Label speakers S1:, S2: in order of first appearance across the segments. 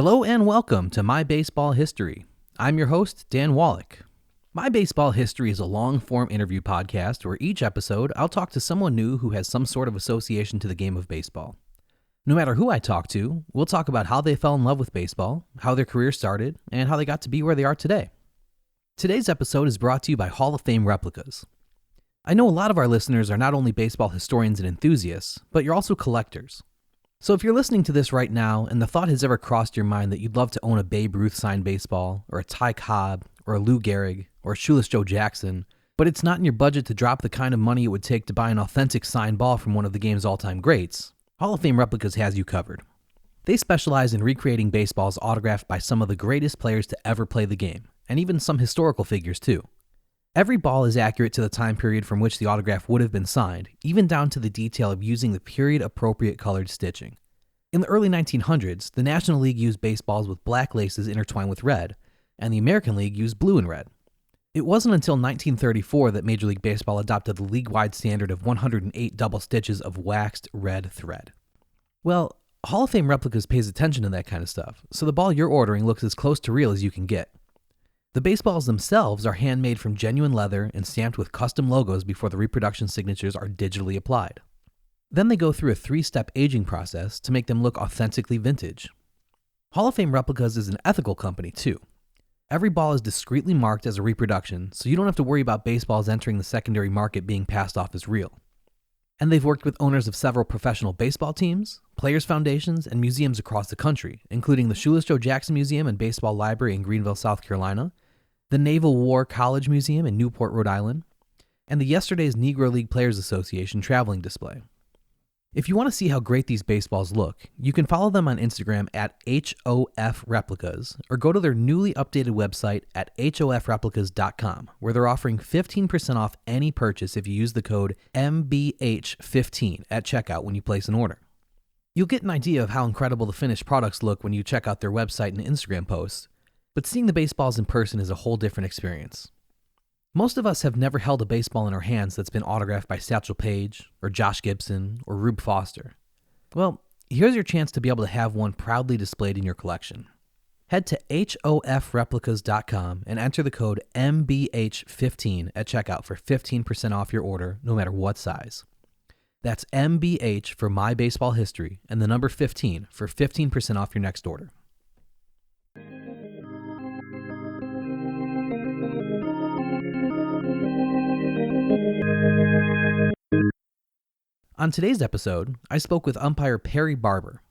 S1: Hello and welcome to My Baseball History. I'm your host, Dan Wallach. My Baseball History is a long-form interview podcast where each episode I'll talk to someone new who has some sort of association to the game of baseball. No matter who I talk to, we'll talk about how they fell in love with baseball, how their career started, and how they got to be where they are today. Today's episode is brought to you by Hall of Fame replicas. I know a lot of our listeners are not only baseball historians and enthusiasts, but you're also collectors. So if you're listening to this right now and the thought has ever crossed your mind that you'd love to own a Babe Ruth signed baseball, or a Ty Cobb, or a Lou Gehrig, or a Shoeless Joe Jackson, but it's not in your budget to drop the kind of money it would take to buy an authentic signed ball from one of the game's all-time greats, Hall of Fame Replicas has you covered. They specialize in recreating baseballs autographed by some of the greatest players to ever play the game, and even some historical figures too. Every ball is accurate to the time period from which the autograph would have been signed, even down to the detail of using the period-appropriate colored stitching. In the early 1900s, the National League used baseballs with black laces intertwined with red, and the American League used blue and red. It wasn't until 1934 that Major League Baseball adopted the league-wide standard of 108 double stitches of waxed red thread. Well, Hall of Fame Replicas pays attention to that kind of stuff, so the ball you're ordering looks as close to real as you can get. The baseballs themselves are handmade from genuine leather and stamped with custom logos before the reproduction signatures are digitally applied. Then they go through a 3-step aging process to make them look authentically vintage. Hall of Fame Replicas is an ethical company too. Every ball is discreetly marked as a reproduction, so you don't have to worry about baseballs entering the secondary market being passed off as real. And they've worked with owners of several professional baseball teams, players' foundations, and museums across the country, including the Shoeless Joe Jackson Museum and Baseball Library in Greenville, South Carolina, the Naval War College Museum in Newport, Rhode Island, and the Yesterday's Negro League Players Association traveling display. If you want to see how great these baseballs look, you can follow them on Instagram at HOF Replicas or go to their newly updated website at hofreplicas.com, where they're offering 15% off any purchase if you use the code MBH15 at checkout when you place an order. You'll get an idea of how incredible the finished products look when you check out their website and Instagram posts, but seeing the baseballs in person is a whole different experience. Most of us have never held a baseball in our hands that's been autographed by Satchel Paige, or Josh Gibson, or Rube Foster. Well, here's your chance to be able to have one proudly displayed in your collection. Head to hofreplicas.com and enter the code MBH15 at checkout for 15% off your order, no matter what size. That's MBH for My Baseball History and the number 15 for 15% off your next order. On today's episode, I spoke with umpire Perry Barber.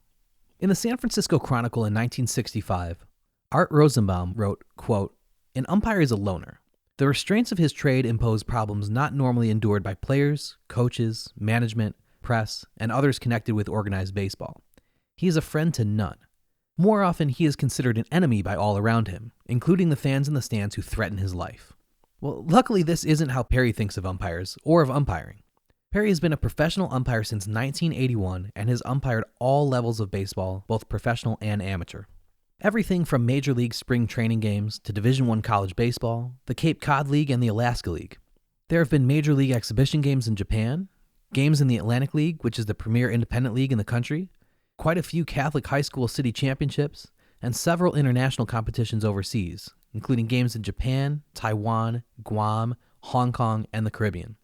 S1: In the San Francisco Chronicle in 1965, Art Rosenbaum wrote, quote, "An umpire is a loner. The restraints of his trade impose problems not normally endured by players, coaches, management, press, and others connected with organized baseball. He is a friend to none. More often, he is considered an enemy by all around him, including the fans in the stands who threaten his life." Well, luckily this isn't how Perry thinks of umpires, or of umpiring. Perry has been a professional umpire since 1981 and has umpired all levels of baseball, both professional and amateur. Everything from Major League spring training games to Division I college baseball, the Cape Cod League, and the Alaska League. There have been Major League exhibition games in Japan, games in the Atlantic League, which is the premier independent league in the country, quite a few Catholic high school city championships, and several international competitions overseas, including games in Japan, Taiwan, Guam, Hong Kong, and the Caribbean.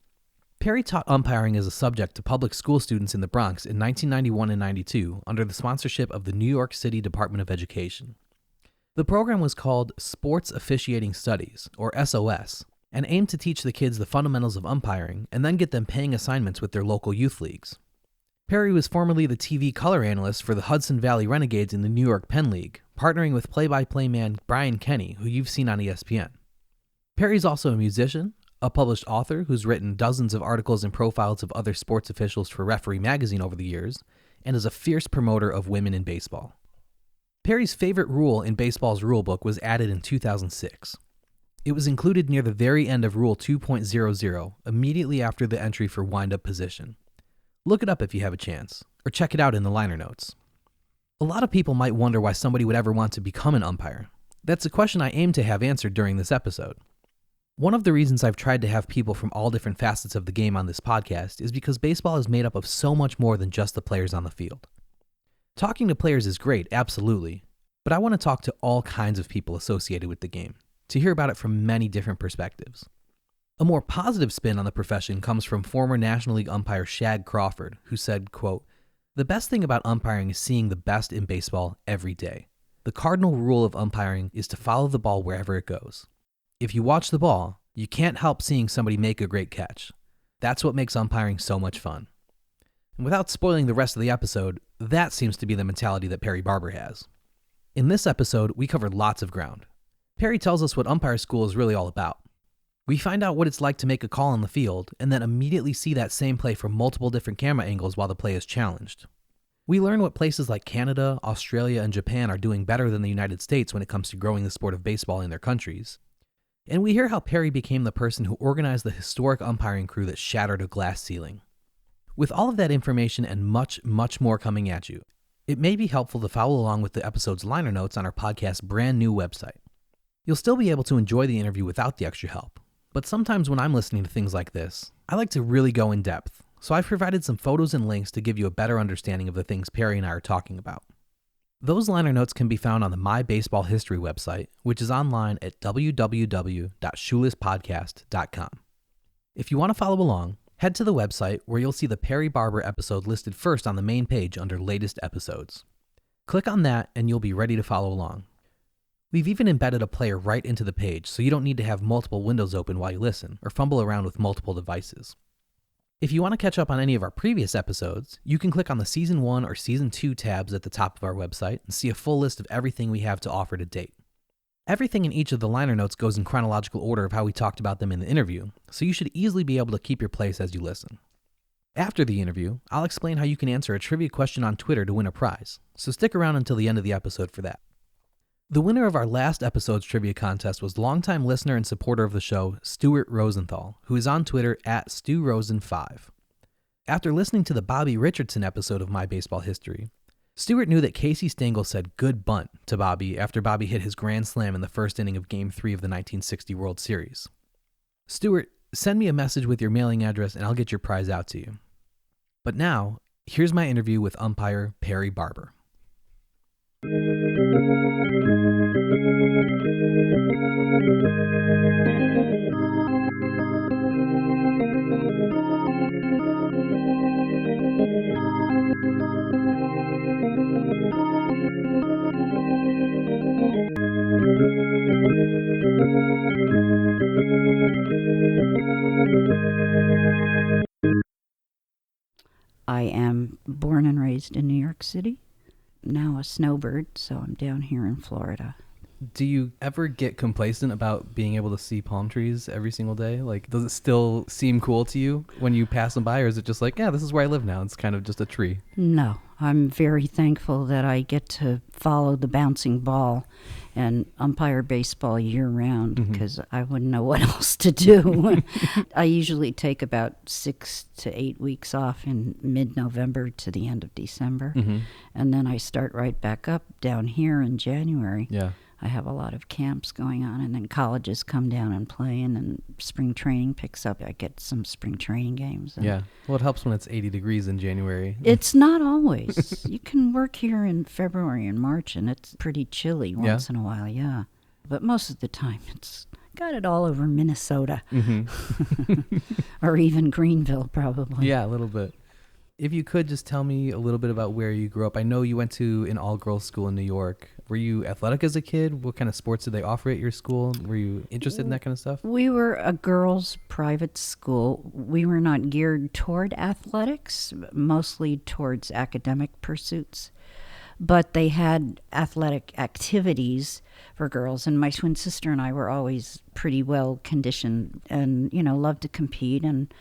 S1: Perry taught umpiring as a subject to public school students in the Bronx in 1991 and 92 under the sponsorship of the New York City Department of Education. The program was called Sports Officiating Studies, or SOS, and aimed to teach the kids the fundamentals of umpiring and then get them paying assignments with their local youth leagues. Perry was formerly the TV color analyst for the Hudson Valley Renegades in the New York Penn League, partnering with play-by-play man Brian Kenny, who you've seen on ESPN. Perry's also a musician, a published author who's written dozens of articles and profiles of other sports officials for Referee magazine over the years, and is a fierce promoter of women in baseball. Perry's favorite rule in baseball's rulebook was added in 2006. It was included near the very end of Rule 2.00, immediately after the entry for wind-up position. Look it up if you have a chance, or check it out in the liner notes. A lot of people might wonder why somebody would ever want to become an umpire. That's a question I aim to have answered during this episode. One of the reasons I've tried to have people from all different facets of the game on this podcast is because baseball is made up of so much more than just the players on the field. Talking to players is great, absolutely, But I want to talk to all kinds of people associated with the game, to hear about it from many different perspectives. A more positive spin on the profession comes from former National League umpire Shag Crawford, who said, quote, "The best thing about umpiring is seeing the best in baseball every day. The cardinal rule of umpiring is to follow the ball wherever it goes. If you watch the ball, you can't help seeing somebody make a great catch. That's what makes umpiring so much fun." And without spoiling the rest of the episode, that seems to be the mentality that Perry Barber has. In this episode, we covered lots of ground. Perry tells us what umpire school is really all about. We find out what it's like to make a call on the field, and then immediately see that same play from multiple different camera angles while the play is challenged. We learn what places like Canada, Australia, and Japan are doing better than the United States when it comes to growing the sport of baseball in their countries. And we hear how Perry became the person who organized the historic umpiring crew that shattered a glass ceiling. With all of that information and much, much more coming at you, it may be helpful to follow along with the episode's liner notes on our podcast's brand new website. You'll still be able to enjoy the interview without the extra help, but sometimes when I'm listening to things like this, I like to really go in depth. So I've provided some photos and links to give you a better understanding of the things Perry and I are talking about. Those liner notes can be found on the My Baseball History website, which is online at www.shoelesspodcast.com. If you want to follow along, head to the website where you'll see the Perry Barber episode listed first on the main page under Latest Episodes. Click on that and you'll be ready to follow along. We've even embedded a player right into the page so you don't need to have multiple windows open while you listen or fumble around with multiple devices. If you want to catch up on any of our previous episodes, you can click on the Season 1 or Season 2 tabs at the top of our website and see a full list of everything we have to offer to date. Everything in each of the liner notes goes in chronological order of how we talked about them in the interview, so you should easily be able to keep your place as you listen. After the interview, I'll explain how you can answer a trivia question on Twitter to win a prize, so stick around until the end of the episode for that. The winner of our last episode's trivia contest was longtime listener and supporter of the show, Stuart Rosenthal, who is on Twitter at StuRosen5. After listening to the Bobby Richardson episode of My Baseball History, Stuart knew that Casey Stengel said "good bunt" to Bobby after Bobby hit his grand slam in the first inning of Game 3 of the 1960 World Series. Stuart, send me a message with your mailing address and I'll get your prize out to you. But now, here's my interview with umpire Perry Barber.
S2: I am born and raised in New York City. Now a snowbird, so I'm down here in Florida.
S1: Do you ever get complacent about being able to see palm trees every single day? Like, does it still seem cool to you when you pass them by, or is it just like, yeah, this is where I live now, it's kind of just a tree?
S2: No, I'm very thankful that I get to follow the bouncing ball and umpire baseball year-round, because I wouldn't know what else to do. I usually take about 6 to 8 weeks off in mid-November to the end of December, and then I start right back up down here in January.
S1: Yeah.
S2: I have a lot of camps going on, and then colleges come down and play, and then spring training picks up. I get some spring training games.
S1: Yeah. Well, it helps when it's 80 degrees in January.
S2: It's not always. You can work here in February and March, and it's pretty chilly once in a while, yeah. But most of the time, it's got it all over Minnesota. Or even Greenville, probably.
S1: Yeah, a little bit. If you could just tell me a little bit about where you grew up. I know you went to an all-girls school in New York. Were you athletic as a kid? What kind of sports did they offer at your school? Were you interested in that kind of stuff?
S2: We were a girls' private school. We were not geared toward athletics, mostly towards academic pursuits. But they had athletic activities for girls, and my twin sister and I were always pretty well conditioned and, you know, loved to compete, and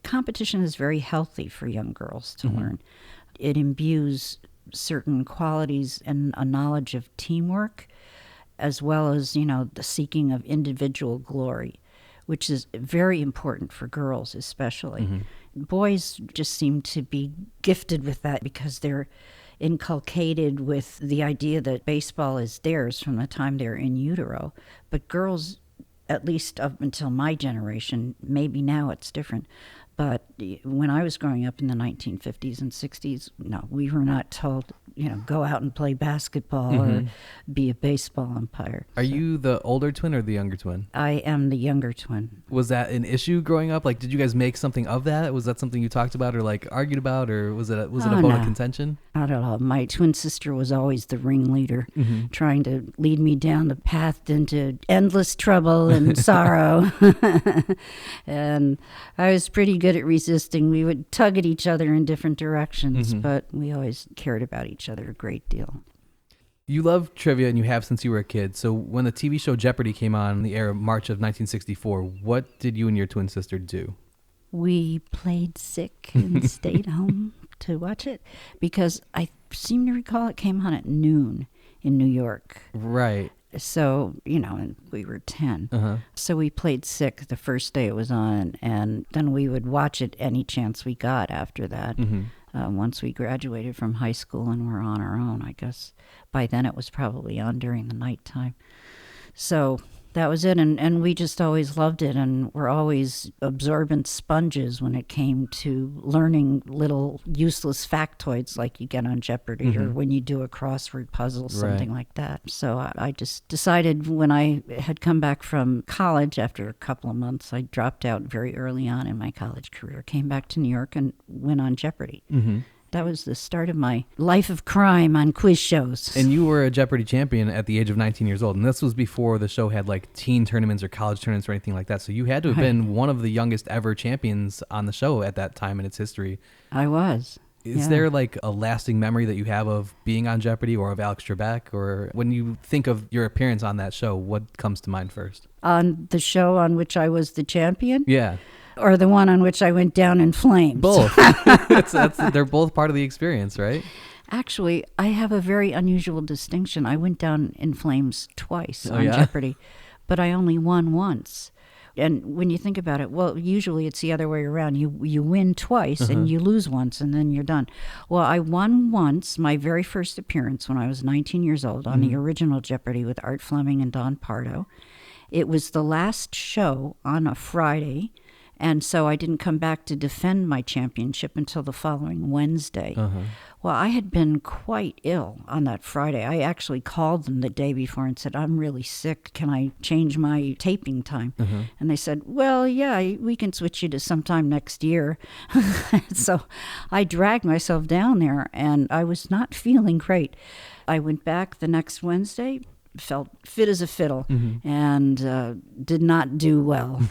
S2: competition is very healthy for young girls to learn. It imbues certain qualities and a knowledge of teamwork, as well as, you know, the seeking of individual glory, which is very important for girls especially. Boys just seem to be gifted with that because they're inculcated with the idea that baseball is theirs from the time they're in utero. But girls, at least up until my generation, maybe now it's different, But when I was growing up in the 1950s and 60s, no, we were not told, go out and play basketball or be a baseball umpire.
S1: Are you the older twin or the younger twin?
S2: I am the younger twin.
S1: Was that an issue growing up? Like, did you guys make something of that? Was that something you talked about or like argued about, or was it a bone of contention?
S2: Not at all. My twin sister was always the ringleader, trying to lead me down the path into endless trouble and sorrow. And I was pretty good at resisting. We would tug at each other in different directions, but we always cared about each other a great deal.
S1: You love trivia, and you have since you were a kid. So when the TV show Jeopardy came on in the air of March of 1964, what did you and your twin sister do?
S2: We played sick and stayed home to watch it, because I seem to recall it came on at noon in New York.
S1: Right.
S2: So, and we were 10. So we played sick the first day it was on, and then we would watch it any chance we got after that. Once we graduated from high school and were on our own, I guess. By then it was probably on during the nighttime. So that was it, and we just always loved it, and we're always absorbent sponges when it came to learning little useless factoids like you get on Jeopardy or when you do a crossword puzzle, something like that. So I just decided when I had come back from college after a couple of months, I dropped out very early on in my college career, came back to New York and went on Jeopardy. That was the start of my life of crime on quiz shows.
S1: And you were a Jeopardy champion at the age of 19 years old. And this was before the show had like teen tournaments or college tournaments or anything like that. So you had to have been one of the youngest ever champions on the show at that time in its history.
S2: I was.
S1: Is there like a lasting memory that you have of being on Jeopardy or of Alex Trebek? Or when you think of your appearance on that show, what comes to mind first?
S2: On the show on which I was the champion?
S1: Yeah.
S2: Or the one on which I went down in flames?
S1: Both. They're both part of the experience, right?
S2: Actually, I have a very unusual distinction. I went down in flames twice on Jeopardy, but I only won once. And when you think about it, well, usually it's the other way around. You win twice and you lose once, and then you're done. Well, I won once, my very first appearance when I was 19 years old on the original Jeopardy with Art Fleming and Don Pardo. It was the last show on a Friday, and so I didn't come back to defend my championship until the following Wednesday. Well, I had been quite ill on that Friday. I actually called them the day before and said, I'm really sick. Can I change my taping time? And they said, well, yeah, we can switch you to sometime next year. So I dragged myself down there, and I was not feeling great. I went back the next Wednesday, felt fit as a fiddle, and did not do well.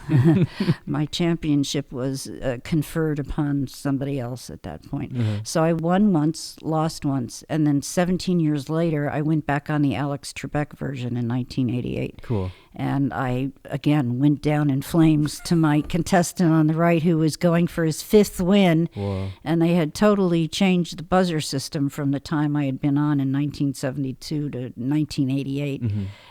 S2: My championship was conferred upon somebody else at that point. So I won once, lost once, and then 17 years later, I went back on the Alex Trebek version in 1988.
S1: Cool.
S2: And I, again, went down in flames to my contestant on the right who was going for his fifth win.
S1: Whoa.
S2: And they had totally changed the buzzer system from the time I had been on in 1972 to 1988.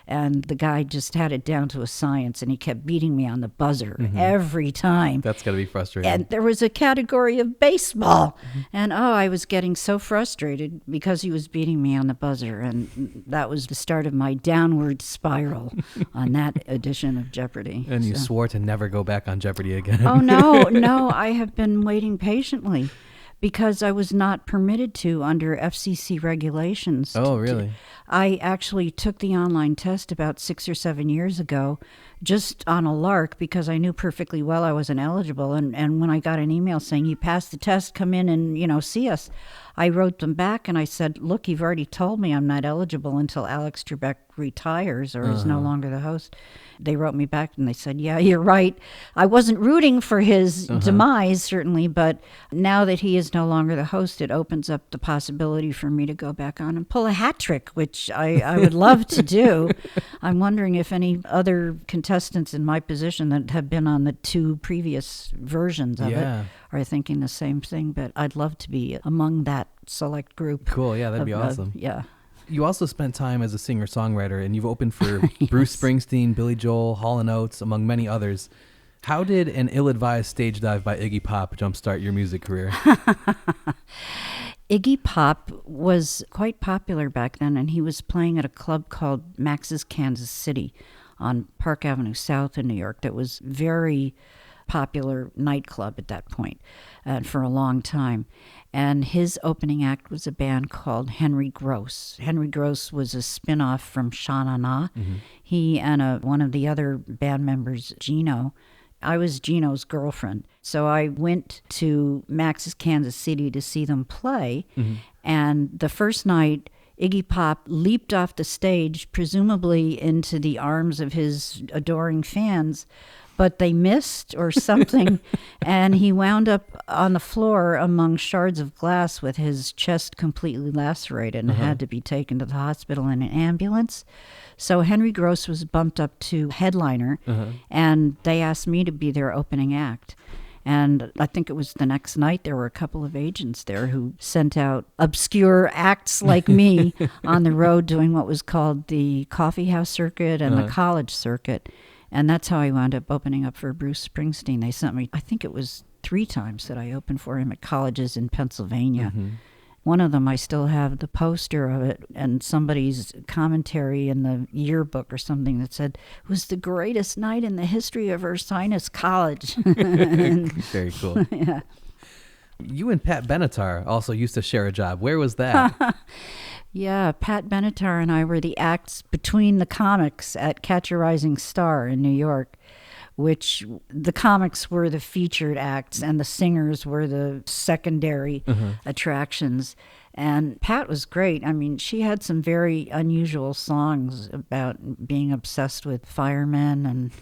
S2: And the guy just had it down to a science, and he kept beating me on the buzzer every time.
S1: That's got to be frustrating.
S2: And there was a category of baseball. And I was getting so frustrated because he was beating me on the buzzer. And that was the start of my downward spiral on that edition of Jeopardy.
S1: And you swore to never go back on Jeopardy again.
S2: Oh, no, I have been waiting patiently because I was not permitted to under FCC regulations.
S1: Oh, really?
S2: I actually took the online test about 6 or 7 years ago just on a lark because I knew perfectly well I wasn't eligible. And when I got an email saying, you passed the test, come in and, see us, I wrote them back and I said, look, you've already told me I'm not eligible until Alex Trebek retires or is no longer the host. They wrote me back and they said, yeah, you're right. I wasn't rooting for his demise, certainly, but now that he is no longer the host, it opens up the possibility for me to go back on and pull a hat trick, which I would love to do. I'm wondering if any other contestants in my position that have been on the two previous versions of it are thinking the same thing, but I'd love to be among that select group.
S1: Cool, yeah, that'd be awesome.
S2: Yeah.
S1: You also spent time as a singer-songwriter, and you've opened for Bruce Springsteen, Billy Joel, Hall & Oates, among many others. How did an ill-advised stage dive by Iggy Pop jumpstart your music career?
S2: Iggy Pop was quite popular back then, and he was playing at a club called Max's Kansas City on Park Avenue South in New York that was very popular nightclub at that point for a long time. And his opening act was a band called Henry Gross. Henry Gross was a spin-off from Sha Na Na. He and one of the other band members, Gino, I was Gino's girlfriend. So I went to Max's Kansas City to see them play. And the first night, Iggy Pop leaped off the stage, presumably into the arms of his adoring fans, but they missed or something, and he wound up on the floor among shards of glass with his chest completely lacerated and had to be taken to the hospital in an ambulance. So Henry Gross was bumped up to headliner, and they asked me to be their opening act. And I think it was the next night there were a couple of agents there who sent out obscure acts like me on the road doing what was called the coffee house circuit and the college circuit. And that's how I wound up opening up for Bruce Springsteen. They sent me, I think it was 3 times that I opened for him at colleges in Pennsylvania. One of them, I still have the poster of it and somebody's commentary in the yearbook or something that said, it was the greatest night in the history of Ursinus College.
S1: Very cool.
S2: Yeah.
S1: You and Pat Benatar also used to share a job. Where was that?
S2: Yeah, Pat Benatar and I were the acts between the comics at Catch a Rising Star in New York, which the comics were the featured acts and the singers were the secondary attractions. And Pat was great. I mean, she had some very unusual songs about being obsessed with firemen and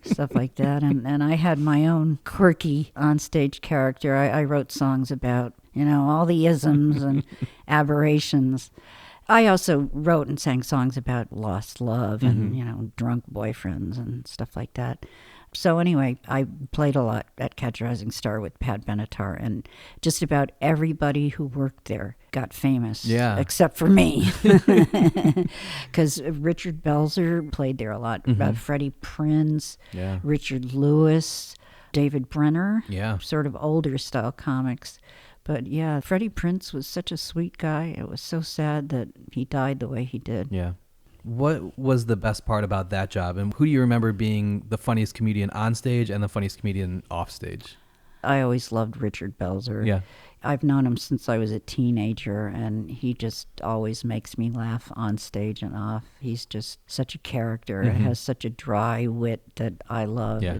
S2: stuff like that. And I had my own quirky onstage character. I wrote songs about, all the isms and aberrations. I also wrote and sang songs about lost love and, drunk boyfriends and stuff like that. So anyway, I played a lot at Catch a Rising Star with Pat Benatar, and just about everybody who worked there got famous, except for me. Because Richard Belzer played there a lot, Freddie Prinze, Richard Lewis, David Brenner, sort of older style comics. But yeah, Freddie Prinze was such a sweet guy. It was so sad that he died the way he did.
S1: Yeah. What was the best part about that job? And who do you remember being the funniest comedian on stage and the funniest comedian off stage?
S2: I always loved Richard Belzer.
S1: Yeah.
S2: I've known him since I was a teenager, and he just always makes me laugh on stage and off. He's just such a character. It has such a dry wit that I love.
S1: Yeah.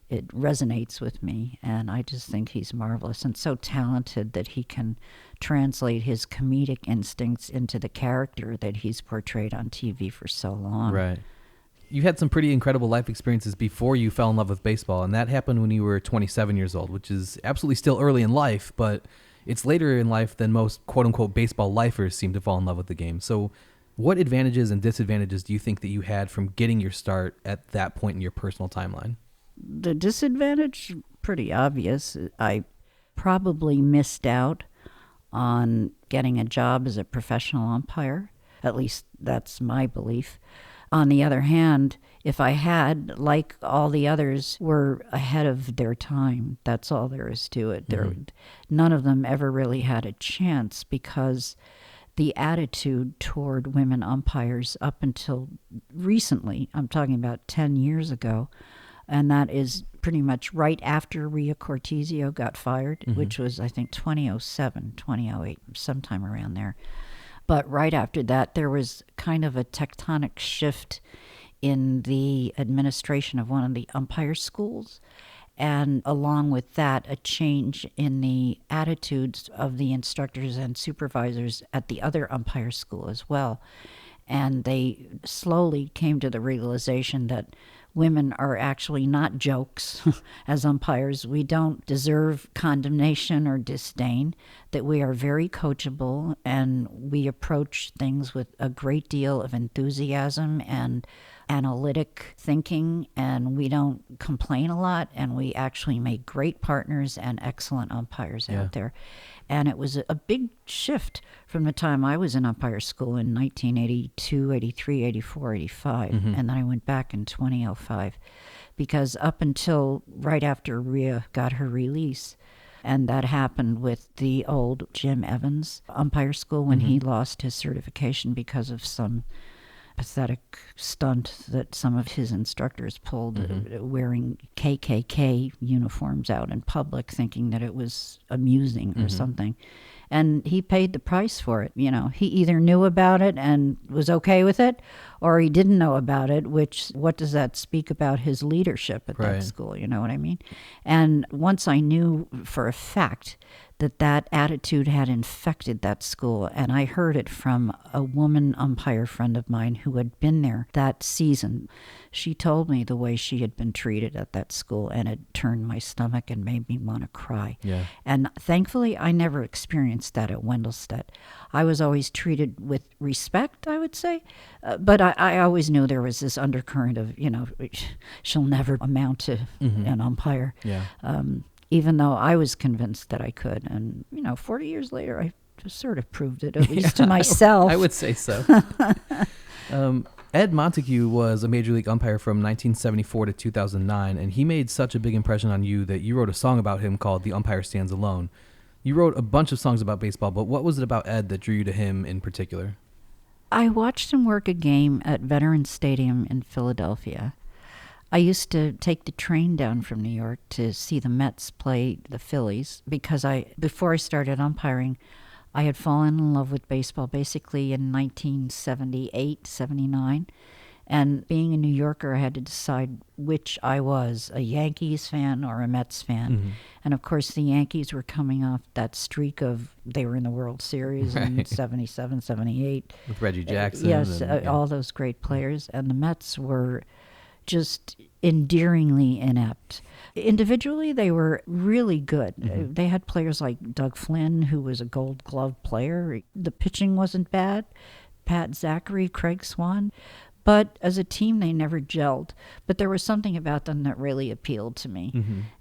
S2: It resonates with me, and I just think he's marvelous and so talented that he can translate his comedic instincts into the character that he's portrayed on TV for so long.
S1: Right. You had some pretty incredible life experiences before you fell in love with baseball, and that happened when you were 27 years old, which is absolutely still early in life, but it's later in life than most quote-unquote baseball lifers seem to fall in love with the game. So what advantages and disadvantages do you think that you had from getting your start at that point in your personal timeline?
S2: The disadvantage, pretty obvious. I probably missed out on getting a job as a professional umpire. At least that's my belief. On the other hand, if I had, like all the others, were ahead of their time. That's all there is to it. None of them ever really had a chance because the attitude toward women umpires up until recently, I'm talking about 10 years ago, and that is pretty much right after Rhea Cortizio got fired, which was, I think, 2007, 2008, sometime around there. But right after that, there was kind of a tectonic shift in the administration of one of the umpire schools. And along with that, a change in the attitudes of the instructors and supervisors at the other umpire school as well. And they slowly came to the realization that women are actually not jokes as umpires. We don't deserve condemnation or disdain, that we are very coachable and we approach things with a great deal of enthusiasm and analytic thinking, and we don't complain a lot, and we actually make great partners and excellent umpires out there. And it was a big shift from the time I was in umpire school in 1982, 83, 84, 85. And then I went back in 2005. Because up until right after Rhea got her release, and that happened with the old Jim Evans umpire school when he lost his certification because of some pathetic stunt that some of his instructors pulled, wearing KKK uniforms out in public, thinking that it was amusing or something. And he paid the price for it. You know, he either knew about it and was okay with it, or he didn't know about it, which, what does that speak about his leadership at that school? You know what I mean? And once I knew for a fact that that attitude had infected that school, and I heard it from a woman umpire friend of mine who had been there that season. She told me the way she had been treated at that school, and it turned my stomach and made me want to cry.
S1: Yeah.
S2: And thankfully, I never experienced that at Wendelstedt. I was always treated with respect, I would say, but I always knew there was this undercurrent of, you know, she'll never amount to an umpire.
S1: Yeah.
S2: Even though I was convinced that I could. And, you know, 40 years later, I just sort of proved it, at least to myself.
S1: I would say so. Ed Montague was a Major League umpire from 1974 to 2009, and he made such a big impression on you that you wrote a song about him called The Umpire Stands Alone. You wrote a bunch of songs about baseball, but what was it about Ed that drew you to him in particular?
S2: I watched him work a game at Veterans Stadium in Philadelphia. I used to take the train down from New York to see the Mets play the Phillies because before I started umpiring, I had fallen in love with baseball basically in 1978, 79. And being a New Yorker, I had to decide which I was, a Yankees fan or a Mets fan. And of course, the Yankees were coming off that streak of, they were in the World Series in 77, 78.
S1: With Reggie Jackson.
S2: Yes, all those great players. And the Mets were just endearingly inept. Individually, they were really good. They had players like Doug Flynn, who was a Gold Glove player. The pitching wasn't bad. Pat Zachary, Craig Swan. But as a team, they never gelled. But there was something about them that really appealed to me.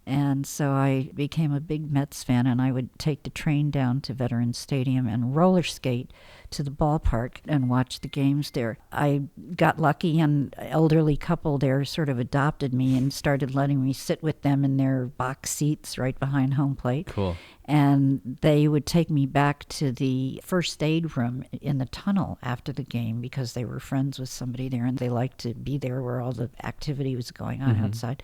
S2: And so I became a big Mets fan, and I would take the train down to Veterans Stadium and roller skate to the ballpark and watch the games there. I got lucky, and an elderly couple there sort of adopted me and started letting me sit with them in their box seats right behind home plate.
S1: Cool.
S2: And they would take me back to the first aid room in the tunnel after the game because they were friends with somebody there and they liked to be there where all the activity was going on outside.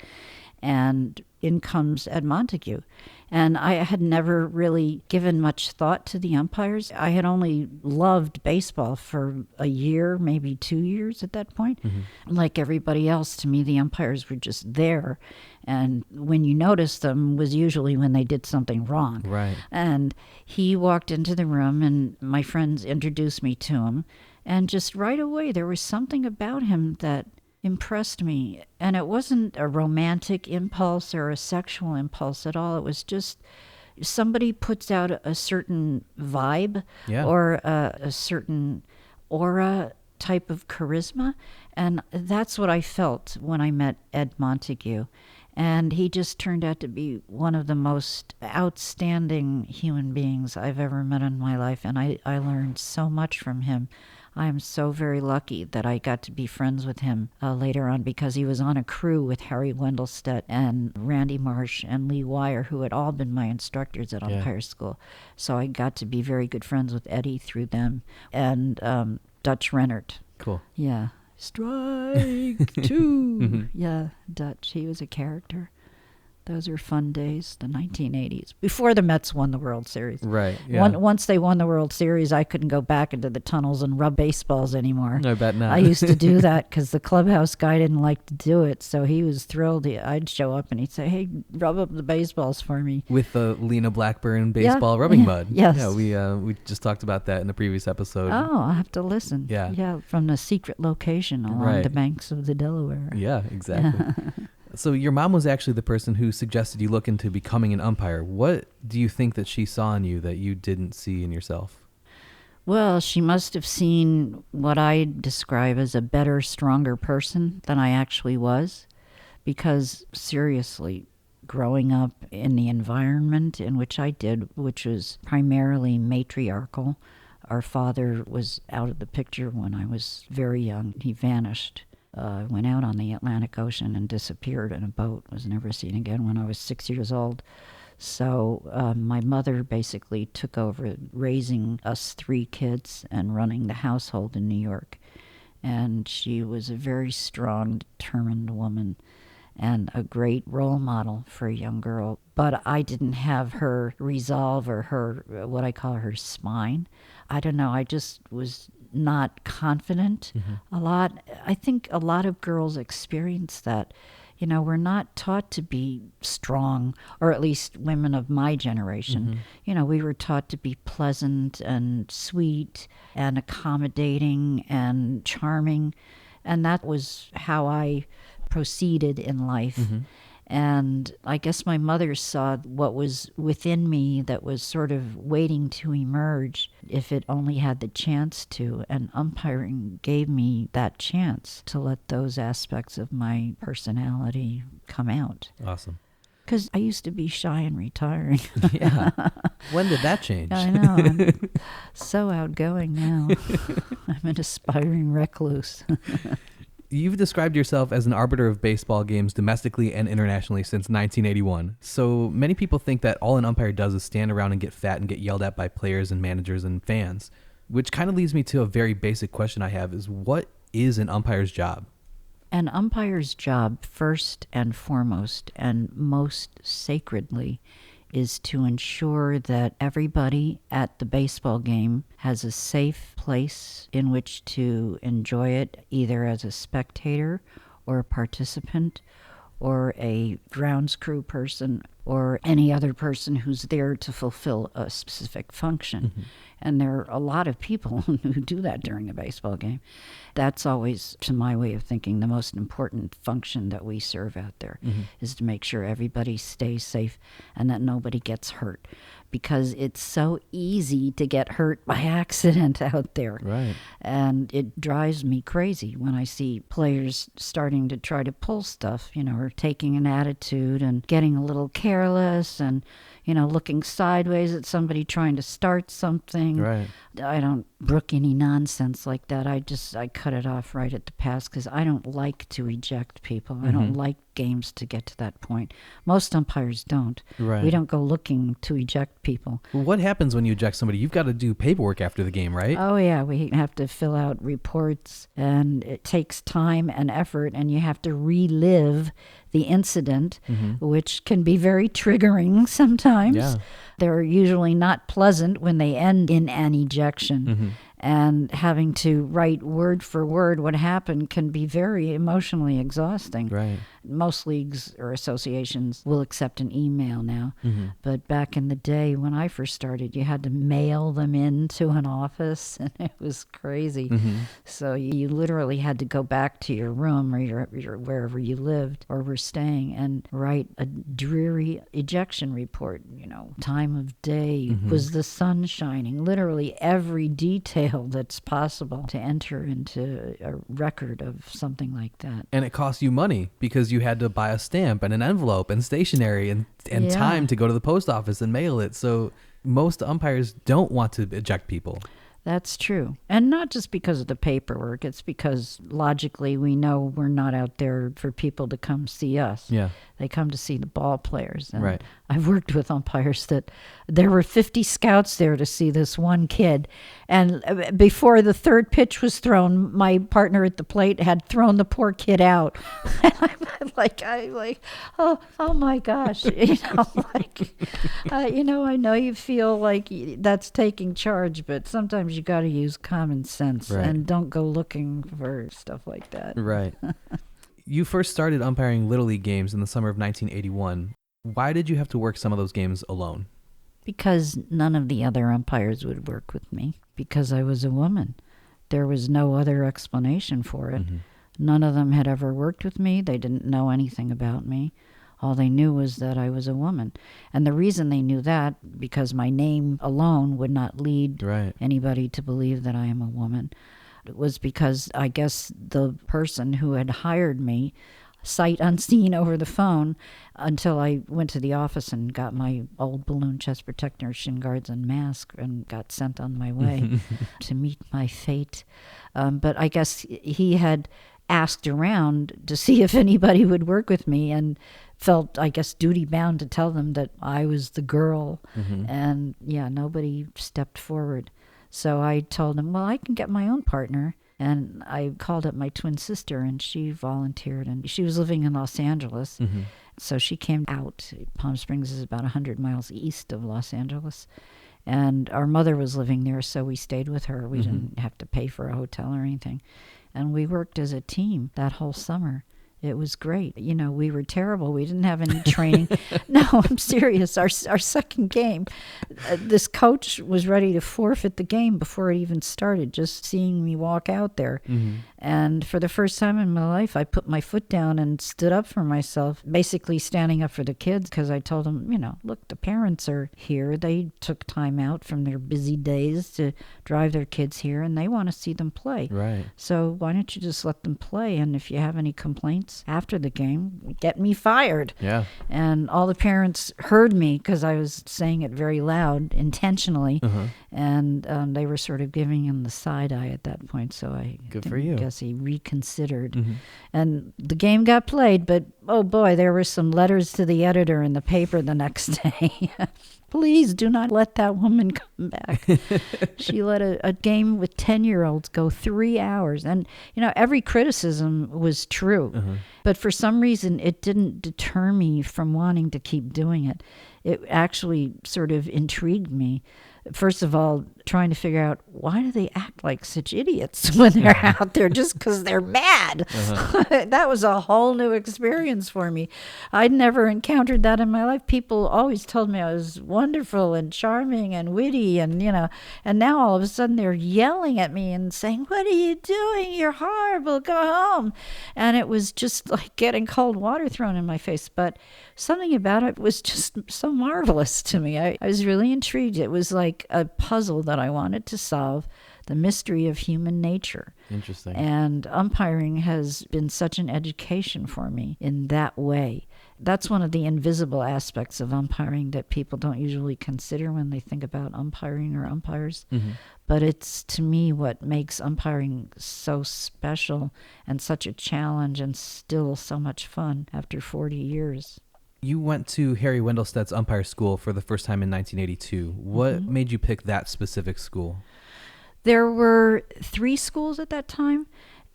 S2: And in comes Ed Montague. And I had never really given much thought to the umpires. I had only loved baseball for a year, maybe 2 years at that point. Like everybody else, to me, the umpires were just there. And when you noticed them was usually when they did something wrong.
S1: Right.
S2: And he walked into the room, and my friends introduced me to him. And just right away, there was something about him that impressed me. And it wasn't a romantic impulse or a sexual impulse at all. It was just somebody puts out a certain vibe or a certain aura type of charisma. And that's what I felt when I met Ed Montague. And he just turned out to be one of the most outstanding human beings I've ever met in my life. And I learned so much from him. I am so very lucky that I got to be friends with him later on because he was on a crew with Harry Wendelstedt and Randy Marsh and Lee Wire, who had all been my instructors at umpire school. So I got to be very good friends with Eddie through them and Dutch Rennert.
S1: Cool.
S2: Yeah. Strike two. Yeah, Dutch. He was a character. Those were fun days, the 1980s, before the Mets won the World Series.
S1: Right. Yeah.
S2: Once they won the World Series, I couldn't go back into the tunnels and rub baseballs anymore.
S1: I bet not.
S2: I used to do that because the clubhouse guy didn't like to do it, so he was thrilled. I'd show up and he'd say, "Hey, rub up the baseballs for me."
S1: With the Lena Blackburn baseball rubbing mud.
S2: Yes.
S1: Yeah, we just talked about that in the previous episode.
S2: Oh, I'll have to listen.
S1: Yeah.
S2: Yeah, from the secret location along the banks of the Delaware.
S1: Yeah, exactly. So your mom was actually the person who suggested you look into becoming an umpire. What do you think that she saw in you that you didn't see in yourself?
S2: Well, she must have seen what I describe as a better, stronger person than I actually was. Because seriously, growing up in the environment in which I did, which was primarily matriarchal, our father was out of the picture when I was very young. He vanished. Went out on the Atlantic Ocean and disappeared in a boat, was never seen again when I was 6 years old. So my mother basically took over raising us three kids and running the household in New York. And she was a very strong, determined woman and a great role model for a young girl. But I didn't have her resolve or her, what I call her spine. I don't know, I just was not confident a lot. I think a lot of girls experience that. You know, we're not taught to be strong, or at least women of my generation. You know, we were taught to be pleasant and sweet and accommodating and charming. And that was how I proceeded in life. And I guess my mother saw what was within me that was sort of waiting to emerge if it only had the chance to. And umpiring gave me that chance to let those aspects of my personality come out.
S1: Awesome.
S2: Because I used to be shy and retiring.
S1: Yeah. When did that change?
S2: I know. I'm so outgoing now. I'm an aspiring recluse.
S1: You've described yourself as an arbiter of baseball games domestically and internationally since 1981. So many people think that all an umpire does is stand around and get fat and get yelled at by players and managers and fans, which kind of leads me to a very basic question I have is, what is an umpire's job?
S2: An umpire's job, first and foremost and most sacredly, is to ensure that everybody at the baseball game has a safe place in which to enjoy it, either as a spectator or a participant or a grounds crew person or any other person who's there to fulfill a specific function. And there are a lot of people who do that during a baseball game. That's always, to my way of thinking, the most important function that we serve out there is to make sure everybody stays safe and that nobody gets hurt. Because it's so easy to get hurt by accident out there.
S1: Right.
S2: And it drives me crazy when I see players starting to try to pull stuff, you know, or taking an attitude and getting a little careless and, you know, looking sideways at somebody trying to start something.
S1: Right.
S2: I don't brook any nonsense like that. I cut it off right at the pass because I don't like to eject people. I don't like games to get to that point. Most umpires don't.
S1: Right.
S2: We don't go looking to eject people.
S1: What happens when you eject somebody? You've got to do paperwork after the game, right?
S2: Oh, yeah. We have to fill out reports, and it takes time and effort, and you have to relive the incident, which can be very triggering sometimes.
S1: Yeah.
S2: They're usually not pleasant when they end in an ejection. And having to write word for word what happened can be very emotionally exhausting.
S1: Right.
S2: Most leagues or associations will accept an email now. But back in the day when I first started, you had to mail them into an office, and it was crazy. So you literally had to go back to your room or your wherever you lived or were staying and write a dreary ejection report. You know, time of day, was the sun shining? Literally every detail that's possible to enter into a record of something like that.
S1: And it cost you money because you had to buy a stamp and an envelope and stationery and
S2: Yeah.
S1: time to go to the post office and mail it. So most umpires don't want to eject people.
S2: That's true. And not just because of the paperwork. It's because logically we know we're not out there for people to come see us.
S1: Yeah.
S2: They come to see the ball players. And
S1: Right.
S2: I've worked with umpires that there were 50 scouts there to see this one kid. And before the third pitch was thrown, my partner at the plate had thrown the poor kid out. And I'm like, oh my gosh. I know you feel like that's taking charge, but sometimes you got to use common sense and don't go looking for stuff like that.
S1: Right. You first started umpiring Little League games in the summer of 1981. Why did you have to work some of those games alone?
S2: Because none of the other umpires would work with me. Because I was a woman. There was no other explanation for it. None of them had ever worked with me. They didn't know anything about me. All they knew was that I was a woman. And the reason they knew that, because my name alone would not lead anybody to believe that I am a woman, was because I guess the person who had hired me, sight unseen over the phone, until I went to the office and got my old balloon chest protector, shin guards, and mask, and got sent on my way to meet my fate. But I guess he had asked around to see if anybody would work with me, and felt, I guess, duty-bound to tell them that I was the girl. And, nobody stepped forward. So I told him, well, I can get my own partner. And I called up my twin sister, and she volunteered, and she was living in Los Angeles.
S1: Mm-hmm.
S2: So she came out. Palm Springs is about 100 miles east of Los Angeles. And our mother was living there, so we stayed with her. We didn't have to pay for a hotel or anything. And we worked as a team that whole summer. It was great. You know, we were terrible. We didn't have any training. No, I'm serious. Our second game, this coach was ready to forfeit the game before it even started, just seeing me walk out there. Mm-hmm. And for the first time in my life, I put my foot down and stood up for myself, basically standing up for the kids, because I told them, you know, look, the parents are here. They took time out from their busy days to drive their kids here, and they want to see them play.
S1: Right.
S2: So why don't you just let them play? And if you have any complaints after the game, get me fired.
S1: Yeah.
S2: And all the parents heard me because I was saying it very loud intentionally. And they were sort of giving him the side eye at that point. So I guess he reconsidered. And the game got played, but oh boy, there were some letters to the editor in the paper the next day. Please do not let that woman come back. She let a game with 10-year-olds go 3 hours. And, you know, every criticism was true. But for some reason, it didn't deter me from wanting to keep doing it. It actually sort of intrigued me. First of all, trying to figure out, why do they act like such idiots when they're out there just because they're mad? That was a whole new experience for me. I'd never encountered that in my life. People always told me I was wonderful and charming and witty, and, you know, and now all of a sudden they're yelling at me and saying, what are you doing? You're horrible. Go home. And it was just like getting cold water thrown in my face. But something about it was just so marvelous to me. I was really intrigued. It was like a puzzle that I wanted to solve, the mystery of human nature.
S1: Interesting.
S2: And umpiring has been such an education for me in that way. That's one of the invisible aspects of umpiring that people don't usually consider when they think about umpiring or umpires. But it's, to me, what makes umpiring so special and such a challenge and still so much fun after 40 years.
S1: You went to Harry Wendelstedt's umpire school for the first time in 1982. What made you pick that specific school?
S2: There were 3 schools at that time,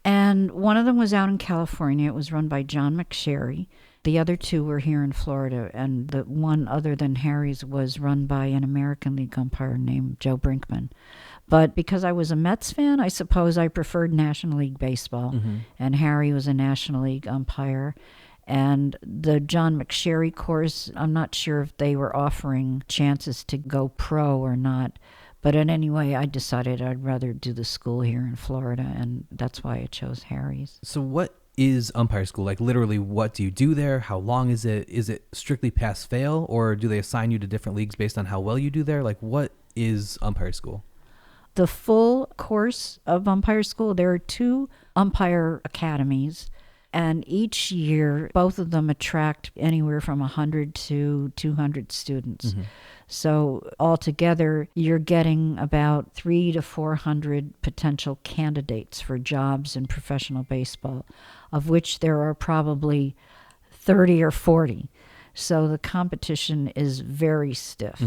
S2: and one of them was out in California. It was run by John McSherry. The other 2 were here in Florida, and the one other than Harry's was run by an American League umpire named Joe Brinkman. But because I was a Mets fan, I suppose I preferred National League baseball, and Harry was a National League umpire. And the John McSherry course, I'm not sure if they were offering chances to go pro or not. But in any way, I decided I'd rather do the school here in Florida, and that's why I chose Harry's.
S1: So what is umpire school? Like, literally, what do you do there? How long is it? Is it strictly pass-fail, or do they assign you to different leagues based on how well you do there? Like, what is umpire school?
S2: The full course of umpire school, there are 2 umpire academies. And each year, both of them attract anywhere from 100 to 200 students. So altogether, you're getting about 300 to 400 potential candidates for jobs in professional baseball, of which there are probably 30 or 40. So the competition is very stiff.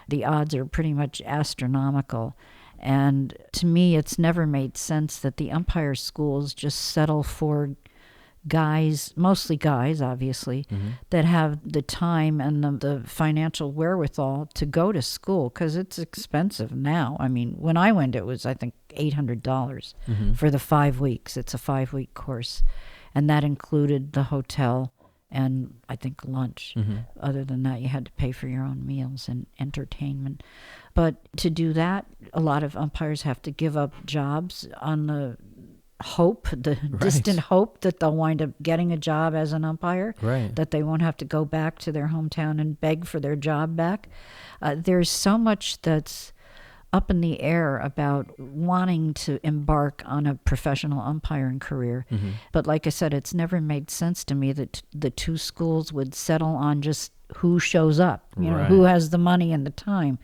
S2: The odds are pretty much astronomical. And to me, it's never made sense that the umpire schools just settle for guys, mostly guys, obviously, that have the time and the financial wherewithal to go to school, because it's expensive now. I mean, when I went, it was, I think, $800 for the 5 weeks. It's a 5-week course. And that included the hotel and, I think, lunch. Other than that, you had to pay for your own meals and entertainment. But to do that, a lot of umpires have to give up jobs on the distant hope that they'll wind up getting a job as an umpire, that they won't have to go back to their hometown and beg for their job back. There's so much that's up in the air about wanting to embark on a professional umpiring career. But like I said, it's never made sense to me that the 2 schools would settle on just who shows up, you know, who has the money and the time,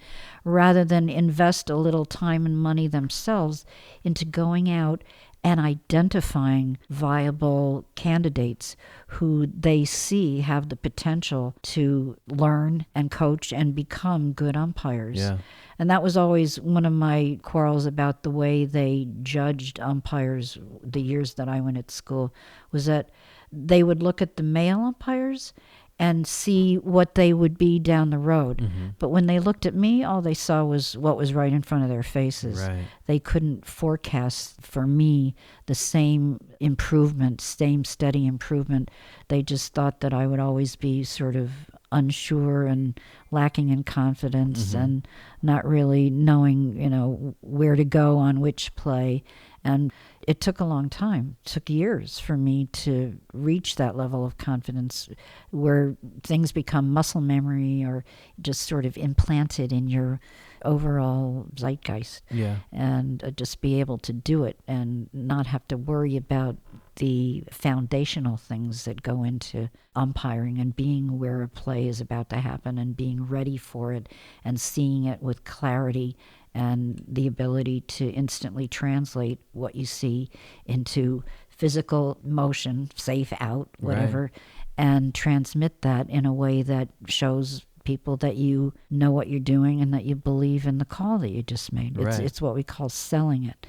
S2: rather than invest a little time and money themselves into going out and identifying viable candidates who they see have the potential to learn and coach and become good umpires.
S1: Yeah.
S2: And that was always one of my quarrels about the way they judged umpires the years that I went at school, was that they would look at the male umpires and see what they would be down the road.
S1: Mm-hmm.
S2: But when they looked at me, all they saw was what was right in front of their faces.
S1: Right.
S2: They couldn't forecast for me the same improvement, same steady improvement. They just thought that I would always be sort of unsure and lacking in confidence and not really knowing, where to go on which play. And it took a long time. It took years for me to reach that level of confidence where things become muscle memory or just sort of implanted in your overall zeitgeist.
S1: Yeah.
S2: And just be able to do it and not have to worry about the foundational things that go into umpiring and being where a play is about to happen and being ready for it and seeing it with clarity and the ability to instantly translate what you see into physical motion, safe out, whatever, and transmit that in a way that shows people that you know what you're doing and that you believe in the call that you just made. It's what we call selling it.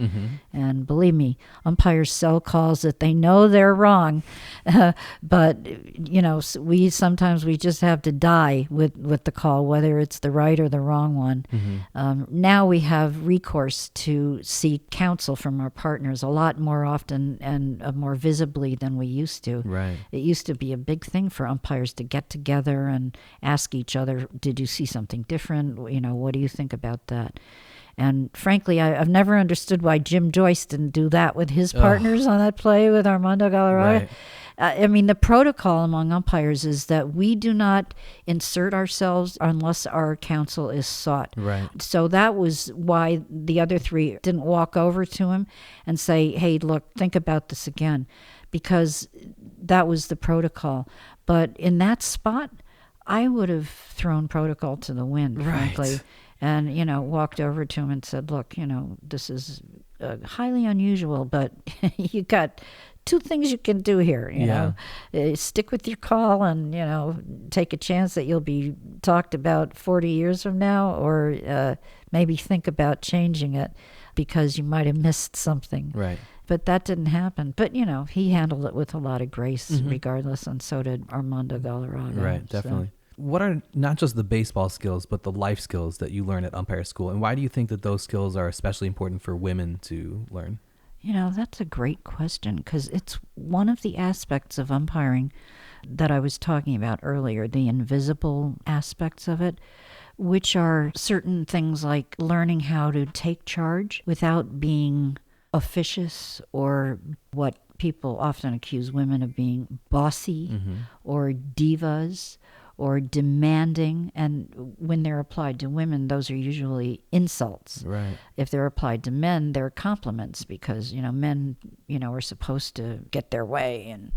S2: And believe me, umpires sell calls that they know they're wrong, but we sometimes just have to die with the call, whether it's the right or the wrong one. Now we have recourse to seek counsel from our partners a lot more often and more visibly than we used to.
S1: Right.
S2: It used to be a big thing for umpires to get together and ask each other, did you see something different? What do you think about that? And frankly, I've never understood why Jim Joyce didn't do that with his partners on that play with Armando Galarraga.
S1: Right.
S2: The protocol among umpires is that we do not insert ourselves unless our counsel is sought.
S1: Right.
S2: So that was why the other three didn't walk over to him and say, hey, look, think about this again, because that was the protocol. But in that spot, I would have thrown protocol to the wind, frankly, and, walked over to him and said, look, this is highly unusual, but you got two things you can do here, stick with your call and, take a chance that you'll be talked about 40 years from now, or maybe think about changing it because you might have missed something.
S1: Right.
S2: But that didn't happen. But, he handled it with a lot of grace regardless, and so did Armando Galarraga.
S1: Right, definitely. What are not just the baseball skills, but the life skills that you learn at umpire school? And why do you think that those skills are especially important for women to learn?
S2: That's a great question, because it's one of the aspects of umpiring that I was talking about earlier, the invisible aspects of it, which are certain things like learning how to take charge without being officious or what people often accuse women of being, bossy or divas or demanding. And when they're applied to women, those are usually insults.
S1: Right.
S2: If they're applied to men, they're compliments, because, men, are supposed to get their way and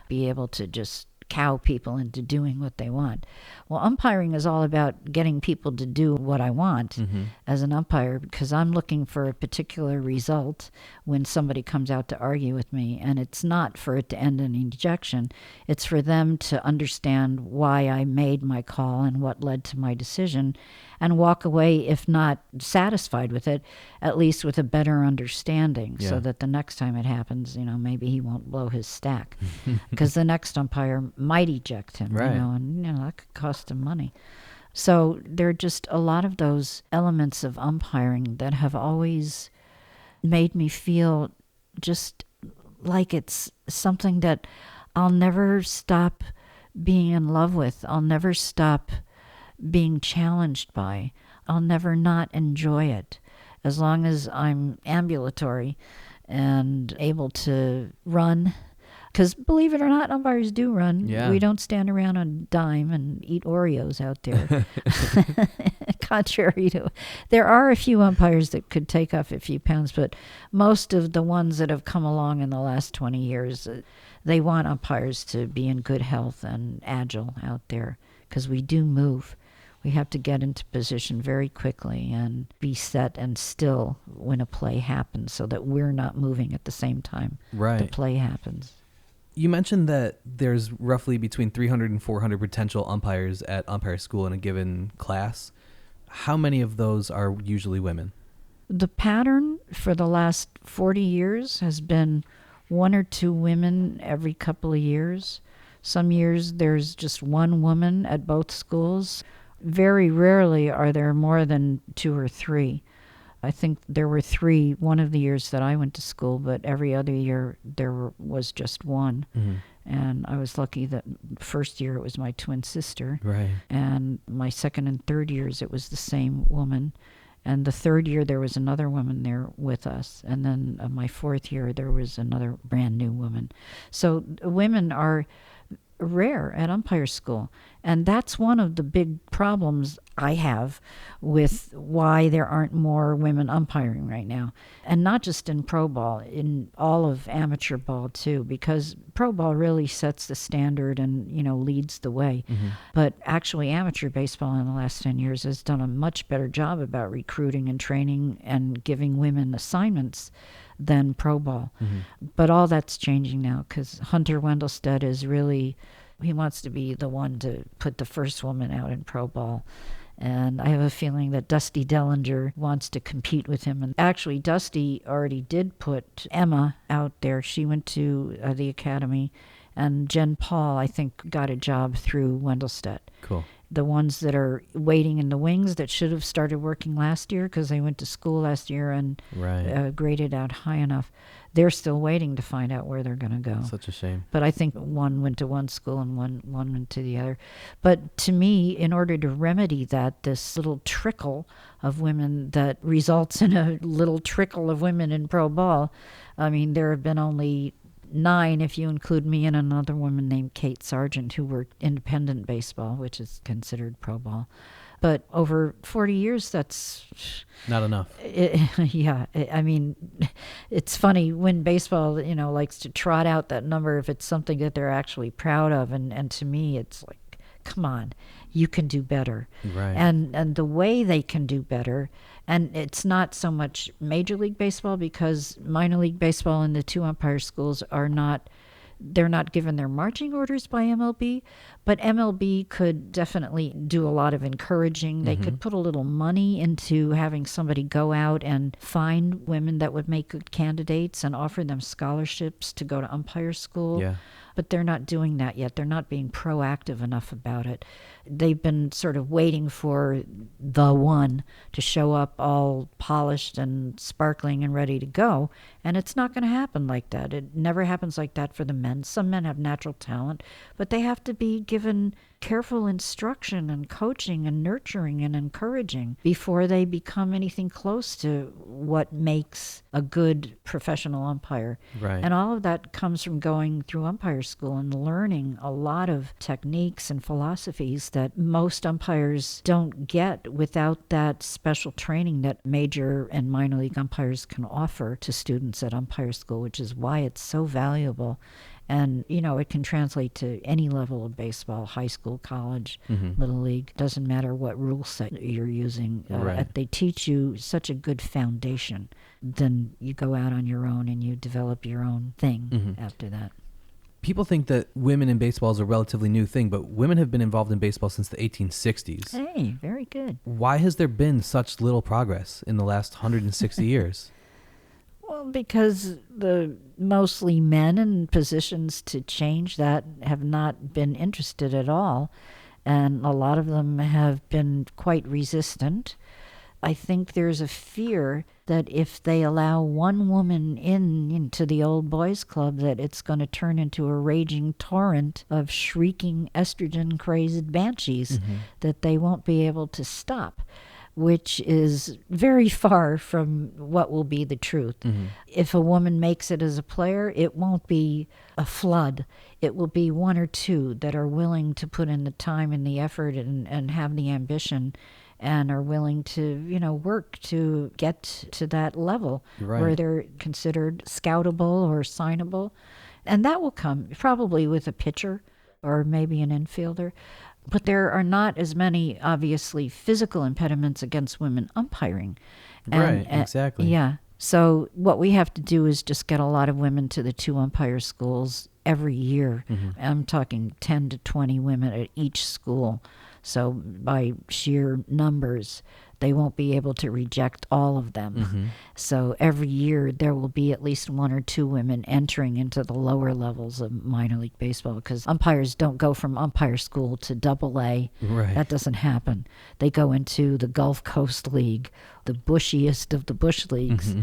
S2: be able to just cow people into doing what they want. Well, umpiring is all about getting people to do what I want as an umpire, because I'm looking for a particular result when somebody comes out to argue with me, and it's not for it to end in ejection. It's for them to understand why I made my call and what led to my decision, and walk away, if not satisfied with it, at least with a better understanding, so that the next time it happens, maybe he won't blow his stack, because the next umpire might eject him, and that could cost him money. So there are just a lot of those elements of umpiring that have always made me feel just like it's something that I'll never stop being in love with. I'll never stop being challenged by. I'll never not enjoy it, as long as I'm ambulatory and able to run. Because believe it or not, umpires do run.
S1: Yeah.
S2: We don't stand around on a dime and eat Oreos out there. Contrary to, there are a few umpires that could take off a few pounds, but most of the ones that have come along in the last 20 years, they want umpires to be in good health and agile out there, because we do move. We have to get into position very quickly and be set and still when a play happens so that we're not moving at the same time the play happens.
S1: You mentioned that there's roughly between 300 and 400 potential umpires at umpire school in a given class. How many of those are usually women?
S2: The pattern for the last 40 years has been 1 or 2 women every couple of years. Some years there's just 1 woman at both schools. Very rarely are there more than 2 or 3. I think there were 3 one of the years that I went to school, but every other year there was just 1.
S1: Mm-hmm.
S2: And I was lucky that first year it was my twin sister.
S1: Right.
S2: And my second and third years it was the same woman. And the third year there was another woman there with us. And then my fourth year there was another brand new woman. So women are rare at umpire school. And that's one of the big problems I have with why there aren't more women umpiring right now. And not just in pro ball, in all of amateur ball too, because pro ball really sets the standard and, leads the way. Mm-hmm. But actually amateur baseball in the last 10 years has done a much better job about recruiting and training and giving women assignments than pro ball. Mm-hmm. But all that's changing now because Hunter Wendelstedt is really, he wants to be the one to put the first woman out in pro ball. And I have a feeling that Dusty Dellinger wants to compete with him. And actually, Dusty already did put Emma out there. She went to the academy. And Jen Paul, I think, got a job through Wendelstedt.
S1: Cool.
S2: The ones that are waiting in the wings that should have started working last year because they went to school last year and graded out high enough, they're still waiting to find out where they're going to go.
S1: Such a shame.
S2: But I think one went to one school and one went to the other. But to me, in order to remedy that, this little trickle of women that results in a little trickle of women in pro ball, I mean, there have been only 9 if you include me and another woman named Kate Sargent who were independent baseball, which is considered pro ball. But over 40 years, that's
S1: not enough.
S2: I mean, it's funny when baseball, likes to trot out that number if it's something that they're actually proud of. And to me, it's like, come on, you can do better.
S1: Right.
S2: And the way they can do better, and it's not so much Major League Baseball because minor league baseball and the 2 umpire schools they're not given their marching orders by MLB, but MLB could definitely do a lot of encouraging. They could put a little money into having somebody go out and find women that would make good candidates and offer them scholarships to go to umpire school.
S1: Yeah.
S2: But they're not doing that yet. They're not being proactive enough about it. They've been sort of waiting for the one to show up all polished and sparkling and ready to go. And it's not going to happen like that. It never happens like that for the men. Some men have natural talent, but they have to be given careful instruction and coaching and nurturing and encouraging before they become anything close to what makes a good professional umpire.
S1: Right.
S2: And all of that comes from going through umpire school and learning a lot of techniques and philosophies that most umpires don't get without that special training that major and minor league umpires can offer to students at umpire school, which is why it's so valuable. And, it can translate to any level of baseball, high school, college, little league. Doesn't matter what rule set you're using. They teach you such a good foundation. Then you go out on your own and you develop your own thing after that.
S1: People think that women in baseball is a relatively new thing, but women have been involved in baseball since the 1860s.
S2: Hey, very good.
S1: Why has there been such little progress in the last 160 years?
S2: Well, because the mostly men in positions to change that have not been interested at all, and a lot of them have been quite resistant. I think there's a fear that if they allow one woman into the old boys club, that it's going to turn into a raging torrent of shrieking estrogen-crazed banshees that they won't be able to stop, which is very far from what will be the truth. If a woman makes it as a player, it won't be a flood. It will be 1 or 2 that are willing to put in the time and the effort and have the ambition and are willing to, work to get to that level where they're considered scoutable or signable. And that will come probably with a pitcher or maybe an infielder. But there are not as many, obviously, physical impediments against women umpiring.
S1: Right, exactly.
S2: Yeah. So what we have to do is just get a lot of women to the 2 umpire schools every year. I'm talking 10 to 20 women at each school. So by sheer numbers, they won't be able to reject all of them. So every year there will be at least 1 or 2 women entering into the lower levels of minor league baseball, because umpires don't go from umpire school to AA.
S1: Right.
S2: That doesn't happen. They go into the Gulf Coast League, the bushiest of the bush leagues.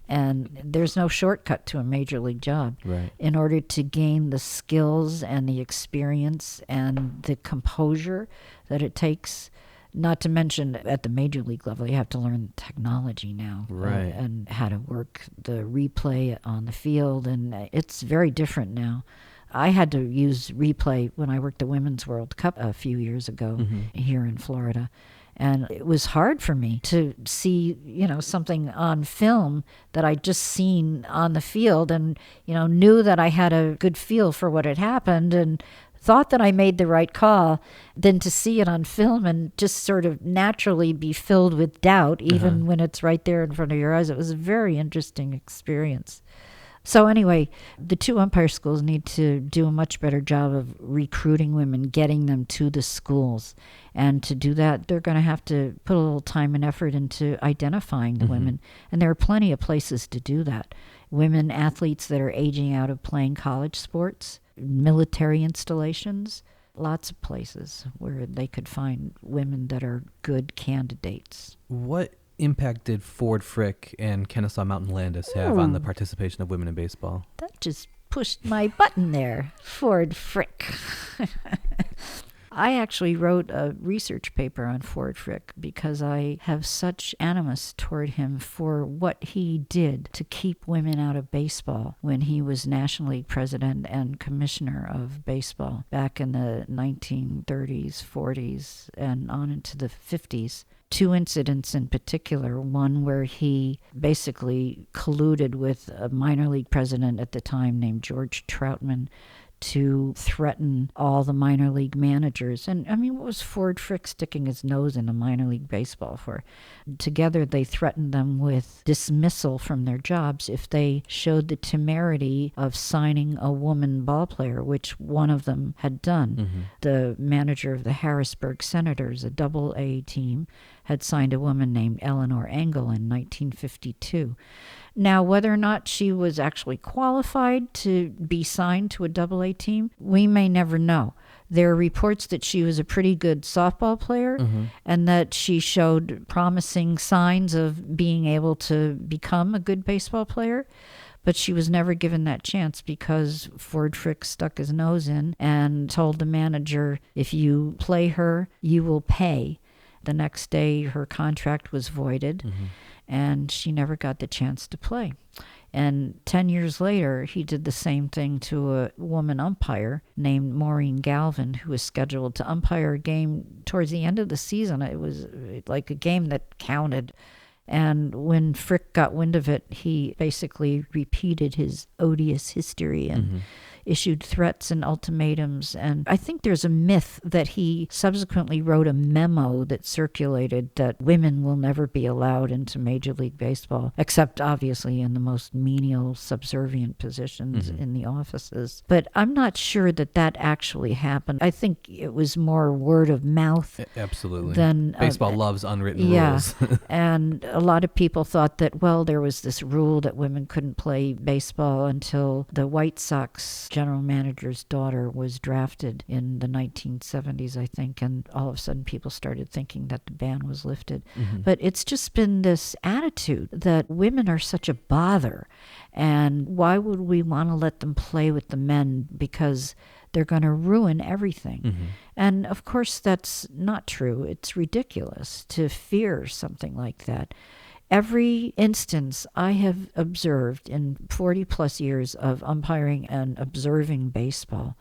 S2: And there's no shortcut to a major league job.
S1: Right.
S2: In order to gain the skills and the experience and the composure that it takes, not to mention at the major league level, you have to learn technology now.
S1: Right.
S2: And how to work the replay on the field. And it's very different now. I had to use replay when I worked the Women's World Cup a few years ago here in Florida. And it was hard for me to see, something on film that I'd just seen on the field and, knew that I had a good feel for what had happened and thought that I made the right call, than to see it on film and just sort of naturally be filled with doubt, even when it's right there in front of your eyes. It was a very interesting experience. So anyway, the 2 umpire schools need to do a much better job of recruiting women, getting them to the schools. And to do that, they're going to have to put a little time and effort into identifying the women. And there are plenty of places to do that. Women athletes that are aging out of playing college sports, military installations, lots of places where they could find women that are good candidates.
S1: What impact did Ford Frick and Kennesaw Mountain Landis have on the participation of women in baseball?
S2: That just pushed my button there. Ford Frick. I actually wrote a research paper on Ford Frick because I have such animus toward him for what he did to keep women out of baseball when he was National League president and commissioner of baseball back in the 1930s, 40s, and on into the 50s. 2 incidents in particular, one where he basically colluded with a minor league president at the time named George Troutman to threaten all the minor league managers. And I mean, what was Ford Frick sticking his nose into minor league baseball for? Together they threatened them with dismissal from their jobs if they showed the temerity of signing a woman ball player, which one of them had done. The manager of the Harrisburg Senators, a AA team, had signed a woman named Eleanor Engel in 1952. Now, whether or not she was actually qualified to be signed to a AA team, we may never know. There are reports that she was a pretty good softball player and that she showed promising signs of being able to become a good baseball player. But she was never given that chance because Ford Frick stuck his nose in and told the manager, if you play her, you will pay. The next day, her contract was voided, and she never got the chance to play. And 10 years later, he did the same thing to a woman umpire named Maureen Galvin, who was scheduled to umpire a game towards the end of the season. It was like a game that counted. And when Frick got wind of it, he basically repeated his odious history and issued threats and ultimatums. And I think there's a myth that he subsequently wrote a memo that circulated that women will never be allowed into Major League Baseball, except obviously in the most menial, subservient positions in the offices. But I'm not sure that that actually happened. I think it was more word of mouth.
S1: Absolutely.
S2: Than,
S1: baseball loves unwritten rules.
S2: And a lot of people thought that, well, there was this rule that women couldn't play baseball until the White Sox general manager's daughter was drafted in the 1970s, I think, and all of a sudden people started thinking that the ban was lifted. But it's just been this attitude that women are such a bother, and why would we want to let them play with the men because they're going to ruin everything. And of course that's not true. It's ridiculous to fear something like that. Every instance I have observed in 40 plus years of umpiring and observing baseball,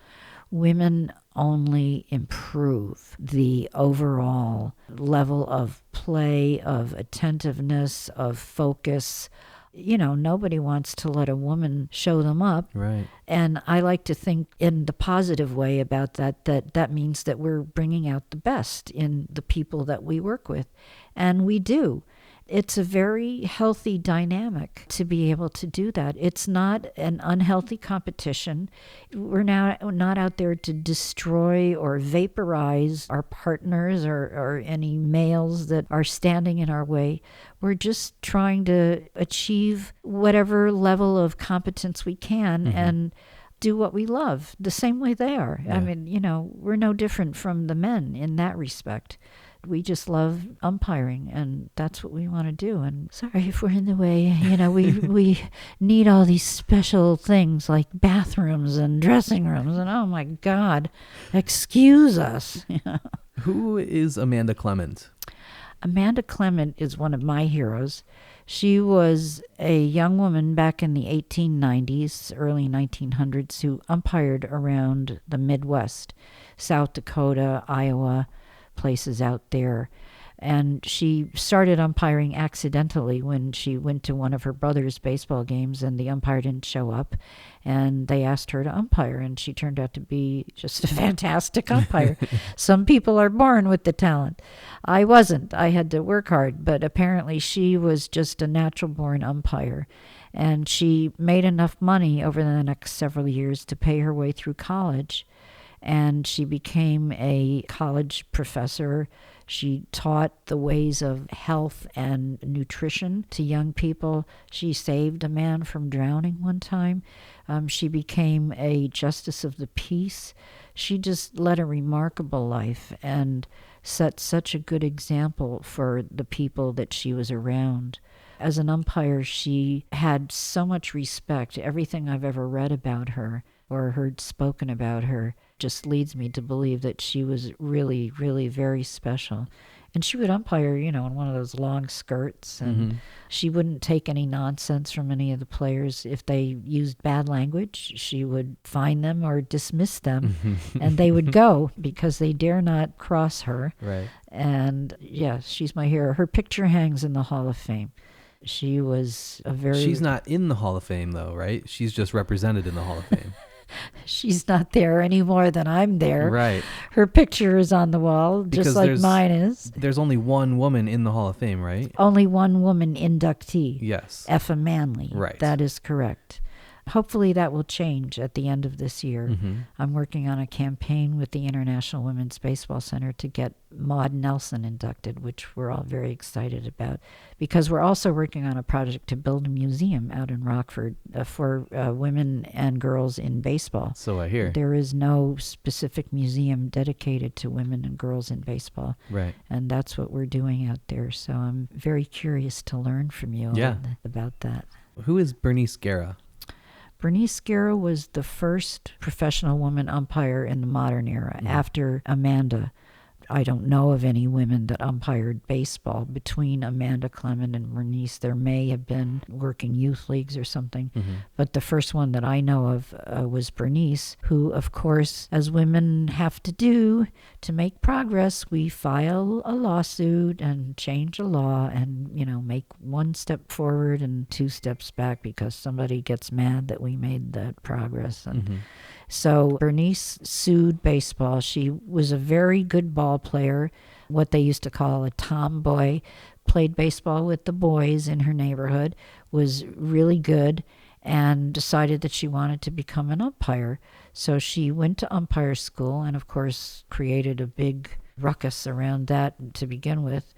S2: women only improve the overall level of play, of attentiveness, of focus, Nobody wants to let a woman show them up.
S1: Right.
S2: And I like to think in the positive way about that means that we're bringing out the best in the people that we work with. And we do. It's a very healthy dynamic to be able to do that. It's not an unhealthy competition. We're now not out there to destroy or vaporize our partners or any males that are standing in our way. We're just trying to achieve whatever level of competence we can and do what we love the same way they are.
S1: Yeah.
S2: I mean, we're no different from the men in that respect. We just love umpiring, and that's what we want to do. And sorry if we're in the way. We need all these special things like bathrooms and dressing rooms, and oh my God, excuse us.
S1: Who is Amanda Clement?
S2: Amanda Clement is one of my heroes. She was a young woman back in the 1890s, early 1900s, who umpired around the Midwest, South Dakota, Iowa, places out there. And she started umpiring accidentally when she went to one of her brother's baseball games and the umpire didn't show up. And they asked her to umpire, and she turned out to be just a fantastic umpire. Some people are born with the talent. I wasn't. I had to work hard, but apparently she was just a natural-born umpire. And she made enough money over the next several years to pay her way through college. And she became a college professor. She taught the ways of health and nutrition to young people. She saved a man from drowning one time. She became a justice of the peace. She just led a remarkable life and set such a good example for the people that she was around. As an umpire, she had so much respect. Everything I've ever read about her or heard spoken about her just leads me to believe that she was really, really very special. And she would umpire, in one of those long skirts, and she wouldn't take any nonsense from any of the players. If they used bad language, she would fine them or dismiss them, and they would go because they dare not cross her.
S1: Right.
S2: And yeah, she's my hero. Her picture hangs in the Hall of Fame. She was a very...
S1: She's not in the Hall of Fame, though, right? She's just represented in the Hall of Fame.
S2: She's not there any more than I'm there.
S1: Right.
S2: Her picture is on the wall, just like mine is.
S1: There's only one woman in the Hall of Fame, right?
S2: Only one woman inductee.
S1: Yes.
S2: Effa Manley.
S1: Right.
S2: That is correct. Hopefully that will change at the end of this year. I'm working on a campaign with the International Women's Baseball Center to get Maud Nelson inducted, which we're all very excited about, because we're also working on a project to build a museum out in Rockford for women and girls in baseball.
S1: So I hear.
S2: There is no specific museum dedicated to women and girls in baseball.
S1: Right.
S2: And that's what we're doing out there. So I'm very curious to learn from you about that.
S1: Who is Bernice Guerra?
S2: Bernice Guerra was the first professional woman umpire in the modern era after Amanda. I don't know of any women that umpired baseball between Amanda Clement and Bernice. There may have been working youth leagues or something, but the first one that I know of was Bernice, who, of course, as women have to do to make progress, we file a lawsuit and change a law and, make one step forward and two steps back because somebody gets mad that we made that progress. And so Bernice sued baseball. She was a very good ball player, what they used to call a tomboy, played baseball with the boys in her neighborhood, was really good, and decided that she wanted to become an umpire. So she went to umpire school and, of course, created a big ruckus around that to begin with.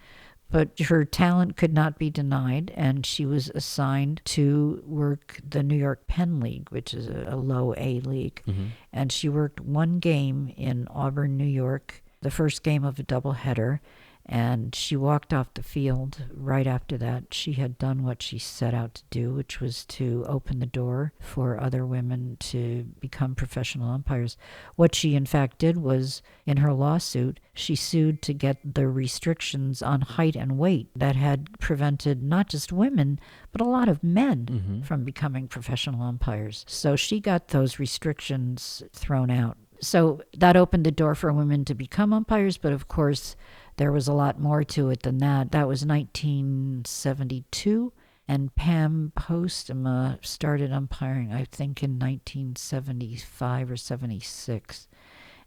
S2: But her talent could not be denied, and she was assigned to work the New York Penn League, which is a low A league. And she worked one game in Auburn, New York, the first game of a doubleheader, and she walked off the field right after that. She had done what she set out to do, which was to open the door for other women to become professional umpires. What she, in fact, did was, in her lawsuit, she sued to get the restrictions on height and weight that had prevented not just women, but a lot of men from becoming professional umpires. So she got those restrictions thrown out. So that opened the door for women to become umpires, but of course, there was a lot more to it than that. That was 1972, And Pam Postema started umpiring, I think, in 1975 or 76.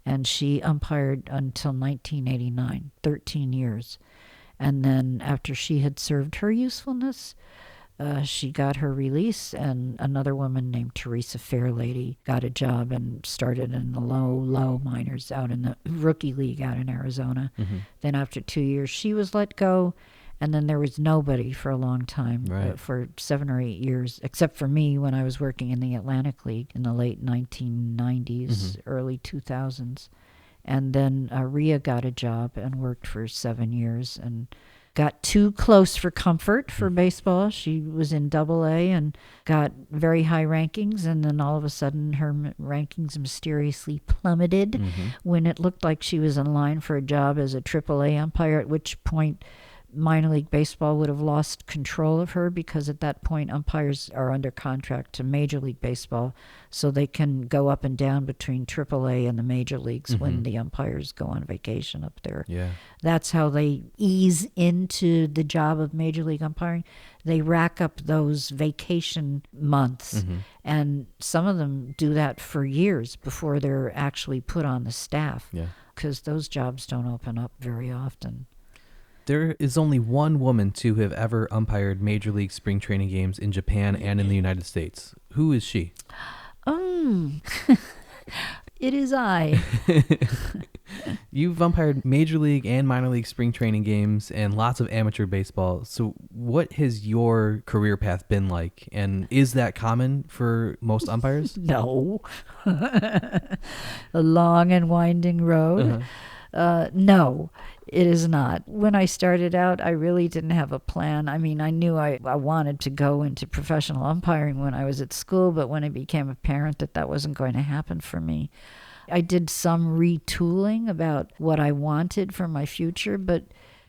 S2: And she umpired until 1989, 13 years. And then after she had served her usefulness, she got her release, and another woman named Teresa Fairlady got a job and started in the low minors out in the rookie league out in Arizona. Then after 2 years, she was let go, and then there was nobody for a long time, for 7 or 8 years, except for me when I was working in the Atlantic League in the late 1990s, early 2000s. And then Rhea got a job and worked for 7 years and got too close for comfort for baseball. She was in AA and got very high rankings, and then all of a sudden her rankings mysteriously plummeted when it looked like she was in line for a job as a AAA umpire, at which point minor league baseball would have lost control of her, because at that point umpires are under contract to Major League Baseball, so they can go up and down between AAA and the major leagues when the umpires go on vacation up there. That's how they ease into the job of Major League umpiring. They rack up those vacation months, and some of them do that for years before they're actually put on the staff, because those jobs don't open up very often.
S1: There is only one woman to have ever umpired Major League spring training games in Japan and in the United States. Who is she?
S2: It is I.
S1: You've umpired Major League and minor league spring training games and lots of amateur baseball. So what has your career path been like? And is that common for most umpires?
S2: No. A long and winding road. No, it is not. When I started out, I really didn't have a plan. I mean, I knew I wanted to go into professional umpiring when I was at school, but when I became apparent that wasn't going to happen for me, I did some retooling about what I wanted for my future, but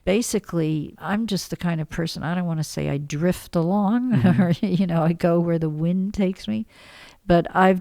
S2: basically, I'm just the kind of person, I don't want to say I drift along, or, I go where the wind takes me, but I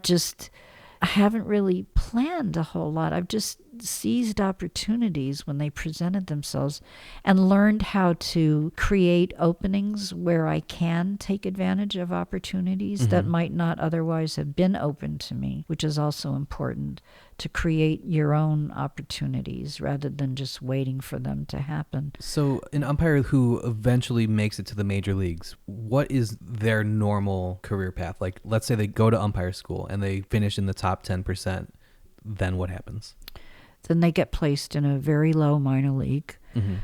S2: haven't really planned a whole lot. I've just seized opportunities when they presented themselves and learned how to create openings where I can take advantage of opportunities that might not otherwise have been open to me, which is also important, to create your own opportunities rather than just waiting for them to happen.
S1: So an umpire who eventually makes it to the major leagues, what is their normal career path? Like, let's say they go to umpire school and they finish in the top 10%. Then what happens?
S2: Then they get placed in a very low minor league,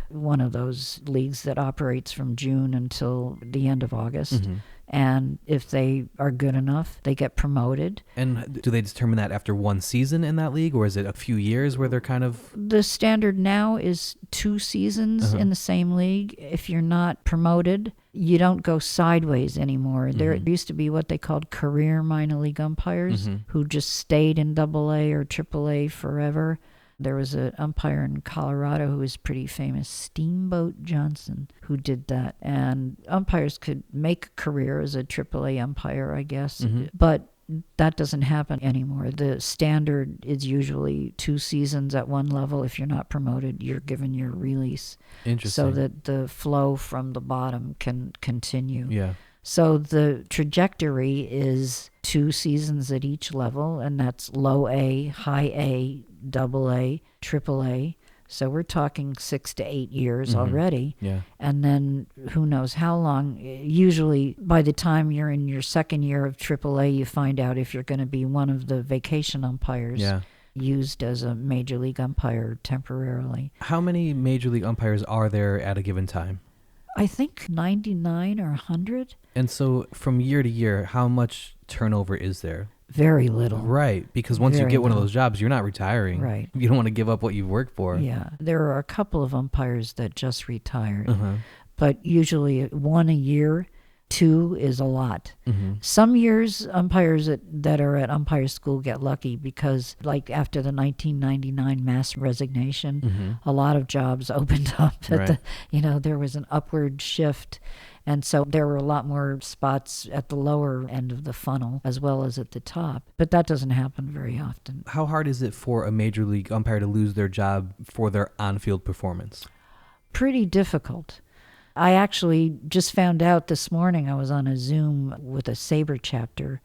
S2: one of those leagues that operates from June until the end of August. And if they are good enough, they get promoted.
S1: And do they determine that after one season in that league, or is it a few years where they're kind of...
S2: The standard now is 2 seasons in the same league. If you're not promoted, you don't go sideways anymore. There used to be what they called career minor league umpires who just stayed in AA or AAA forever. There was an umpire in Colorado who was pretty famous, Steamboat Johnson, who did that. And umpires could make a career as a AAA umpire, I guess, but that doesn't happen anymore. The standard is usually 2 seasons at one level. If you're not promoted, you're given your release.
S1: Interesting.
S2: So that the flow from the bottom can continue.
S1: Yeah.
S2: So the trajectory is 2 seasons at each level, and that's low A, high A, AA, AAA. So we're talking 6 to 8 years already.
S1: Yeah.
S2: And then who knows how long. Usually by the time you're in your second year of AAA, you find out if you're going to be one of the vacation umpires used as a major league umpire temporarily.
S1: How many major league umpires are there at a given time?
S2: I think 99 or 100.
S1: And so from year to year, how much turnover is there?
S2: Very little.
S1: Right, because once you get one of those jobs, you're not retiring.
S2: Right.
S1: You don't want to give up what you've worked for.
S2: Yeah. There are a couple of umpires that just retired, but usually 1 a year. 2 is a lot. Some years, umpires that are at umpire school get lucky because, like after the 1999 mass resignation, a lot of jobs opened up. There was an upward shift. And so there were a lot more spots at the lower end of the funnel as well as at the top. But that doesn't happen very often.
S1: How hard is it for a major league umpire to lose their job for their on-field performance?
S2: Pretty difficult. I actually just found out this morning, I was on a Zoom with a Sabre chapter.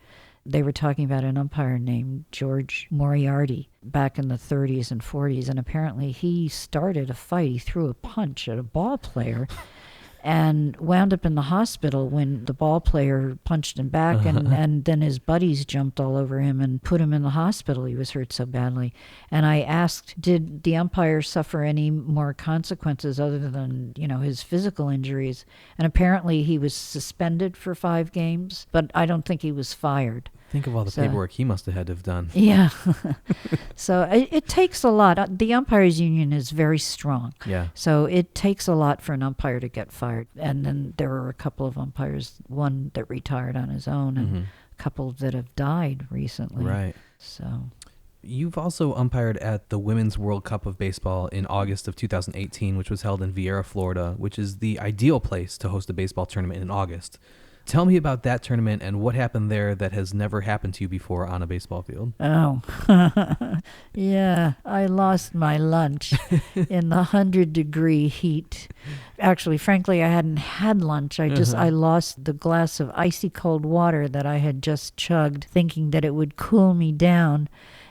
S2: They were talking about an umpire named George Moriarty back in the 30s and 40s, and apparently he started a fight. He threw a punch at a ball player and wound up in the hospital when the ball player punched him back, and then his buddies jumped all over him and put him in the hospital. He was hurt so badly. And I asked, did the umpire suffer any more consequences other than, his physical injuries? And apparently he was suspended for 5 games, but I don't think he was fired.
S1: Think of all the paperwork he must have had to have done.
S2: Yeah. So it takes a lot. The umpires union is very strong.
S1: Yeah.
S2: So it takes a lot for an umpire to get fired. And then there were a couple of umpires, one that retired on his own and a couple that have died recently.
S1: Right.
S2: So
S1: you've also umpired at the Women's World Cup of Baseball in August of 2018, which was held in Vieira, Florida, which is the ideal place to host a baseball tournament in August. Tell me about that tournament and what happened there that has never happened to you before on a baseball field.
S2: Oh, yeah. I lost my lunch in the 100-degree heat. Actually, frankly, I hadn't had lunch. I lost the glass of icy cold water that I had just chugged, thinking that it would cool me down.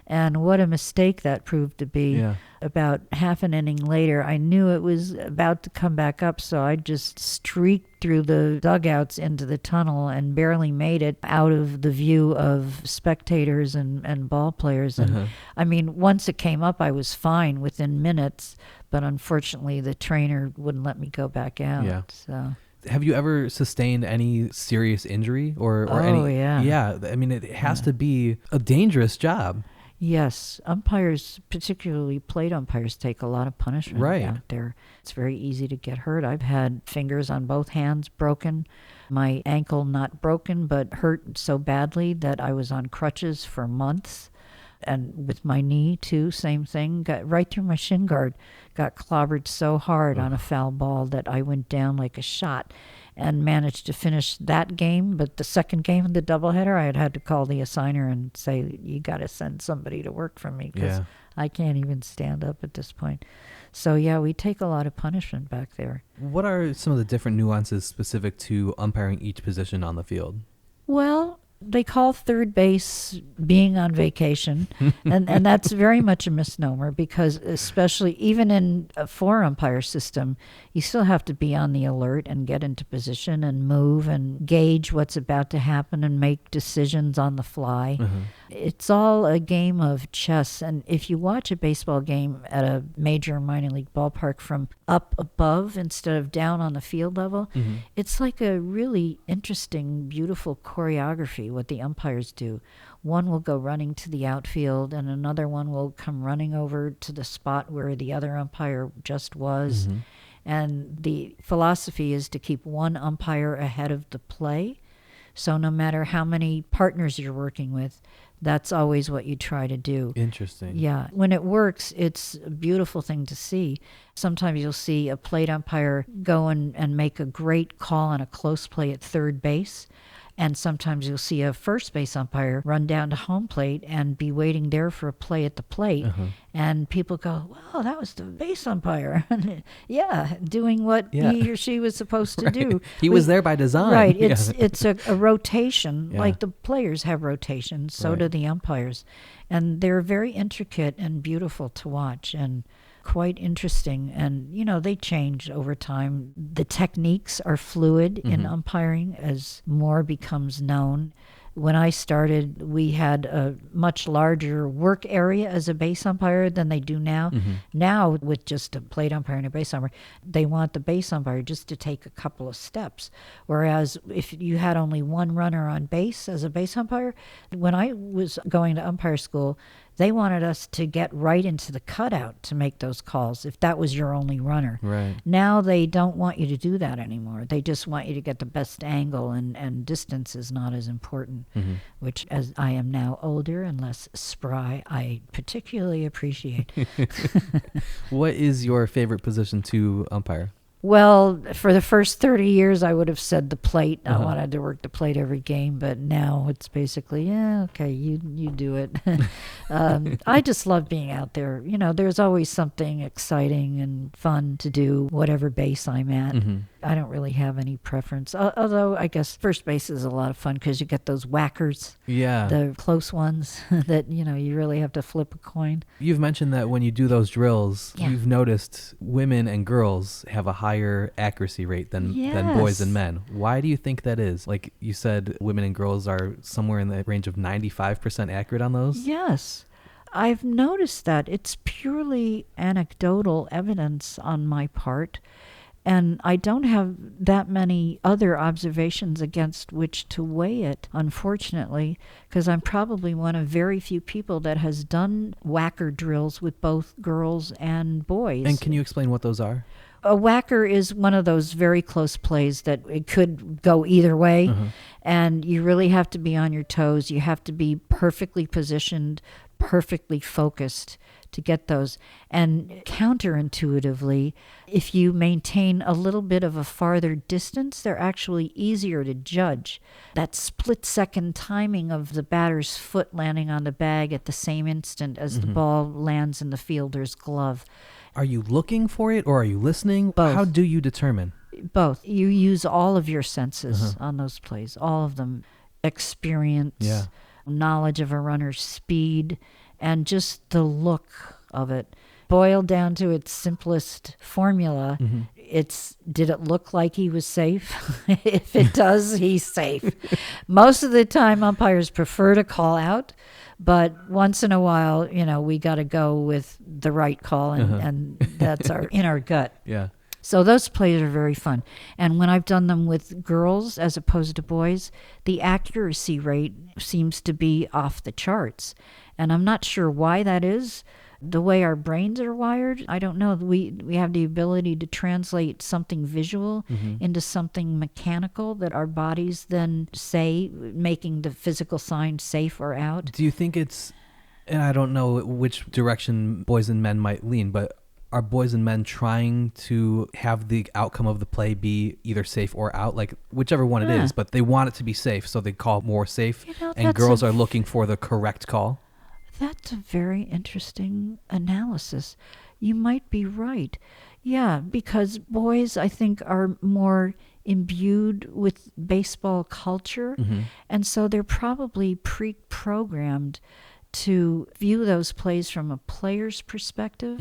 S2: And what a mistake that proved to be.
S1: Yeah.
S2: About half an inning later, I knew it was about to come back up, so I just streaked through the dugouts into the tunnel and barely made it out of the view of spectators and ball players. And I mean, once it came up, I was fine within minutes, but unfortunately the trainer wouldn't let me go back out.
S1: Yeah.
S2: So.
S1: Have you ever sustained any serious injury or any?
S2: Oh, yeah.
S1: Yeah. I mean, it has to be a dangerous job.
S2: Yes, umpires, particularly plate umpires, take a lot of punishment out there. It's very easy to get hurt. I've had fingers on both hands broken, my ankle not broken, but hurt so badly that I was on crutches for months. And with my knee, too, same thing. Got right through my shin guard. Got clobbered so hard on a foul ball that I went down like a shot and managed to finish that game. But the second game in the doubleheader, I had to call the assigner and say, you got to send somebody to work for me because I can't even stand up at this point. So, yeah, we take a lot of punishment back there.
S1: What are some of the different nuances specific to umpiring each position on the field?
S2: Well, they call third base being on vacation, and that's very much a misnomer because especially even in a 4-umpire system, you still have to be on the alert and get into position and move and gauge what's about to happen and make decisions on the fly. It's all a game of chess, and if you watch a baseball game at a major or minor league ballpark from up above instead of down on the field level, it's like a really interesting, beautiful choreography what the umpires do. One will go running to the outfield and another one will come running over to the spot where the other umpire just was. And the philosophy is to keep one umpire ahead of the play. So no matter how many partners you're working with, that's always what you try to do.
S1: Interesting.
S2: Yeah. When it works, it's a beautiful thing to see. Sometimes you'll see a plate umpire go and make a great call on a close play at third base. And sometimes you'll see a first base umpire run down to home plate and be waiting there for a play at the plate. And people go, wow, that was the base umpire. Yeah, doing what he or she was supposed to do.
S1: He was there by design.
S2: Right. It's a rotation. Like the players have rotations, so do the umpires. And they're very intricate and beautiful to watch and quite interesting. And, they change over time. The techniques are fluid in umpiring as more becomes known. When I started, we had a much larger work area as a base umpire than they do now. Now, with just a plate umpire and a base umpire, they want the base umpire just to take a couple of steps. Whereas if you had only one runner on base as a base umpire, when I was going to umpire school, they wanted us to get right into the cutout to make those calls if that was your only runner.
S1: Right.
S2: Now they don't want you to do that anymore. They just want you to get the best angle, and distance is not as important, which as I am now older and less spry, I particularly appreciate.
S1: What is your favorite position to umpire?
S2: Well, for the first 30 years, I would have said the plate. I wanted to work the plate every game, but now it's basically, okay, you do it. I just love being out there. There's always something exciting and fun to do, whatever base I'm at. I don't really have any preference. Although I guess first base is a lot of fun because you get those whackers,
S1: Yeah.
S2: the close ones that, you really have to flip a coin.
S1: You've mentioned that when you do those drills,
S2: Yeah.
S1: you've noticed women and girls have a higher accuracy rate than boys and men. Why do you think that is? Like you said, women and girls are somewhere in the range of 95% accurate on those?
S2: Yes. I've noticed that. It's purely anecdotal evidence on my part. And I don't have that many other observations against which to weigh it, unfortunately, because I'm probably one of very few people that has done whacker drills with both girls and boys.
S1: And can you explain what those are?
S2: A whacker is one of those very close plays that it could go either way. And you really have to be on your toes. You have to be perfectly positioned, perfectly focused to get those. And counterintuitively, if you maintain a little bit of a farther distance, they're actually easier to judge. That split-second timing of the batter's foot landing on the bag at the same instant as the ball lands in the fielder's glove.
S1: Are you looking for it or are you listening?
S2: Both.
S1: How do you determine?
S2: Both. You use all of your senses on those plays, all of them. Experience, knowledge of a runner's speed, and just the look of it. Boiled down to its simplest formula, it's, did it look like he was safe? If it does, he's safe. Most of the time, umpires prefer to call out, but once in a while, we got to go with the right call, and that's in our gut.
S1: Yeah.
S2: So those plays are very fun. And when I've done them with girls as opposed to boys, the accuracy rate seems to be off the charts. And I'm not sure why that is. The way our brains are wired, I don't know. We have the ability to translate something visual into something mechanical that our bodies then say, making the physical sign safe or out.
S1: Do you think it's, and I don't know which direction boys and men might lean, but are boys and men trying to have the outcome of the play be either safe or out, like whichever one it is, but they want it to be safe, so they call more safe, and girls are looking for the correct call?
S2: That's a very interesting analysis. You might be right. Yeah, because boys, I think, are more imbued with baseball culture, and so they're probably pre-programmed to view those plays from a player's perspective,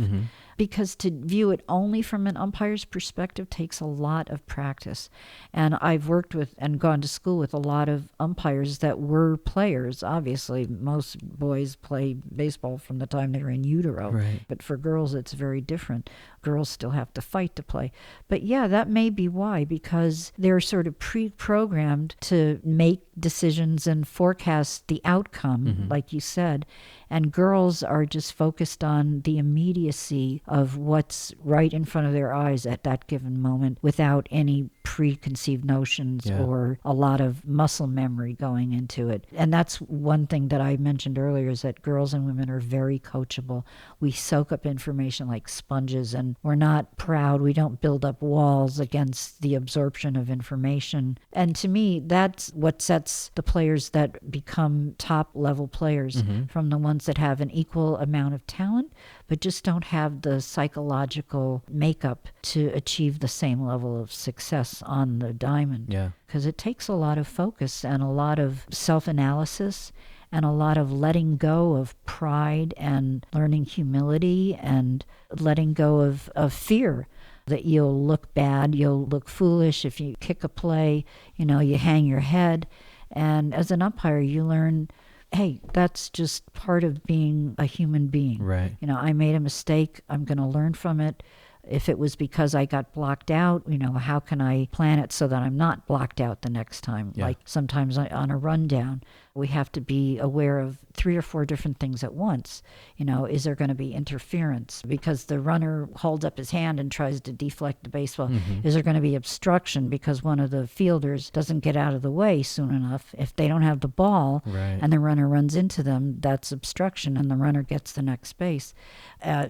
S2: because to view it only from an umpire's perspective takes a lot of practice. And I've worked with and gone to school with a lot of umpires that were players. Obviously, most boys play baseball from the time they were in utero.
S1: Right.
S2: But for girls, it's very different. Girls still have to fight to play. But yeah, that may be why, because they're sort of pre-programmed to make decisions and forecast the outcome, like you said. And girls are just focused on the immediacy of what's right in front of their eyes at that given moment without any preconceived notions or a lot of muscle memory going into it. And that's one thing that I mentioned earlier, is that girls and women are very coachable. We soak up information like sponges, and we're not proud. We don't build up walls against the absorption of information. And to me, that's what sets the players that become top level players from the ones that have an equal amount of talent, but just don't have the psychological makeup to achieve the same level of success on the diamond.
S1: Yeah.
S2: Because it takes a lot of focus and a lot of self-analysis and a lot of letting go of pride and learning humility and letting go of fear that you'll look bad, you'll look foolish if you kick a play, you hang your head. And as an umpire, you learn, hey, that's just part of being a human being.
S1: Right.
S2: I made a mistake. I'm going to learn from it. If it was because I got blocked out, how can I plan it so that I'm not blocked out the next time?
S1: Yeah.
S2: Like sometimes on a rundown, we have to be aware of 3 or 4 different things at once. Is there going to be interference because the runner holds up his hand and tries to deflect the baseball? Is there going to be obstruction because one of the fielders doesn't get out of the way soon enough? If they don't have the ball and the runner runs into them, that's obstruction, and the runner gets the next base.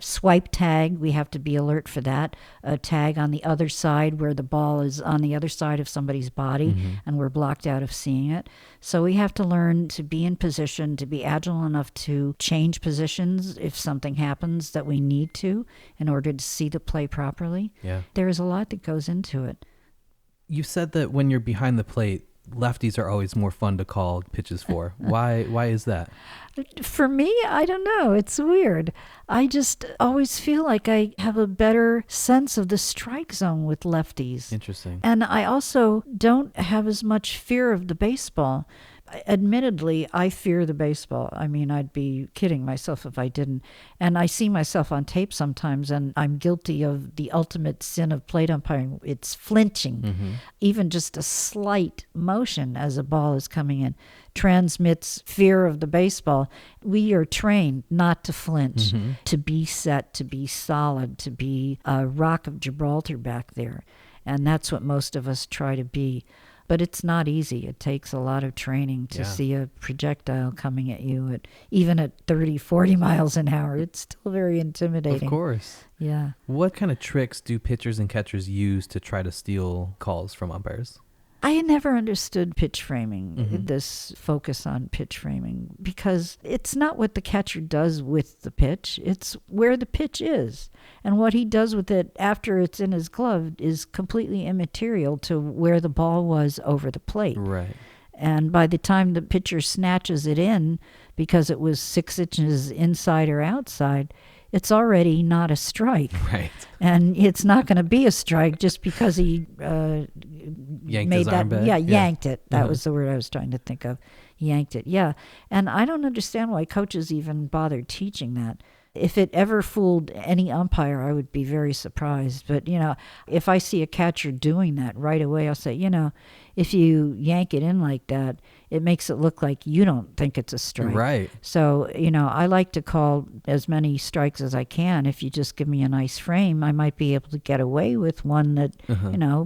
S2: Swipe tag, we have to be alert for that. A tag on the other side where the ball is on the other side of somebody's body and we're blocked out of seeing it. So we have to learn to be in position, to be agile enough to change positions if something happens that we need to in order to see the play properly.
S1: Yeah.
S2: There is a lot that goes into it.
S1: You said that when you're behind the plate, lefties are always more fun to call pitches for. Why is that?
S2: For me, I don't know. It's weird. I just always feel like I have a better sense of the strike zone with lefties.
S1: Interesting.
S2: And I also don't have as much fear of the baseball. Admittedly, I fear the baseball. I mean, I'd be kidding myself if I didn't. And I see myself on tape sometimes, and I'm guilty of the ultimate sin of plate umpiring. It's flinching.
S1: Mm-hmm.
S2: Even just a slight motion as a ball is coming in transmits fear of the baseball. We are trained not to flinch, to be set, to be solid, to be a rock of Gibraltar back there. And that's what most of us try to be. But it's not easy. It takes a lot of training to see a projectile coming at you even at 30, 40 miles an hour. It's still very intimidating.
S1: Of course.
S2: Yeah.
S1: What kind of tricks do pitchers and catchers use to try to steal calls from umpires?
S2: I never understood pitch framing, this focus on pitch framing, because it's not what the catcher does with the pitch. It's where the pitch is. And what he does with it after it's in his glove is completely immaterial to where the ball was over the plate.
S1: Right.
S2: And by the time the pitcher snatches it in, because it was 6 inches inside or outside, it's already not a strike.
S1: Right.
S2: And it's not going to be a strike just because he
S1: Yanked
S2: made
S1: his
S2: that.
S1: arm back?
S2: Yeah, yanked it. That
S1: Uh-huh.
S2: was the word I was trying to think of. Yanked it. Yeah. And I don't understand why coaches even bother teaching that. If it ever fooled any umpire, I would be very surprised. But, if I see a catcher doing that right away, I'll say, if you yank it in like that, it makes it look like you don't think it's a strike.
S1: Right.
S2: So, I like to call as many strikes as I can. If you just give me a nice frame, I might be able to get away with one that,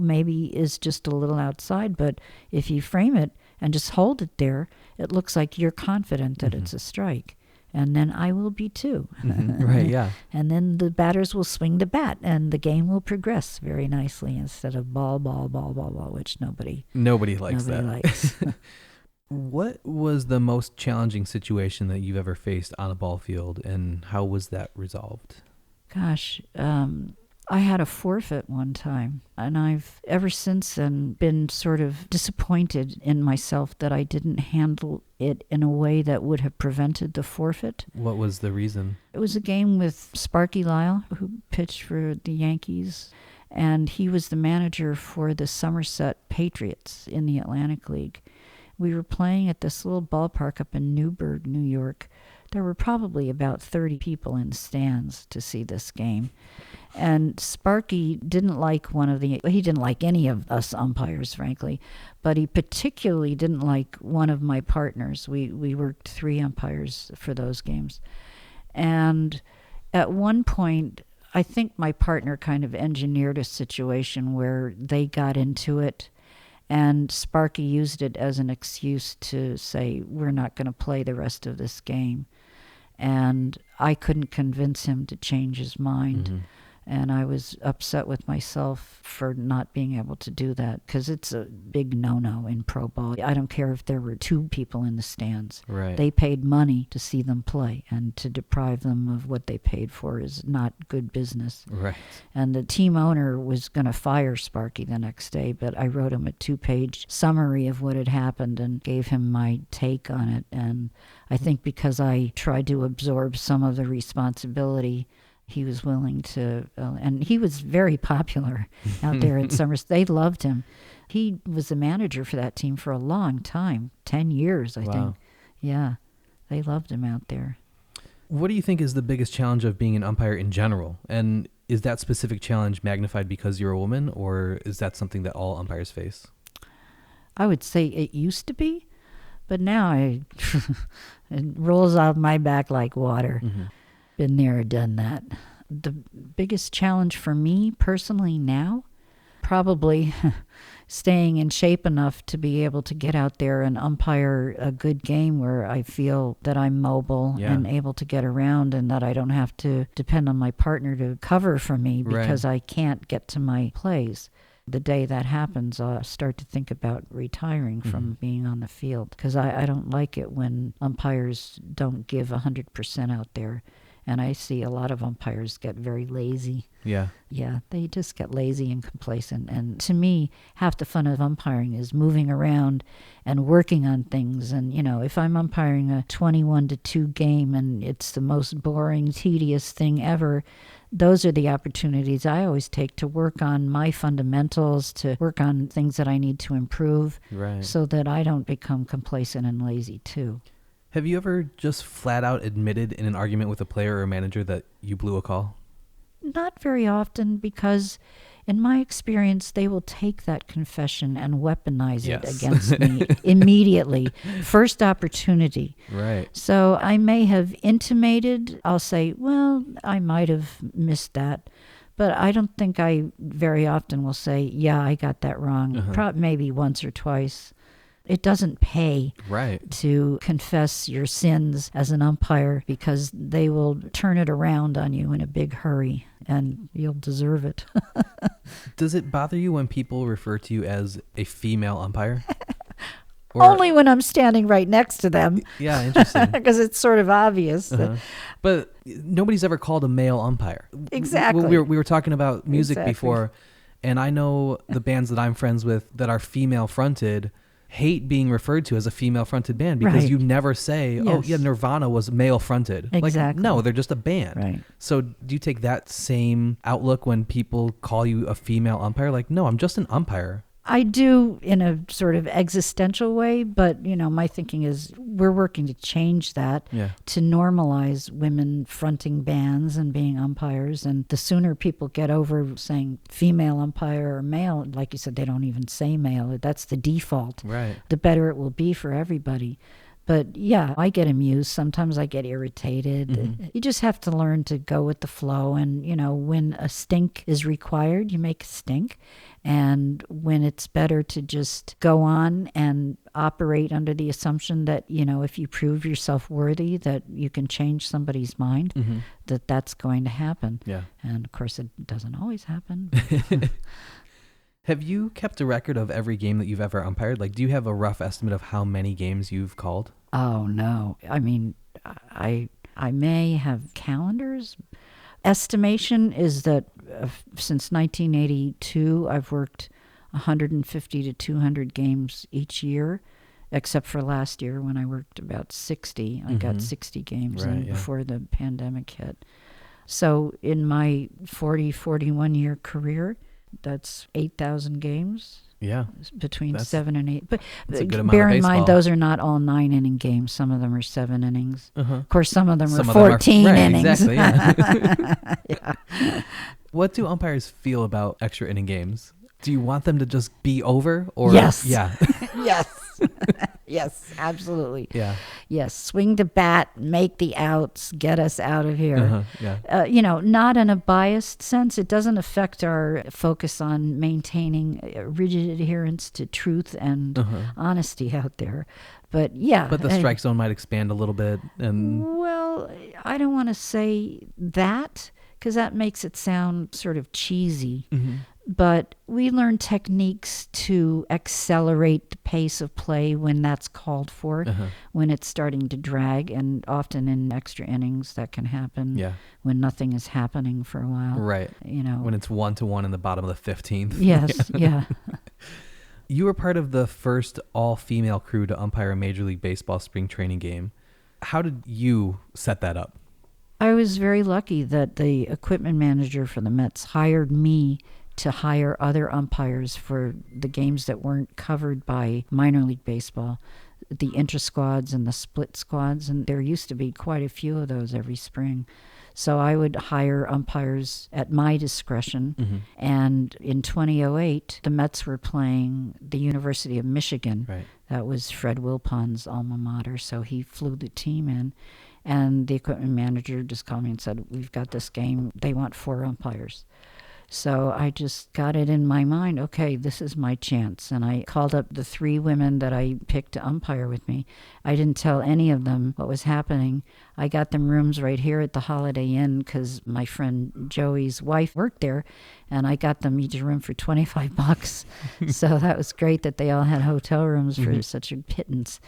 S2: maybe is just a little outside. But if you frame it and just hold it there, it looks like you're confident that it's a strike. And then I will be too.
S1: Right, yeah.
S2: And then the batters will swing the bat, and the game will progress very nicely instead of ball, which nobody
S1: likes that.
S2: likes.
S1: What was the most challenging situation that you've ever faced on a ball field, and how was that resolved?
S2: Gosh, I had a forfeit one time, and I've ever since then been sort of disappointed in myself that I didn't handle it in a way that would have prevented the forfeit.
S1: What was the reason?
S2: It was a game with Sparky Lyle, who pitched for the Yankees, and he was the manager for the Somerset Patriots in the Atlantic League. We were playing at this little ballpark up in Newburgh, New York. There were probably about 30 people in stands to see this game. And Sparky didn't like he didn't like any of us umpires, frankly, but he particularly didn't like one of my partners. We worked 3 umpires for those games. And at one point, I think my partner kind of engineered a situation where they got into it, and Sparky used it as an excuse to say, we're not going to play the rest of this game. And I couldn't convince him to change his mind. And I was upset with myself for not being able to do that, because it's a big no-no in pro ball. I don't care if there were 2 people in the stands.
S1: Right.
S2: They paid money to see them play, and to deprive them of what they paid for is not good business.
S1: Right.
S2: And the team owner was going to fire Sparky the next day, but I wrote him a 2-page summary of what had happened and gave him my take on it. And I think because I tried to absorb some of the responsibility, he was willing to, and he was very popular out there at Somerset. They loved him. He was the manager for that team for a long time, 10 years, I think. Yeah, they loved him out there.
S1: What do you think is the biggest challenge of being an umpire in general? And is that specific challenge magnified because you're a woman, or is that something that all umpires face?
S2: I would say it used to be, but now it rolls off my back like water. Been there, done that. The biggest challenge for me personally now, probably staying in shape enough to be able to get out there and umpire a good game where I feel that I'm mobile and able to get around, and that I don't have to depend on my partner to cover for me because I can't get to my plays. The day that happens, I'll start to think about retiring from being on the field, because I don't like it when umpires don't give 100% out there. And I see a lot of umpires get very lazy.
S1: Yeah.
S2: Yeah, they just get lazy and complacent. And to me, half the fun of umpiring is moving around and working on things. And, if I'm umpiring a 21-2 game and it's the most boring, tedious thing ever, those are the opportunities I always take to work on my fundamentals, to work on things that I need to improve,
S1: Right.
S2: so that I don't become complacent and lazy too.
S1: Have you ever just flat out admitted in an argument with a player or a manager that you blew a call?
S2: Not very often, because in my experience, they will take that confession and weaponize it against me immediately. First opportunity.
S1: Right.
S2: So I may have intimated, I'll say, well, I might have missed that. But I don't think I very often will say, yeah, I got that wrong. Maybe once or twice. It doesn't pay to confess your sins as an umpire, because they will turn it around on you in a big hurry, and you'll deserve it.
S1: Does it bother you when people refer to you as a female umpire?
S2: Only when I'm standing right next to them.
S1: Yeah, interesting.
S2: Because it's sort of obvious.
S1: But nobody's ever called a male umpire.
S2: Exactly.
S1: We were talking about music before, and I know the bands that I'm friends with that are female fronted hate being referred to as a female fronted band, because you never say, oh yeah, Nirvana was male fronted.
S2: Exactly.
S1: Like, no, they're just a band.
S2: Right.
S1: So do you take that same outlook when people call you a female umpire? Like, no, I'm just an umpire.
S2: I do, in a sort of existential way, but, my thinking is we're working to change that, to normalize women fronting bands and being umpires. And the sooner people get over saying female umpire or male, like you said, they don't even say male, that's the default, the better it will be for everybody. But yeah, I get amused. Sometimes I get irritated. You just have to learn to go with the flow. And, when a stink is required, you make a stink. And when it's better to just go on and operate under the assumption that, if you prove yourself worthy, that you can change somebody's mind, that's going to happen. Yeah. And of course, it doesn't always happen.
S1: Have you kept a record of every game that you've ever umpired? Like, do you have a rough estimate of how many games you've called?
S2: Oh, no. I mean, I may have calendars. Estimation is that since 1982, I've worked 150 to 200 games each year, except for last year when I worked about 60. I got 60 games in before the pandemic hit. So in my 41 year career, that's 8,000 games. Yeah. Between 7 and 8. But bear in mind, those are not all 9-inning games. Some of them are 7 innings. Of course, some of them are 14 innings.
S1: Exactly, yeah. What do umpires feel about extra inning games? Do you want them to just be over? Or
S2: yes.
S1: Yeah.
S2: Yes. Yes, absolutely.
S1: Yeah.
S2: Yes, swing the bat, make the outs, get us out of here.
S1: Yeah.
S2: Not in a biased sense. It doesn't affect our focus on maintaining rigid adherence to truth and honesty out there. But yeah.
S1: But the strike zone might expand a little bit.
S2: Well, I don't want to say that, because that makes it sound sort of cheesy. But we learn techniques to accelerate the pace of play when that's called for, when it's starting to drag, and often in extra innings that can happen when nothing is happening for a while.
S1: Right. When it's 1-1 in the bottom of the 15th.
S2: Yes, yeah.
S1: You were part of the first all-female crew to umpire a Major League Baseball spring training game. How did you set that up?
S2: I was very lucky that the equipment manager for the Mets hired me to hire other umpires for the games that weren't covered by minor league baseball, the intra-squads and the split squads, and there used to be quite a few of those every spring. So I would hire umpires at my discretion, and in 2008, the Mets were playing the University of Michigan. Right. That was Fred Wilpon's alma mater, so he flew the team in, and the equipment manager just called me and said, we've got this game, they want 4 umpires. So I just got it in my mind, okay, this is my chance. And I called up the 3 women that I picked to umpire with me. I didn't tell any of them what was happening. I got them rooms right here at the Holiday Inn because my friend Joey's wife worked there, and I got them each a room for $25. So that was great that they all had hotel rooms for such a pittance.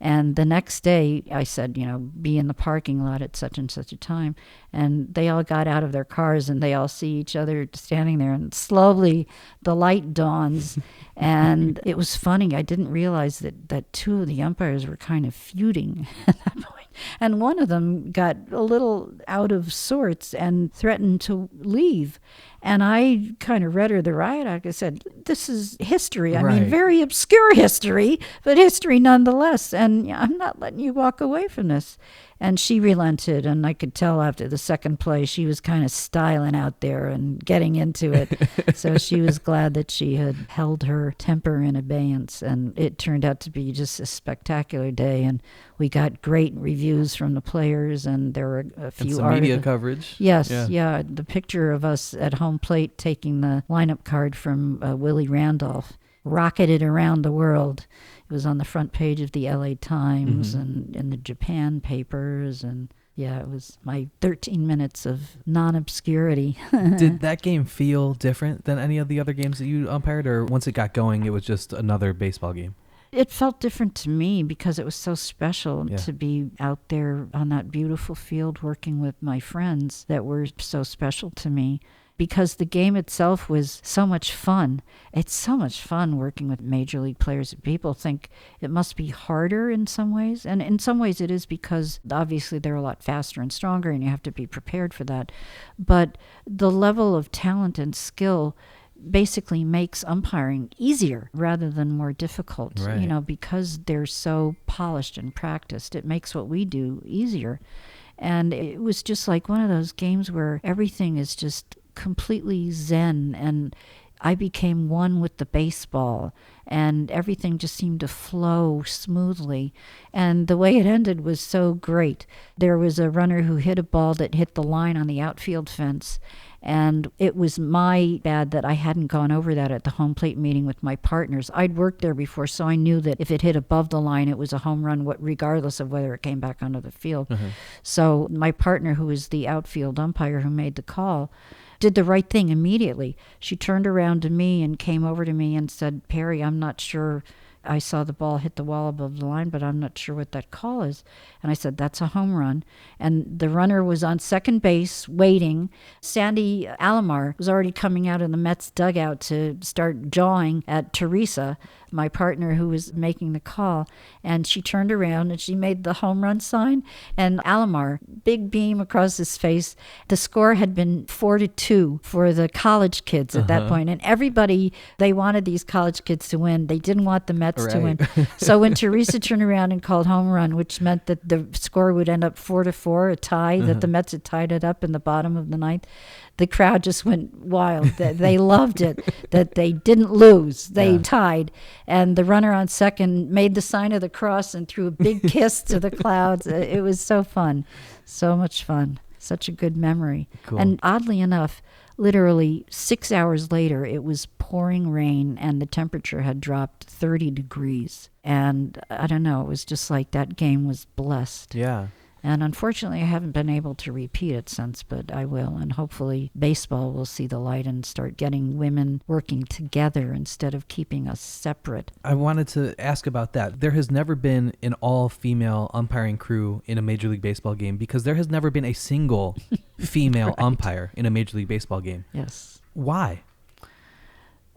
S2: And the next day, I said, be in the parking lot at such and such a time. And they all got out of their cars and they all see each other standing there. And slowly the light dawns. And it was funny. I didn't realize that two of the umpires were kind of feuding at that point. And one of them got a little out of sorts and threatened to leave. And I kind of read her the riot act. I said, this is history. I mean, very obscure history, but history nonetheless. And I'm not letting you walk away from this. And she relented, and I could tell after the second play she was kind of styling out there and getting into it. So she was glad that she had held her temper in abeyance, and it turned out to be just a spectacular day. And we got great reviews from the players, and there were a few
S1: and some media coverage.
S2: Yes, yeah. The picture of us at home plate taking the lineup card from Willie Randolph rocketed around the world. It was on the front page of the LA Times and in the Japan papers. And yeah, it was my 13 minutes of non-obscurity.
S1: Did that game feel different than any of the other games that you umpired, or once it got going, it was just another baseball game?
S2: It felt different to me because it was so special to be out there on that beautiful field working with my friends that were so special to me. Because the game itself was so much fun. It's so much fun working with major league players. People think it must be harder in some ways. And in some ways it is, because obviously they're a lot faster and stronger and you have to be prepared for that. But the level of talent and skill basically makes umpiring easier rather than more difficult.
S1: Right.
S2: Because they're so polished and practiced, it makes what we do easier. And it was just like one of those games where everything is just completely zen, and I became one with the baseball, and everything just seemed to flow smoothly. And the way it ended was so great. There was a runner who hit a ball that hit the line on the outfield fence, and it was my bad that I hadn't gone over that at the home plate meeting with my partners. I'd worked there before, so I knew that if it hit above the line, it was a home run, regardless of whether it came back onto the field. So my partner, who was the outfield umpire who made the call, did the right thing immediately. She turned around to me and came over to me and said, "Perry, I'm not sure. I saw the ball hit the wall above the line, but I'm not sure what that call is." And I said, "That's a home run." And the runner was on second base waiting. Sandy Alomar was already coming out of the Mets dugout to start jawing at Teresa, my partner who was making the call. And she turned around and she made the home run sign. And Alomar, big beam across his face. The score had been 4-2 for the college kids at that point. And everybody, they wanted these college kids to win. They didn't want the Mets to win. So when Teresa turned around and called home run, which meant that the score would end up 4-4, a tie, that the Mets had tied it up in the bottom of the ninth, the crowd just went wild. They loved it, that they didn't lose. They tied. And the runner on second made the sign of the cross and threw a big kiss to the clouds. It was so fun. So much fun. Such a good memory.
S1: Cool.
S2: And oddly enough, literally 6 hours later, it was pouring rain and the temperature had dropped 30 degrees. And I don't know, it was just like that game was blessed.
S1: Yeah.
S2: And unfortunately, I haven't been able to repeat it since, but I will. And hopefully baseball will see the light and start getting women working together instead of keeping us separate.
S1: I wanted to ask about that. There has never been an all-female umpiring crew in a Major League Baseball game because there has never been a single female umpire in a Major League Baseball game.
S2: Yes.
S1: Why?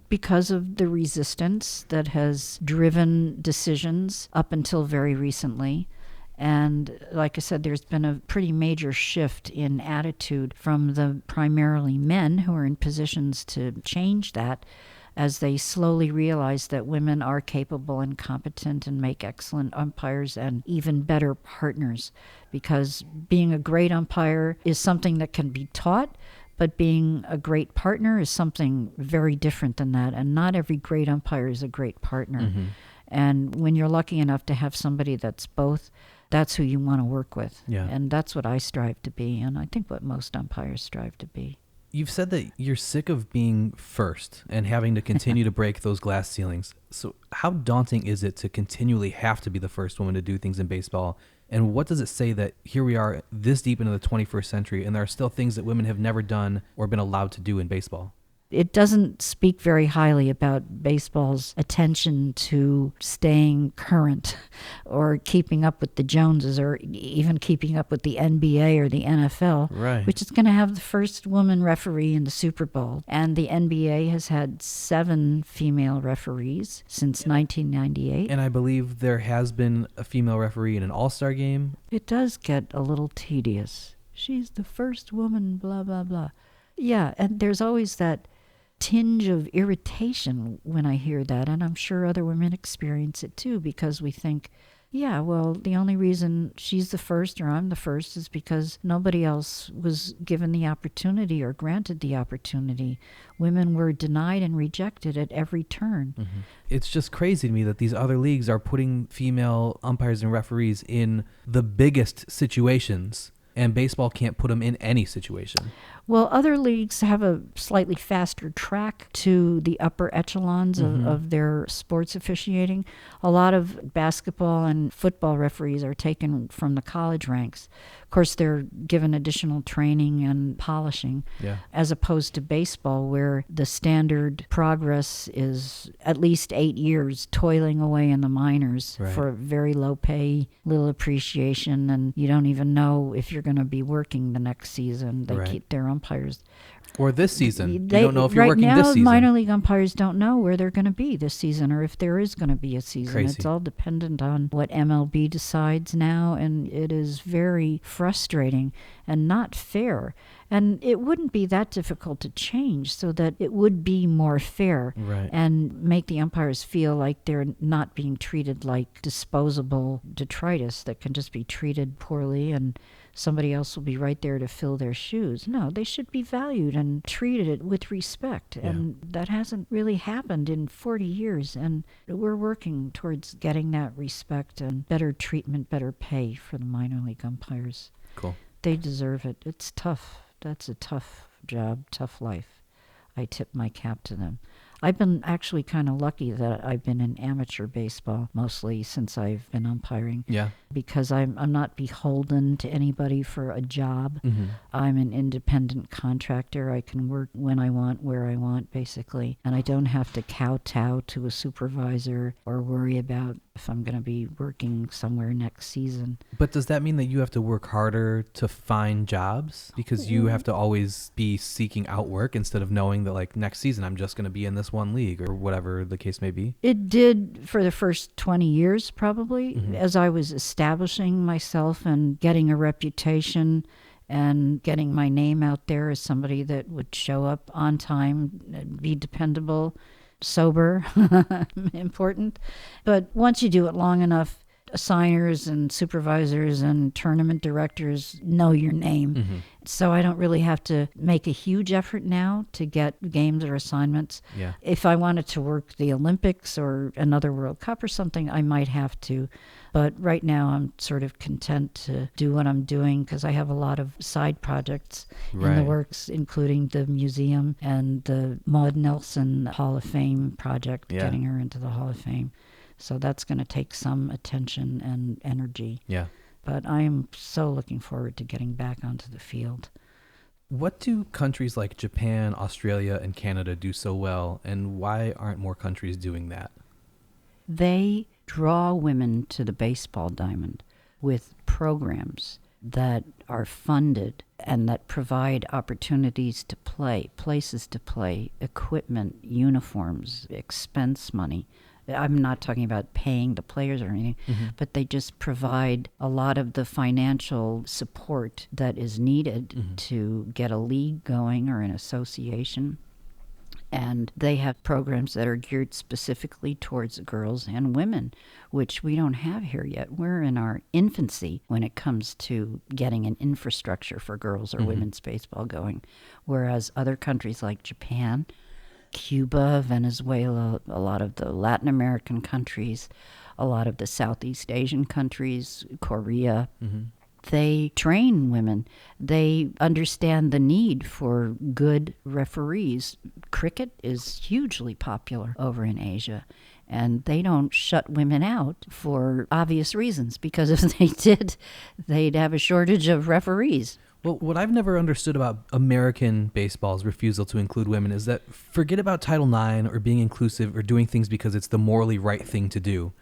S2: Because of the resistance that has driven decisions up until very recently. And like I said, there's been a pretty major shift in attitude from the primarily men who are in positions to change that, as they slowly realize that women are capable and competent and make excellent umpires and even better partners. Because being a great umpire is something that can be taught, but being a great partner is something very different than that. And not every great umpire is a great partner. And when you're lucky enough to have somebody that's both, that's who you want to work with.
S1: Yeah.
S2: And that's what I strive to be, and I think what most umpires strive to be.
S1: You've said that you're sick of being first and having to continue to break those glass ceilings. So how daunting is it to continually have to be the first woman to do things in baseball? And what does it say that here we are this deep into the 21st century and there are still things that women have never done or been allowed to do in baseball?
S2: It doesn't speak very highly about baseball's attention to staying current or keeping up with the Joneses or even keeping up with the NBA or the NFL,
S1: Right.
S2: which is going to have the first woman referee in the Super Bowl. And the NBA has had 7 female referees since 1998.
S1: And I believe there has been a female referee in an all-star game.
S2: It does get a little tedious. She's the first woman, blah, blah, blah. Yeah, and there's always that tinge of irritation when I hear that, and I'm sure other women experience it too, because we think, yeah, well, the only reason she's the first or I'm the first is because nobody else was given the opportunity or granted the opportunity. Women were denied and rejected at every turn.
S1: Mm-hmm. It's just crazy to me that these other leagues are putting female umpires and referees in the biggest situations, and baseball can't put them in any situation.
S2: Well, other leagues have a slightly faster track to the upper echelons of their sports officiating. A lot of basketball and football referees are taken from the college ranks. Of course, they're given additional training and polishing, as opposed to baseball, where the standard progress is at least 8 years toiling away in the minors for very low pay, little appreciation, and you don't even know if you're going to be working the next season. They keep their umpires.
S1: Or this season. You don't know if you're working
S2: now,
S1: this season.
S2: Minor league umpires don't know where they're going to be this season or if there is going to be a season.
S1: Crazy.
S2: It's all dependent on what MLB decides now, and it is very frustrating and not fair. And it wouldn't be that difficult to change so that it would be more fair and make the umpires feel like they're not being treated like disposable detritus that can just be treated poorly and somebody else will be right there to fill their shoes. No, they should be valued and treated with respect. And that hasn't really happened in 40 years. And we're working towards getting that respect and better treatment, better pay for the minor league umpires.
S1: Cool.
S2: They deserve it. It's tough. That's a tough job, tough life. I tip my cap to them. I've been actually kind of lucky that I've been in amateur baseball mostly since I've been umpiring.
S1: Yeah.
S2: Because I'm not beholden to anybody for a job.
S1: Mm-hmm.
S2: I'm an independent contractor. I can work when I want, where I want, basically. And I don't have to kowtow to a supervisor or worry about if I'm going to be working somewhere next season.
S1: But does that mean that you have to work harder to find jobs? Because you have to always be seeking out work instead of knowing that, like, next season I'm just going to be in this one league or whatever the case may be?
S2: It did for the first 20 years, probably, as I was establishing myself and getting a reputation and getting my name out there as somebody that would show up on time, be dependable, sober, important. But once you do it long enough, assigners and supervisors and tournament directors know your name. So I don't really have to make a huge effort now to get games or assignments.
S1: Yeah.
S2: If I wanted to work the Olympics or another World Cup or something, I might have to. But right now I'm sort of content to do what I'm doing because I have a lot of side projects in the works, including the museum and the Maud Nelson Hall of Fame project, getting her into the Hall of Fame. So that's going to take some attention and energy.
S1: Yeah.
S2: But I am so looking forward to getting back onto the field.
S1: What do countries like Japan, Australia, and Canada do so well, and why aren't more countries doing that?
S2: They draw women to the baseball diamond with programs that are funded and that provide opportunities to play, places to play, equipment, uniforms, expense money. I'm not talking about paying the players or anything, but they just provide a lot of the financial support that is needed to get a league going or an association. And they have programs that are geared specifically towards girls and women, which we don't have here yet. We're in our infancy when it comes to getting an infrastructure for girls or women's baseball going, whereas other countries like Japan, Cuba, Venezuela, a lot of the Latin American countries, a lot of the Southeast Asian countries, Korea, they train women. They understand the need for good referees. Cricket is hugely popular over in Asia, and they don't shut women out for obvious reasons, because if they did, they'd have a shortage of referees.
S1: Well, what I've never understood about American baseball's refusal to include women is that forget about Title IX or being inclusive or doing things because it's the morally right thing to do.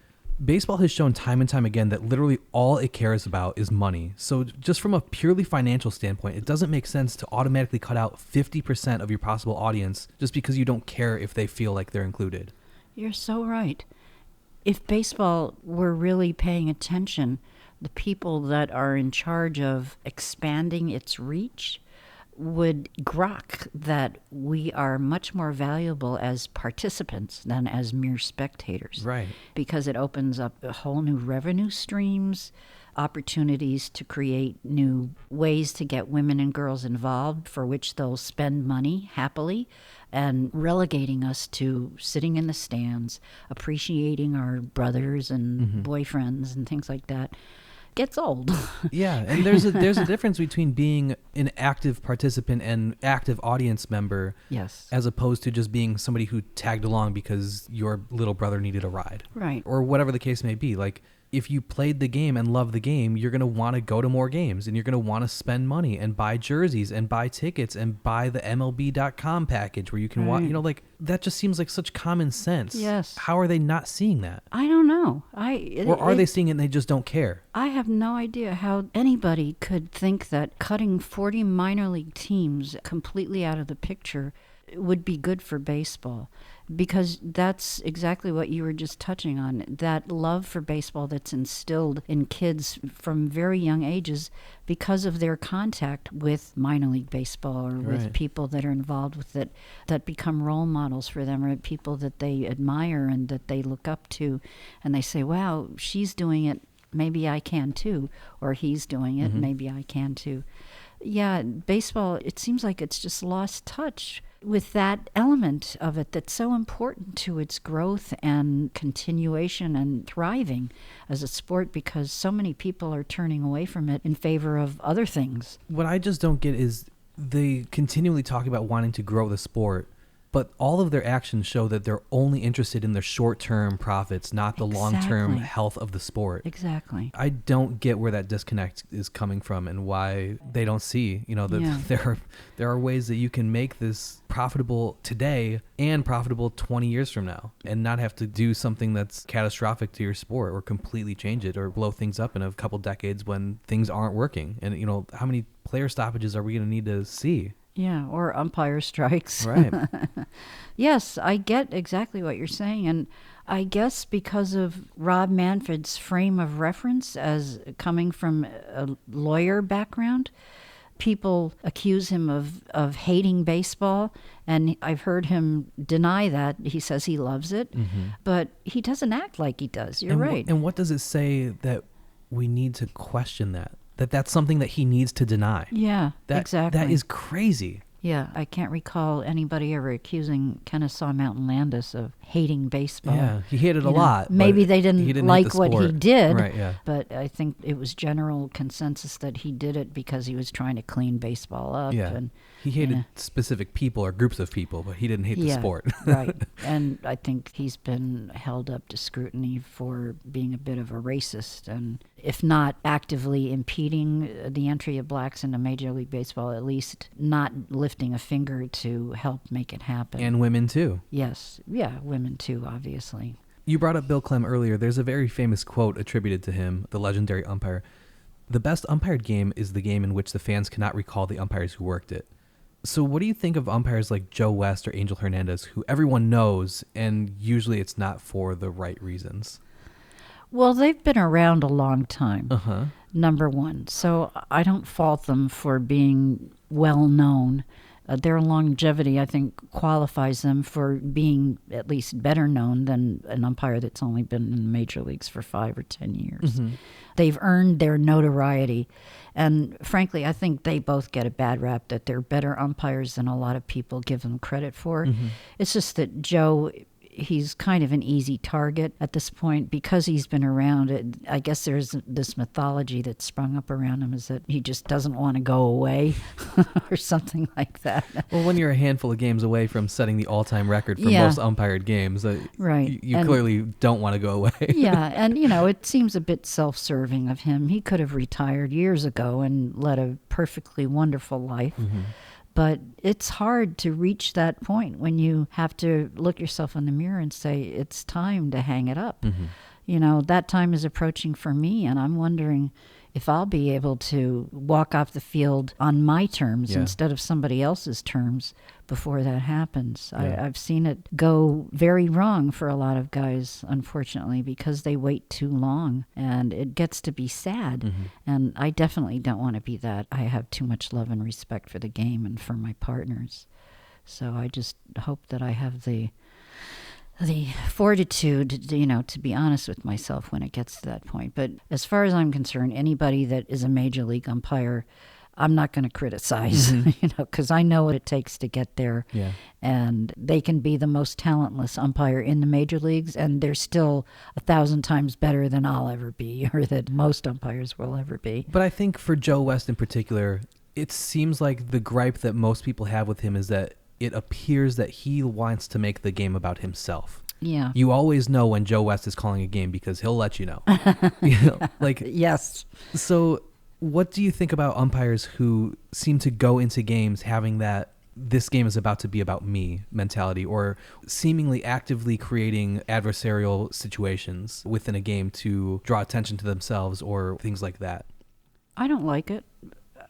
S1: Baseball has shown time and time again that literally all it cares about is money. So just from a purely financial standpoint, it doesn't make sense to automatically cut out 50% of your possible audience just because you don't care if they feel like they're included.
S2: You're so right. If baseball were really paying attention, the people that are in charge of expanding its reach would grok that we are much more valuable as participants than as mere spectators.
S1: Right.
S2: Because it opens up a whole new revenue streams, opportunities to create new ways to get women and girls involved for which they'll spend money happily, and relegating us to sitting in the stands, appreciating our brothers and boyfriends and things like that. Gets old.
S1: Yeah, and there's a difference between being an active participant and active audience member,
S2: yes,
S1: as opposed to just being somebody who tagged along because your little brother needed a ride,
S2: right,
S1: or whatever the case may be. Like, if you played the game and love the game, you're going to want to go to more games, and you're going to want to spend money and buy jerseys and buy tickets and buy the MLB.com package where you can watch, like, that just seems like such common sense.
S2: Yes.
S1: How are they not seeing that?
S2: I don't know.
S1: Or are they seeing it and they just don't care?
S2: I have no idea how anybody could think that cutting 40 minor league teams completely out of the picture would be good for baseball, because that's exactly what you were just touching on, that love for baseball that's instilled in kids from very young ages because of their contact with minor league baseball, or with people that are involved with it, that become role models for them, or people that they admire and that they look up to, and they say, wow, she's doing it, maybe I can too, or he's doing it, maybe I can too. Yeah, baseball, it seems like it's just lost touch with that element of it that's so important to its growth and continuation and thriving as a sport, because so many people are turning away from it in favor of other things.
S1: What I just don't get is they continually talk about wanting to grow the sport, but all of their actions show that they're only interested in the short-term profits, not the long-term health of the sport.
S2: Exactly.
S1: I don't get where that disconnect is coming from and why they don't see, that there are ways that you can make this profitable today and profitable 20 years from now, and not have to do something that's catastrophic to your sport or completely change it or blow things up in a couple decades when things aren't working. And, how many player stoppages are we going to need to see?
S2: Yeah, or umpire strikes.
S1: Right.
S2: Yes, I get exactly what you're saying. And I guess because of Rob Manfred's frame of reference as coming from a lawyer background, people accuse him of hating baseball. And I've heard him deny that. He says he loves it, but he doesn't act like he does. You're right.
S1: And what does it say that we need to question that? That's something that he needs to deny.
S2: Yeah, exactly.
S1: That is crazy.
S2: Yeah, I can't recall anybody ever accusing Kennesaw Mountain Landis of hating baseball.
S1: Yeah, he hated a lot.
S2: Maybe they didn't like what he did,
S1: right, yeah.
S2: But I think it was general consensus that he did it because he was trying to clean baseball up.
S1: Yeah, and he hated specific people or groups of people, but he didn't hate the sport.
S2: Right, and I think he's been held up to scrutiny for being a bit of a racist, and if not actively impeding the entry of blacks into Major League Baseball, at least not lifting a finger to help make it happen.
S1: And women too.
S2: Yes, yeah, women too, obviously.
S1: You brought up Bill Clem earlier. There's a very famous quote attributed to him, the legendary umpire. The best umpired game is the game in which the fans cannot recall the umpires who worked it. So what do you think of umpires like Joe West or Angel Hernandez, who everyone knows, and usually it's not for the right reasons?
S2: Well, they've been around a long time, number one. So I don't fault them for being well known. Their longevity, I think, qualifies them for being at least better known than an umpire that's only been in the major leagues for 5 or 10 years. They've earned their notoriety. And frankly, I think they both get a bad rap, that they're better umpires than a lot of people give them credit for. It's just that Joe he's kind of an easy target at this point because he's been around. I guess there's this mythology that's sprung up around him is that he just doesn't want to go away or something like that.
S1: Well, when you're a handful of games away from setting the all-time record for most umpired games,
S2: right.
S1: you clearly don't want to go away.
S2: Yeah, and it seems a bit self-serving of him. He could have retired years ago and led a perfectly wonderful life. Mm-hmm. But it's hard to reach that point when you have to look yourself in the mirror and say, it's time to hang it up. Mm-hmm. That time is approaching for me, and I'm wondering if I'll be able to walk off the field on my terms instead of somebody else's terms before that happens.
S1: Yeah.
S2: I've seen it go very wrong for a lot of guys, unfortunately, because they wait too long, and it gets to be sad. Mm-hmm. And I definitely don't want to be that. I have too much love and respect for the game and for my partners. So I just hope that I have the fortitude, to be honest with myself when it gets to that point. But as far as I'm concerned, anybody that is a major league umpire, I'm not going to criticize,
S1: mm-hmm.
S2: Because I know what it takes to get there.
S1: Yeah.
S2: And they can be the most talentless umpire in the major leagues, and they're still 1,000 times better than I'll ever be, or that most umpires will ever be.
S1: But I think for Joe West in particular, it seems like the gripe that most people have with him is that it appears that he wants to make the game about himself.
S2: Yeah.
S1: You always know when Joe West is calling a game because he'll let you know.
S2: Yes.
S1: So what do you think about umpires who seem to go into games having that this game is about to be about me mentality, or seemingly actively creating adversarial situations within a game to draw attention to themselves or things like that?
S2: I don't like it.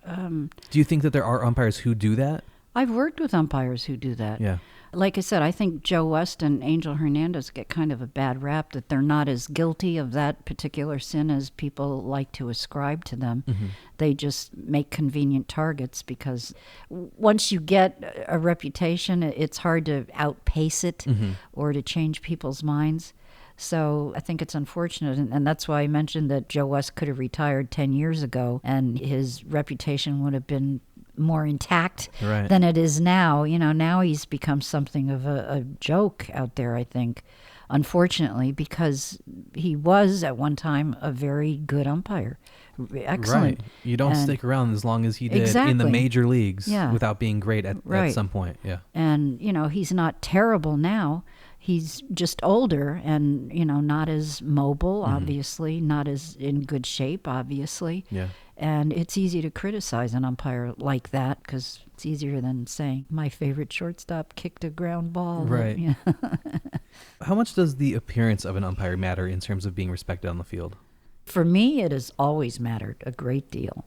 S1: Do you think that there are umpires who do that?
S2: I've worked with umpires who do that.
S1: Yeah.
S2: Like I said, I think Joe West and Angel Hernandez get kind of a bad rap that they're not as guilty of that particular sin as people like to ascribe to them. Mm-hmm. They just make convenient targets because once you get a reputation, it's hard to outpace it or to change people's minds. So I think it's unfortunate, and that's why I mentioned that Joe West could have retired 10 years ago and his reputation would have been more intact than it is now. Now he's become something of a joke out there, I think, unfortunately, because he was at one time a very good umpire. Excellent.
S1: Right. You don't stick around as long as he did in the major leagues without being great at some point. Yeah.
S2: And, he's not terrible now. He's just older and, not as mobile, obviously, not as in good shape, obviously.
S1: Yeah.
S2: And it's easy to criticize an umpire like that because it's easier than saying, my favorite shortstop kicked a ground ball.
S1: Right. How much does the appearance of an umpire matter in terms of being respected on the field?
S2: For me, it has always mattered a great deal.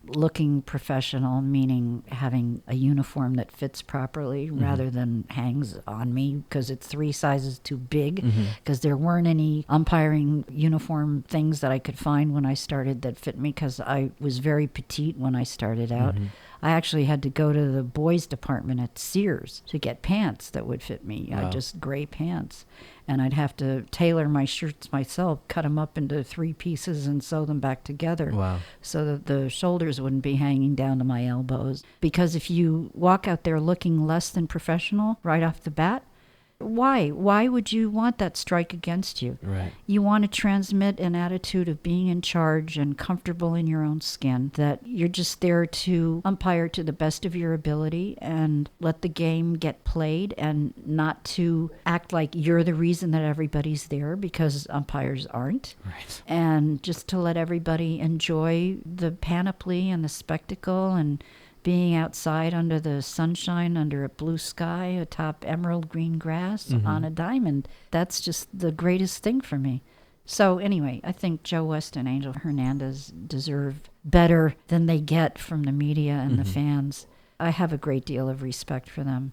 S2: Looking professional, meaning having a uniform that fits properly rather than hangs on me because it's 3 sizes too big, because there weren't any umpiring uniform things that I could find when I started that fit me because I was very petite when I started out. I actually had to go to the boys department at Sears to get pants that would fit me, just gray pants. And I'd have to tailor my shirts myself, cut them up into 3 pieces and sew them back together so that the shoulders wouldn't be hanging down to my elbows. Because if you walk out there looking less than professional right off the bat, why? Why would you want that strike against you?
S1: Right.
S2: You want to transmit an attitude of being in charge and comfortable in your own skin, that you're just there to umpire to the best of your ability and let the game get played and not to act like you're the reason that everybody's there, because umpires aren't.
S1: Right.
S2: And just to let everybody enjoy the panoply and the spectacle and being outside under the sunshine, under a blue sky, atop emerald green grass on a diamond. That's just the greatest thing for me. So anyway, I think Joe West and Angel Hernandez deserve better than they get from the media and the fans. I have a great deal of respect for them.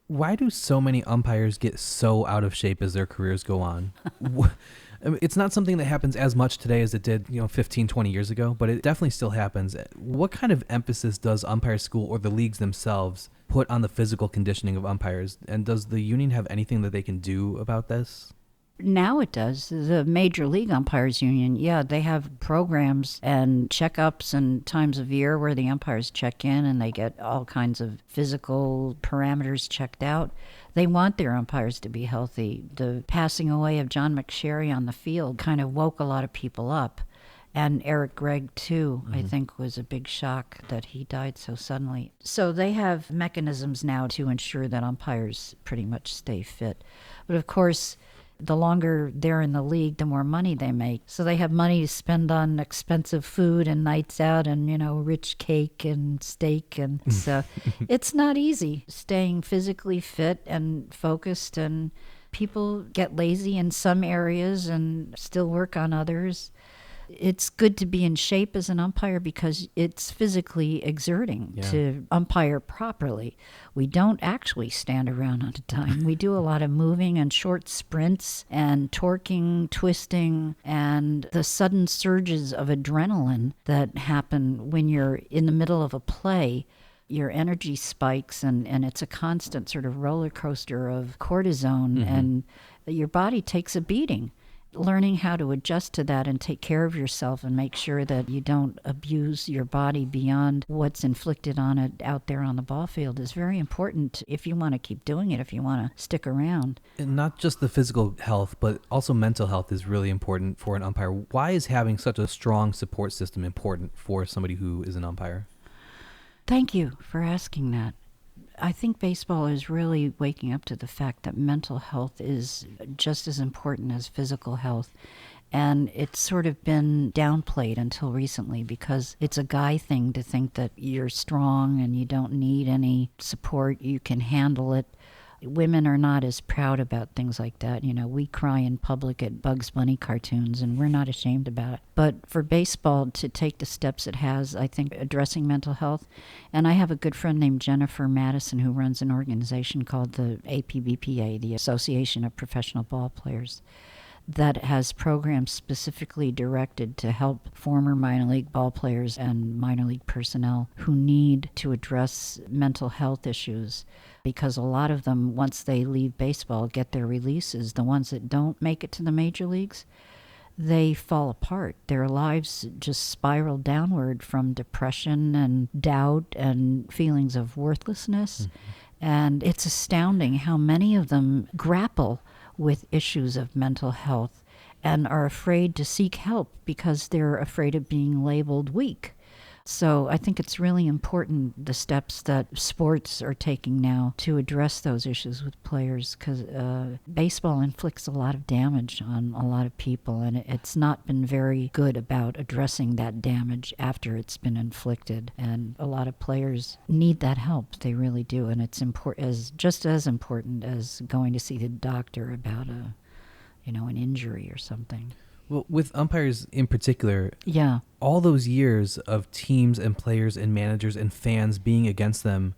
S1: Why do so many umpires get so out of shape as their careers go on? I mean, it's not something that happens as much today as it did, 15, 20 years ago, but it definitely still happens. What kind of emphasis does umpire school or the leagues themselves put on the physical conditioning of umpires? And does the union have anything that they can do about this?
S2: Now it does. The Major League Umpires Union, they have programs and checkups and times of year where the umpires check in and they get all kinds of physical parameters checked out. They want their umpires to be healthy. The passing away of John McSherry on the field kind of woke a lot of people up. And Eric Gregg, too, I think was a big shock that he died so suddenly. So they have mechanisms now to ensure that umpires pretty much stay fit. But of course, the longer they're in the league, the more money they make. So they have money to spend on expensive food and nights out and, rich cake and steak. And so it's not easy staying physically fit and focused. And people get lazy in some areas and still work on others. It's good to be in shape as an umpire because it's physically exerting to umpire properly. We don't actually stand around on a dime. We do a lot of moving and short sprints and torquing, twisting, and the sudden surges of adrenaline that happen when you're in the middle of a play. Your energy spikes and it's a constant sort of roller coaster of cortisone and your body takes a beating. Learning how to adjust to that and take care of yourself and make sure that you don't abuse your body beyond what's inflicted on it out there on the ball field is very important if you want to keep doing it, if you want to stick around.
S1: And not just the physical health, but also mental health is really important for an umpire. Why is having such a strong support system important for somebody who is an umpire?
S2: Thank you for asking that. I think baseball is really waking up to the fact that mental health is just as important as physical health. And it's sort of been downplayed until recently because it's a guy thing to think that you're strong and you don't need any support, you can handle it. Women are not as proud about things like that. We cry in public at Bugs Bunny cartoons, and we're not ashamed about it. But for baseball to take the steps it has, I think, addressing mental health, and I have a good friend named Jennifer Madison who runs an organization called the APBPA, the Association of Professional Ball Players, that has programs specifically directed to help former minor league ball players and minor league personnel who need to address mental health issues. Because a lot of them, once they leave baseball, get their releases. The ones that don't make it to the major leagues, they fall apart. Their lives just spiral downward from depression and doubt and feelings of worthlessness. And it's astounding how many of them grapple with issues of mental health and are afraid to seek help because they're afraid of being labeled weak. So I think it's really important, the steps that sports are taking now to address those issues with players, because baseball inflicts a lot of damage on a lot of people, and it's not been very good about addressing that damage after it's been inflicted. And a lot of players need that help. They really do. And it's just as important as going to see the doctor about an injury or something.
S1: Well, with umpires in particular,
S2: yeah,
S1: all those years of teams and players and managers and fans being against them,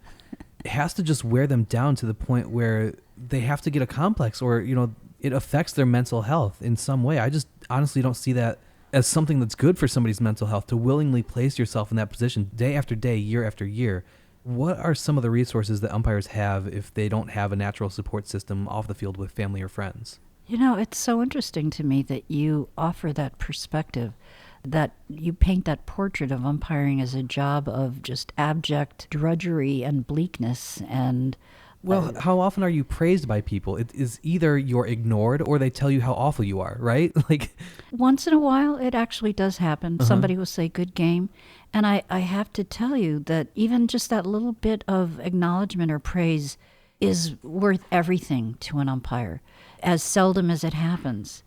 S1: it has to just wear them down to the point where they have to get a complex or, it affects their mental health in some way. I just honestly don't see that as something that's good for somebody's mental health, to willingly place yourself in that position day after day, year after year. What are some of the resources that umpires have if they don't have a natural support system off the field with family or friends?
S2: It's so interesting to me that you offer that perspective, that you paint that portrait of umpiring as a job of just abject drudgery and bleakness. And
S1: well, how often are you praised by people? It is either you're ignored or they tell you how awful you are, right?
S2: Once in a while, it actually does happen. Somebody will say, good game. And I have to tell you that even just that little bit of acknowledgement or praise is worth everything to an umpire, as seldom as it happens.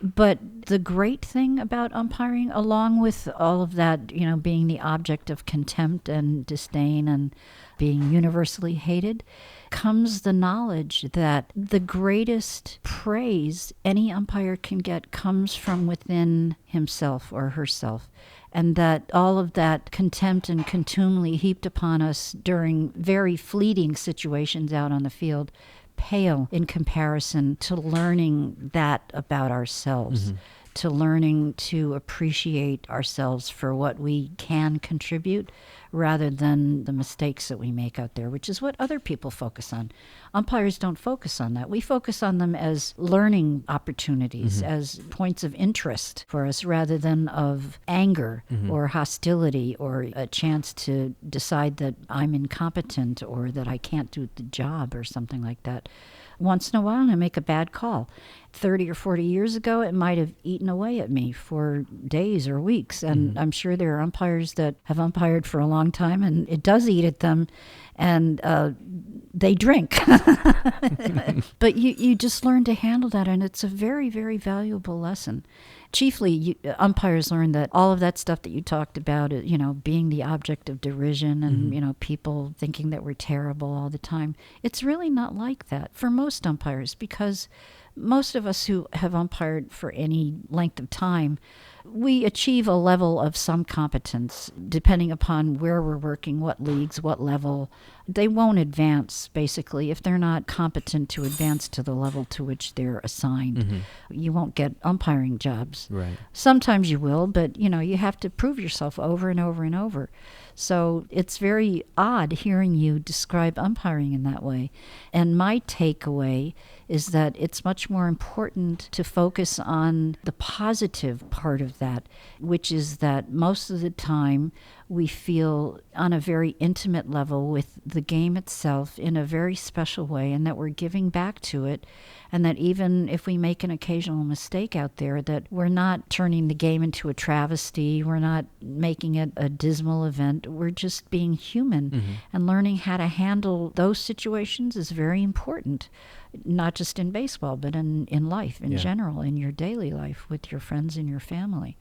S2: But the great thing about umpiring, along with all of that, being the object of contempt and disdain and being universally hated, comes the knowledge that the greatest praise any umpire can get comes from within himself or herself. And that all of that contempt and contumely heaped upon us during very fleeting situations out on the field pale in comparison to learning that about ourselves, to learning to appreciate ourselves for what we can contribute rather than the mistakes that we make out there, which is what other people focus on. Umpires don't focus on that. We focus on them as learning opportunities, as points of interest for us rather than of anger or hostility or a chance to decide that I'm incompetent or that I can't do the job or something like that. Once in a while, I make a bad call. 30 or 40 years ago, it might have eaten away at me for days or weeks. And I'm sure there are umpires that have umpired for a long time, and it does eat at them, and they drink. But you just learn to handle that, and it's a very, very valuable lesson. Chiefly, umpires learn that all of that stuff that you talked about, being the object of derision and, people thinking that we're terrible all the time, it's really not like that for most umpires, because most of us who have umpired for any length of time, we achieve a level of some competence depending upon where we're working, what leagues, what level. They won't advance, basically, if they're not competent to advance to the level to which they're assigned. You won't get umpiring jobs.
S1: Right.
S2: Sometimes you will, but, you have to prove yourself over and over and over. So it's very odd hearing you describe umpiring in that way. And my takeaway is that it's much more important to focus on the positive part of that, which is that most of the time we feel on a very intimate level with the game itself in a very special way, and that we're giving back to it, and that even if we make an occasional mistake out there, that we're not turning the game into a travesty, we're not making it a dismal event, we're just being human. And learning how to handle those situations is very important, not just in baseball, but in life in general, in your daily life with your friends and your family.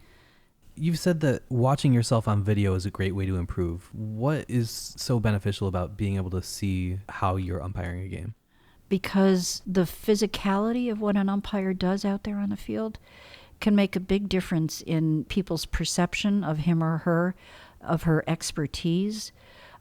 S1: You've said that watching yourself on video is a great way to improve. What is so beneficial about being able to see how you're umpiring a game?
S2: Because the physicality of what an umpire does out there on the field can make a big difference in people's perception of him or her, of her expertise.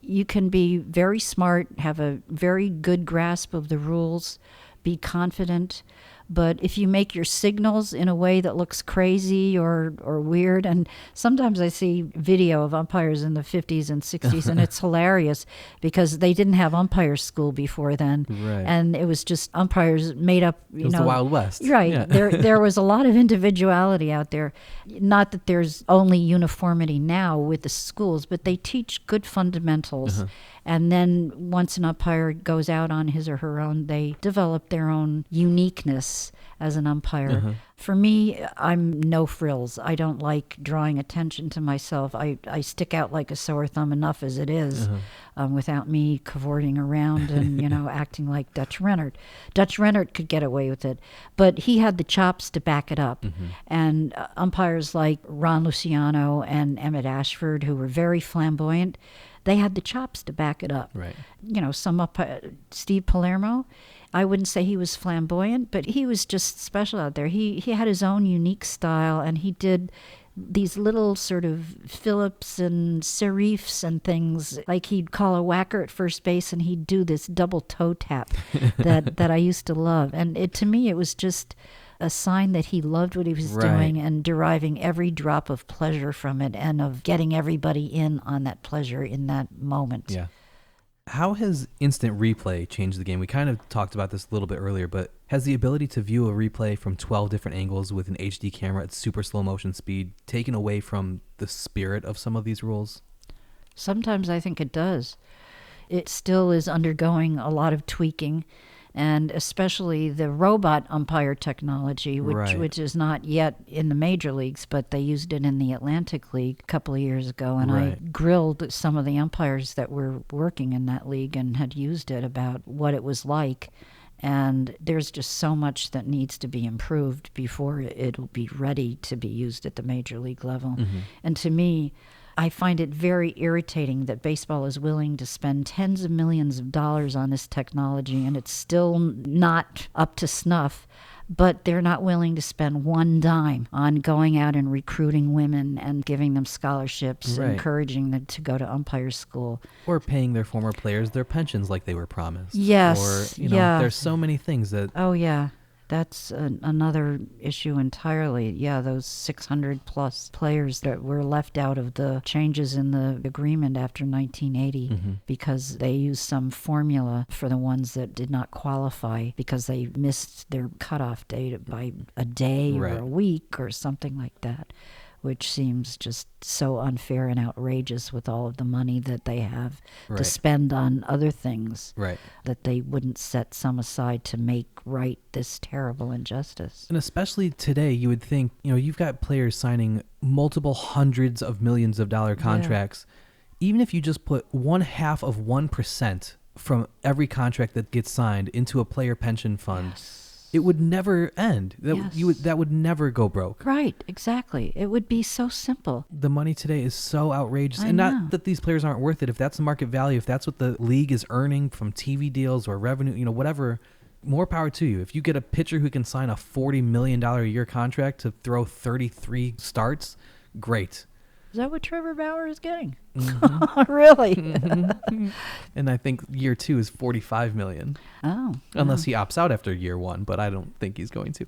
S2: You can be very smart, have a very good grasp of the rules, be confident, but if you make your signals in a way that looks crazy or weird, and sometimes I see video of umpires in the 50s and 60s, and it's hilarious because they didn't have umpire school before then,
S1: right.
S2: And it was just umpires made up.
S1: It was the Wild West,
S2: right?
S1: Yeah.
S2: There was a lot of individuality out there. Not that there's only uniformity now with the schools, but they teach good fundamentals. And then once an umpire goes out on his or her own, they develop their own uniqueness as an umpire. For me, I'm no frills. I don't like drawing attention to myself. I stick out like a sore thumb enough as it is, without me cavorting around and, acting like Dutch Rennert. Dutch Rennert could get away with it, but he had the chops to back it up. And umpires like Ron Luciano and Emmett Ashford, who were very flamboyant, they had the chops to back it up.
S1: Right.
S2: Steve Palermo, I wouldn't say he was flamboyant, but he was just special out there. He had his own unique style, and he did these little sort of Phillips and serifs and things. Like he'd call a whacker at first base, and he'd do this double toe tap that I used to love. And to me, it was just a sign that he loved what he was doing and deriving every drop of pleasure from it and of getting everybody in on that pleasure in that moment.
S1: Yeah. How has instant replay changed the game? We kind of talked about this a little bit earlier, but has the ability to view a replay from 12 different angles with an HD camera at super slow motion speed taken away from the spirit of some of these rules?
S2: Sometimes I think it does. It still is undergoing a lot of tweaking, and especially the robot umpire technology, which is not yet in the major leagues, but they used it in the Atlantic League a couple of years ago, and I grilled some of the umpires that were working in that league and had used it about what it was like. And there's just so much that needs to be improved before it'll be ready to be used at the major league level. And to me, I find it very irritating that baseball is willing to spend tens of millions of dollars on this technology, and it's still not up to snuff, but they're not willing to spend one dime on going out and recruiting women and giving them scholarships, encouraging them to go to umpire school.
S1: Or paying their former players their pensions like they were promised.
S2: Yes.
S1: Or, there's so many things that...
S2: Oh, yeah. That's another issue entirely. Yeah, those 600 plus players that were left out of the changes in the agreement after 1980 because they used some formula for the ones that did not qualify because they missed their cutoff date by a day or a week or something like that, which seems just so unfair and outrageous with all of the money that they have to spend on other things, that they wouldn't set some aside to make right this terrible injustice.
S1: And especially today, you would think, you've got players signing multiple hundreds of millions of dollar contracts. Even if you just put 1/2 of 1% from every contract that gets signed into a player pension fund, it would never end. That would never go broke.
S2: Right, exactly. It would be so simple.
S1: The money today is so outrageous. And not that these players aren't worth it. If that's the market value, if that's what the league is earning from TV deals or revenue, whatever, more power to you. If you get a pitcher who can sign a $40 million a year contract to throw 33 starts, great.
S2: Is that what Trevor Bauer is getting? Really?
S1: And I think year 2 is $45 million.
S2: Oh.
S1: Unless he opts out after year 1, but I don't think he's going to.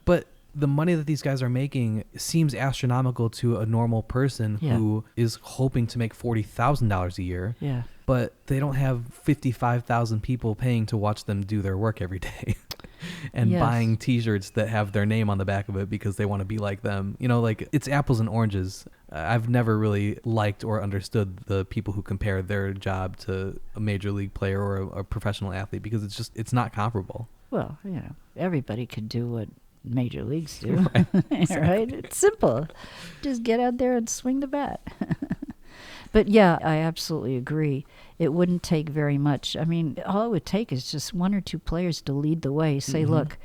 S1: But the money that these guys are making seems astronomical to a normal person who is hoping to make $40,000 a year.
S2: Yeah.
S1: But they don't have 55,000 people paying to watch them do their work every day. And buying T-shirts that have their name on the back of it because they want to be like them. It's apples and oranges. I've never really liked or understood the people who compare their job to a major league player or a professional athlete because it's not comparable.
S2: Well, everybody could do what major leagues do. Right? Right? It's simple. Just get out there and swing the bat. But yeah, I absolutely agree. It wouldn't take very much. I mean, all it would take is just 1 or 2 players to lead the way. Say, look,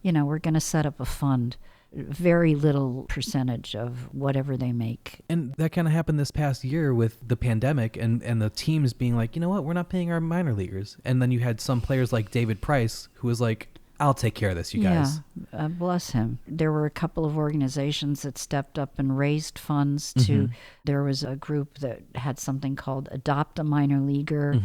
S2: we're going to set up a fund. Very little percentage of whatever they make.
S1: And that kind of happened this past year with the pandemic and the teams being like, you know what, we're not paying our minor leaguers. And then you had some players like David Price who was like, I'll take care of this, you guys.
S2: Yeah, bless him. There were a couple of organizations that stepped up and raised funds to, there was a group that had something called Adopt a Minor Leaguer,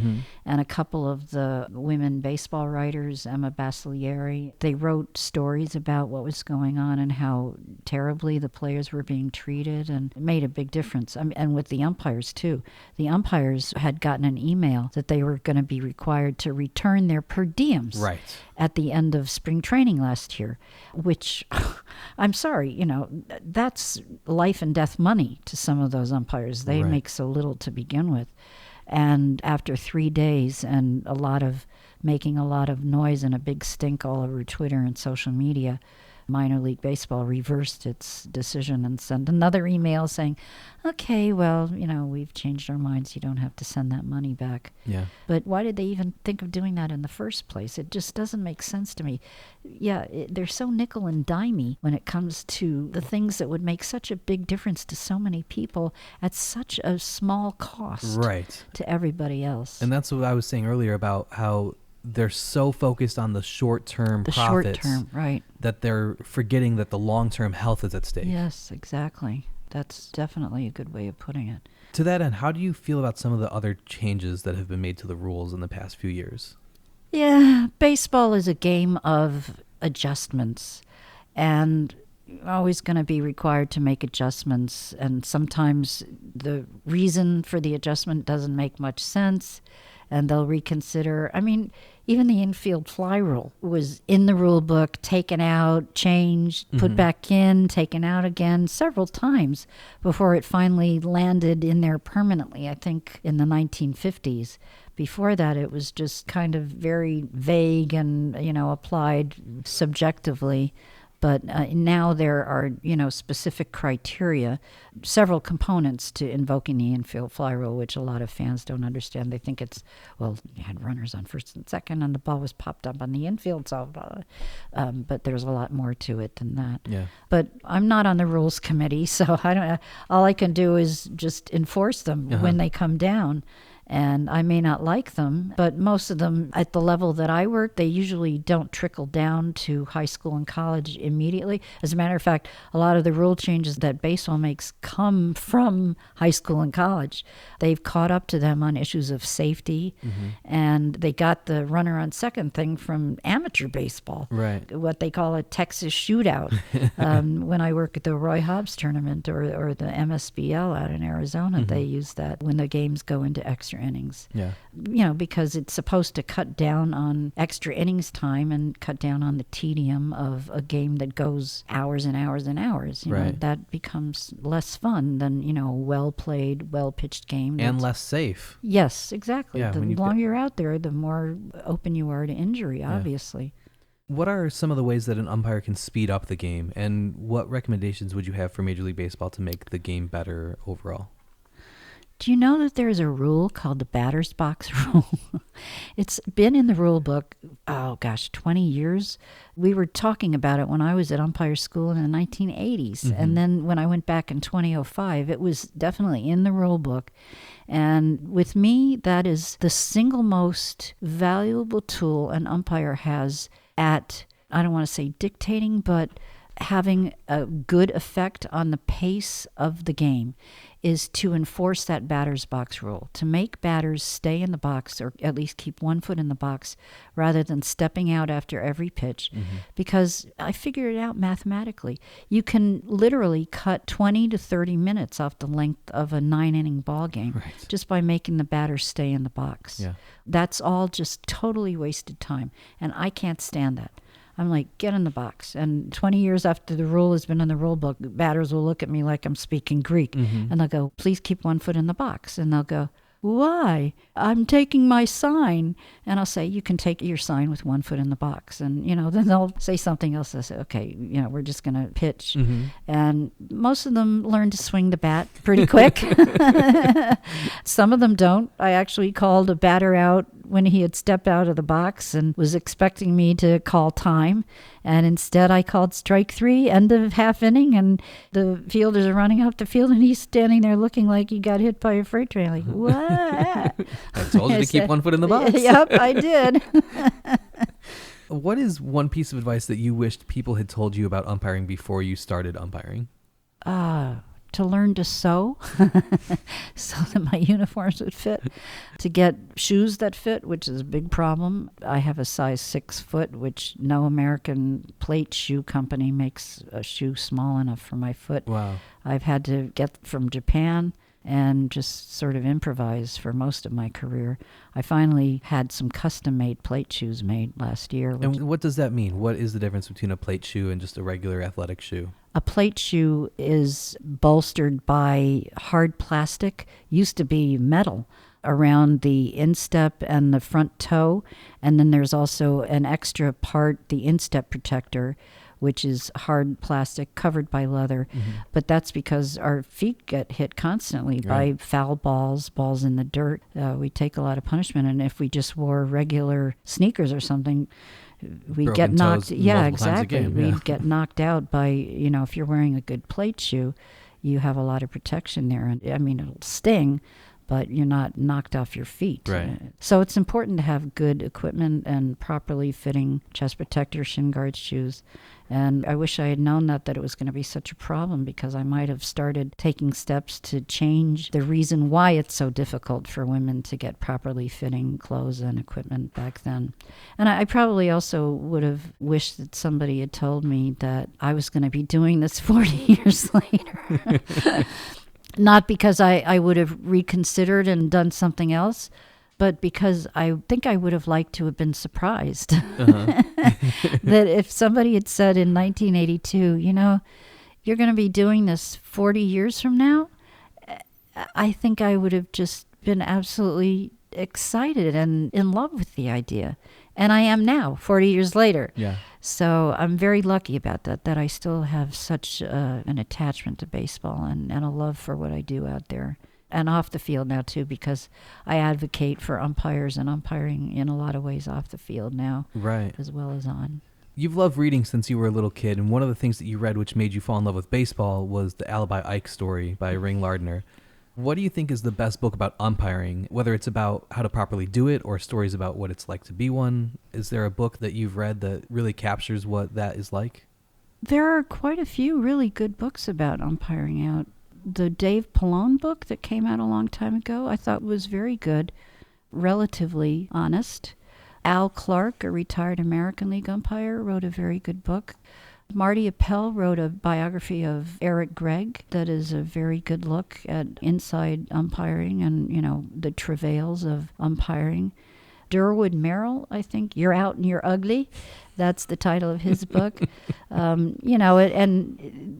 S2: and a couple of the women baseball writers, Emma Basilieri, they wrote stories about what was going on and how terribly the players were being treated, and it made a big difference. And with the umpires, too. The umpires had gotten an email that they were going to be required to return their per diems.
S1: Right.
S2: At the end of spring training last year, which I'm sorry, that's life and death money to some of those umpires. They make so little to begin with. And after 3 days and making a lot of noise and a big stink all over Twitter and social media, Minor League Baseball reversed its decision and sent another email saying, okay, well, we've changed our minds. You don't have to send that money back.
S1: Yeah.
S2: But why did they even think of doing that in the first place? It just doesn't make sense to me. Yeah, they're so nickel and dimey when it comes to the things that would make such a big difference to so many people at such a small cost to everybody else.
S1: And that's what I was saying earlier about how they're so focused on the short-term profits that they're forgetting that the long-term health is at stake.
S2: Yes, exactly. That's definitely a good way of putting it.
S1: To that end, how do you feel about some of the other changes that have been made to the rules in the past few years?
S2: Yeah, baseball is a game of adjustments, and you're always going to be required to make adjustments, and sometimes the reason for the adjustment doesn't make much sense, and they'll reconsider. I mean, even the infield fly rule was in the rule book, taken out, changed, put back in, taken out again several times before it finally landed in there permanently, I think in the 1950s. Before that, it was just kind of very vague and, applied subjectively. But now there are, specific criteria, several components to invoking the infield fly rule, which a lot of fans don't understand. They think it's, well, you had runners on first and second, and the ball was popped up on the infield. So, but there's a lot more to it than that.
S1: Yeah.
S2: But I'm not on the rules committee, so I don't. All I can do is just enforce them when they come down. And I may not like them, but most of them at the level that I work, they usually don't trickle down to high school and college immediately. As a matter of fact, a lot of the rule changes that baseball makes come from high school and college. They've caught up to them on issues of safety, and they got the runner on second thing from amateur baseball,
S1: Right.
S2: what they call a Texas shootout. When I work at the Roy Hobbs tournament or the MSBL out in Arizona, they use that when the games go into extra innings.
S1: Yeah.
S2: Because it's supposed to cut down on extra innings time and cut down on the tedium of a game that goes hours and hours and hours. You know, that becomes less fun than, a well-played, well-pitched game.
S1: And less safe.
S2: Yes, exactly.
S1: Yeah,
S2: the longer you're out there, the more open you are to injury, obviously.
S1: What are some of the ways that an umpire can speed up the game, and what recommendations would you have for Major League Baseball to make the game better overall?
S2: Do you know that there's a rule called the batter's box rule? It's been in the rule book, 20 years. We were talking about it when I was at umpire school in the 1980s. And then when I went back in 2005, it was definitely in the rule book. And with me, that is the single most valuable tool an umpire has at, I don't want to say dictating, but having a good effect on the pace of the game, is to enforce that batter's box rule, to make batters stay in the box or at least keep 1 foot in the box rather than stepping out after every pitch. Because I figured it out mathematically. You can literally cut 20 to 30 minutes off the length of a 9-inning ball game just by making the batter stay in the box.
S1: Yeah.
S2: That's all just totally wasted time, and I can't stand that. I'm like, get in the box. And 20 years after the rule has been in the rule book, batters will look at me like I'm speaking Greek. And they'll go, please keep 1 foot in the box. And they'll go, why? I'm taking my sign. And I'll say, you can take your sign with 1 foot in the box. And, then they'll say something else. They'll say, okay, we're just going to pitch. And most of them learn to swing the bat pretty quick. Some of them don't. I actually called a batter out when he had stepped out of the box and was expecting me to call time. And instead I called strike 3, end of half inning, and the fielders are running off the field and he's standing there looking like he got hit by a freight train. Like, what?
S1: I told you to keep 1 foot in the box.
S2: Yep, I did.
S1: What is one piece of advice that you wished people had told you about umpiring before you started umpiring?
S2: To learn to sew so that my uniforms would fit, to get shoes that fit, which is a big problem. I have a size 6 foot, which no American plate shoe company makes a shoe small enough for my foot.
S1: Wow.
S2: I've had to get from Japan and just sort of improvise for most of my career. I finally had some custom-made plate shoes made last year.
S1: And what does that mean? What is the difference between a plate shoe and just a regular athletic shoe?
S2: A plate shoe is bolstered by hard plastic, used to be metal, around the instep and the front toe. And then there's also an extra part, the instep protector, which is hard plastic covered by leather. But that's because our feet get hit constantly by foul balls in the dirt. We take a lot of punishment. And if we just wore regular sneakers or something, we get knocked. Yeah, exactly. We get knocked out by, if you're wearing a good plate shoe, you have a lot of protection there. And I mean, it'll sting, but you're not knocked off your feet.
S1: Right.
S2: So it's important to have good equipment and properly fitting chest protector, shin guard shoes. And I wish I had known that it was going to be such a problem, because I might have started taking steps to change the reason why it's so difficult for women to get properly fitting clothes and equipment back then. And I probably also would have wished that somebody had told me that I was going to be doing this 40 years later. Not because I would have reconsidered and done something else, but because I think I would have liked to have been surprised. That if somebody had said in 1982, you're going to be doing this 40 years from now, I think I would have just been absolutely excited and in love with the idea. And I am now, 40 years later.
S1: Yeah.
S2: So I'm very lucky about that I still have such an attachment to baseball and a love for what I do out there. And off the field now, too, because I advocate for umpires and umpiring in a lot of ways off the field now,
S1: right,
S2: as well as on.
S1: You've loved reading since you were a little kid, and one of the things that you read which made you fall in love with baseball was the Alibi Ike story by Ring Lardner. What do you think is the best book about umpiring, whether it's about how to properly do it or stories about what it's like to be one? Is there a book that you've read that really captures what that is like?
S2: There are quite a few really good books about umpiring out. The Dave Pallone book that came out a long time ago, I thought was very good, relatively honest. Al Clark, a retired American League umpire, wrote a very good book. Marty Appel wrote a biography of Eric Gregg that is a very good look at inside umpiring and, the travails of umpiring. Durwood Merrill, I think, You're Out and You're Ugly. That's the title of his book. And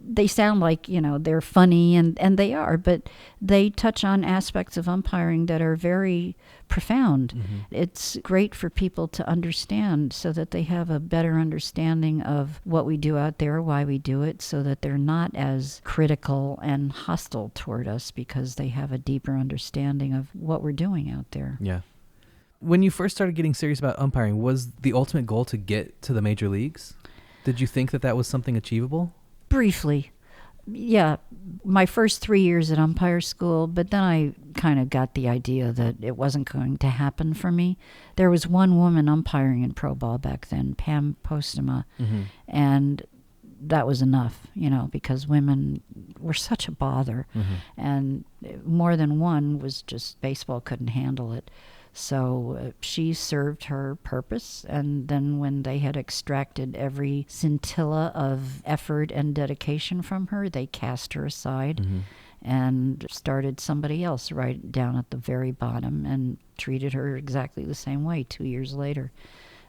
S2: they sound like, they're funny, and they are, but they touch on aspects of umpiring that are very profound. Mm-hmm. It's great for people to understand so that they have a better understanding of what we do out there, why we do it, so that they're not as critical and hostile toward us because they have a deeper understanding of what we're doing out there.
S1: Yeah. When you first started getting serious about umpiring, was the ultimate goal to get to the major leagues? Did you think that was something achievable?
S2: Briefly. Yeah, my first 3 years at umpire school, but then I kind of got the idea that it wasn't going to happen for me. There was one woman umpiring in pro ball back then, Pam Postema, and that was enough, because women were such a bother, and more than one was just, baseball couldn't handle it. So she served her purpose, and then when they had extracted every scintilla of effort and dedication from her, they cast her aside and started somebody else right down at the very bottom and treated her exactly the same way 2 years later,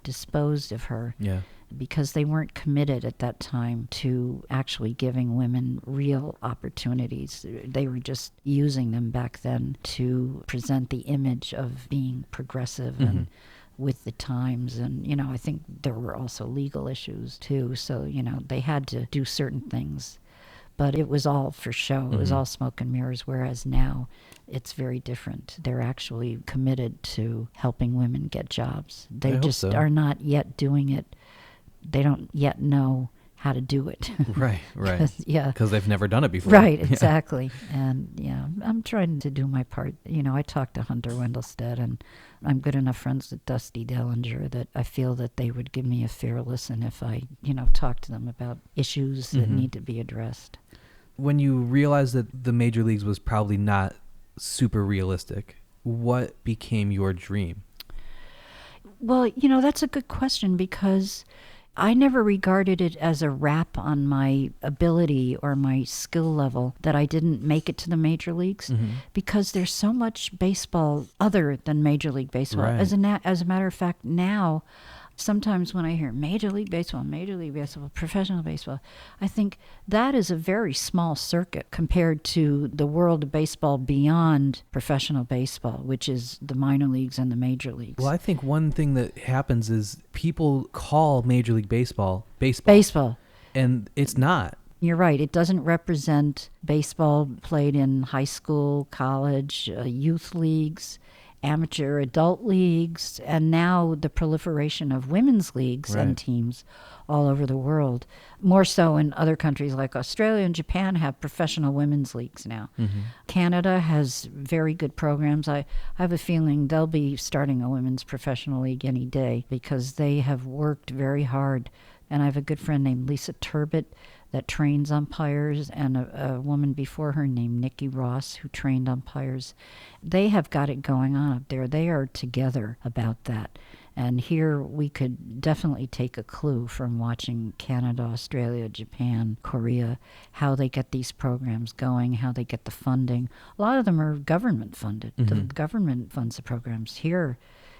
S2: disposed of her.
S1: Yeah.
S2: Because they weren't committed at that time to actually giving women real opportunities. They were just using them back then to present the image of being progressive and with the times. And, I think there were also legal issues too. So, they had to do certain things. But it was all for show. It was all smoke and mirrors, whereas now it's very different. They're actually committed to helping women get jobs. They just are not yet doing it. They don't yet know how to do it.
S1: Right.
S2: Yeah.
S1: Because they've never done it before.
S2: Right, exactly. And, I'm trying to do my part. I talked to Hunter Wendelstedt, and I'm good enough friends with Dusty Dellinger that I feel that they would give me a fair listen if I, talk to them about issues that need to be addressed.
S1: When you realized that the major leagues was probably not super realistic, what became your dream?
S2: Well, that's a good question because I never regarded it as a rap on my ability or my skill level that I didn't make it to the major leagues because there's so much baseball other than Major League Baseball.
S1: Right.
S2: As a matter of fact, now, sometimes when I hear Major League Baseball, professional baseball, I think that is a very small circuit compared to the world of baseball beyond professional baseball, which is the minor leagues and the major leagues.
S1: Well, I think one thing that happens is people call Major League Baseball. And it's not.
S2: You're right. It doesn't represent baseball played in high school, college, youth leagues, amateur adult leagues, and now the proliferation of women's leagues and teams all over the world. More so in other countries like Australia and Japan have professional women's leagues now. Canada has very good programs. I have a feeling they'll be starting a women's professional league any day because they have worked very hard. And I have a good friend named Lisa Turbot that trains umpires, and a woman before her named Nikki Ross who trained umpires. They have got it going on up there. They are together about that. And here we could definitely take a clue from watching Canada, Australia, Japan, Korea, how they get these programs going, how they get the funding. A lot of them are government funded. The government funds the programs. Here,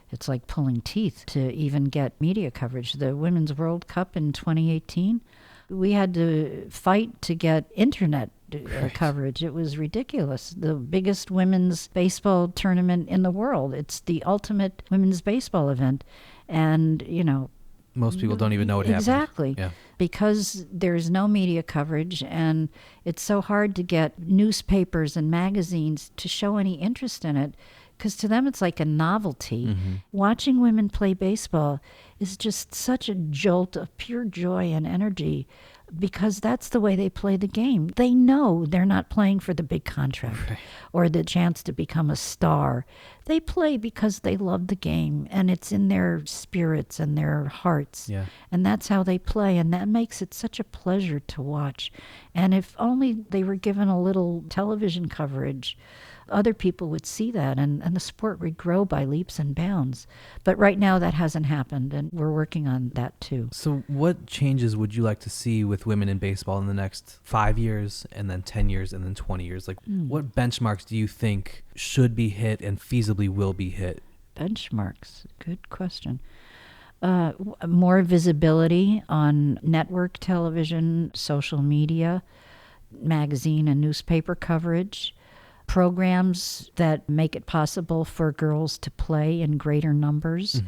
S2: it's like pulling teeth to even get media coverage. The Women's World Cup in 2018, we had to fight to get internet coverage. It was ridiculous. The biggest women's baseball tournament in the world. It's the ultimate women's baseball event. And,
S1: most people don't even know what happened.
S2: Exactly.
S1: Yeah.
S2: Because there's no media coverage, and it's so hard to get newspapers and magazines to show any interest in it. because to them it's like a novelty. Watching women play baseball is just such a jolt of pure joy and energy, because that's the way they play the game. They know they're not playing for the big contract or the chance to become a star. They play because they love the game, and it's in their spirits and their hearts.
S1: Yeah.
S2: And that's how they play, and that makes it such a pleasure to watch. And if only they were given a little television coverage, other people would see that, and the sport would grow by leaps and bounds. But right now that hasn't happened, and we're working on that too.
S1: So what changes would you like to see with women in baseball in the next 5 years, and then 10 years, and then 20 years? Like, what benchmarks do you think should be hit and feasibly will be hit?
S2: Benchmarks, good question. More visibility on network television, social media, magazine and newspaper coverage, programs that make it possible for girls to play in greater numbers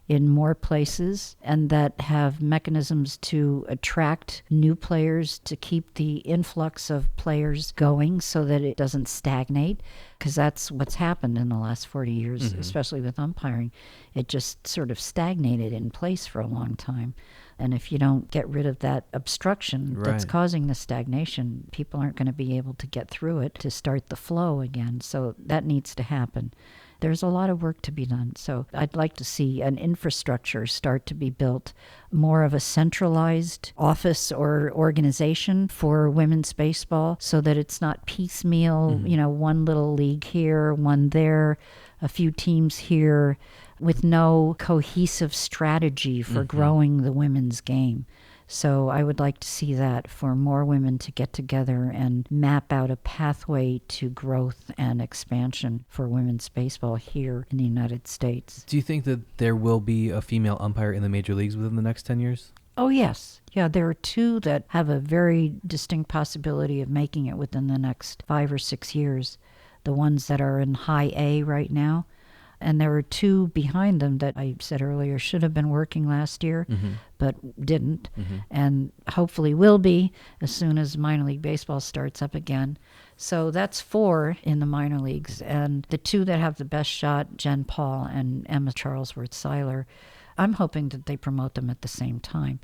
S2: in more places, and that have mechanisms to attract new players, to keep the influx of players going so that it doesn't stagnate, because that's what's happened in the last 40 years, especially with umpiring. It just sort of stagnated in place for a long time. And if you don't get rid of that obstruction that's causing the stagnation, people aren't going to be able to get through it to start the flow again. So that needs to happen. There's a lot of work to be done. So I'd like to see an infrastructure start to be built, more of a centralized office or organization for women's baseball, so that it's not piecemeal, one little league here, one there, a few teams here, with no cohesive strategy for growing the women's game. So I would like to see that, for more women to get together and map out a pathway to growth and expansion for women's baseball here in the United States.
S1: Do you think that there will be a female umpire in the major leagues within the next 10 years?
S2: Oh, yes. Yeah, there are two that have a very distinct possibility of making it within the next 5 or 6 years. The ones that are in high A right now. And there were two behind them that I said earlier should have been working last year, but didn't, and hopefully will be as soon as minor league baseball starts up again. So that's 4 in the minor leagues. And the two that have the best shot, Jen Paul and Emma Charlesworth-Seiler, I'm hoping that they promote them at the same time,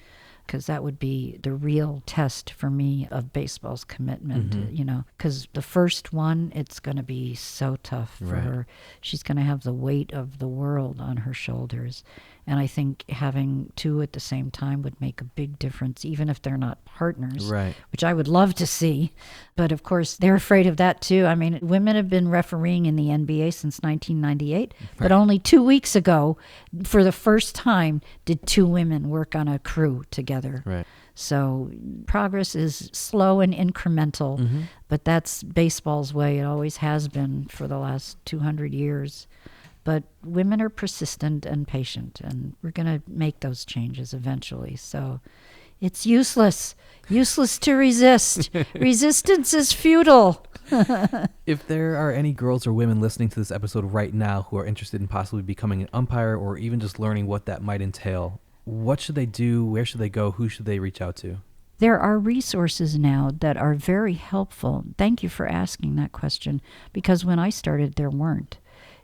S2: because that would be the real test for me of baseball's commitment, because the first one, it's going to be so tough for her. She's going to have the weight of the world on her shoulders. And I think having two at the same time would make a big difference, even if they're not partners, which I would love to see. But of course, they're afraid of that too. I mean, women have been refereeing in the NBA since 1998, but only 2 weeks ago, for the first time, did 2 women work on a crew together. So progress is slow and incremental, but that's baseball's way. It always has been for the last 200 years. But women are persistent and patient, and we're going to make those changes eventually. So it's useless to resist. Resistance is futile.
S1: If there are any girls or women listening to this episode right now who are interested in possibly becoming an umpire, or even just learning what that might entail, what should they do? Where should they go? Who should they reach out to?
S2: There are resources now that are very helpful. Thank you for asking that question, because when I started, there weren't.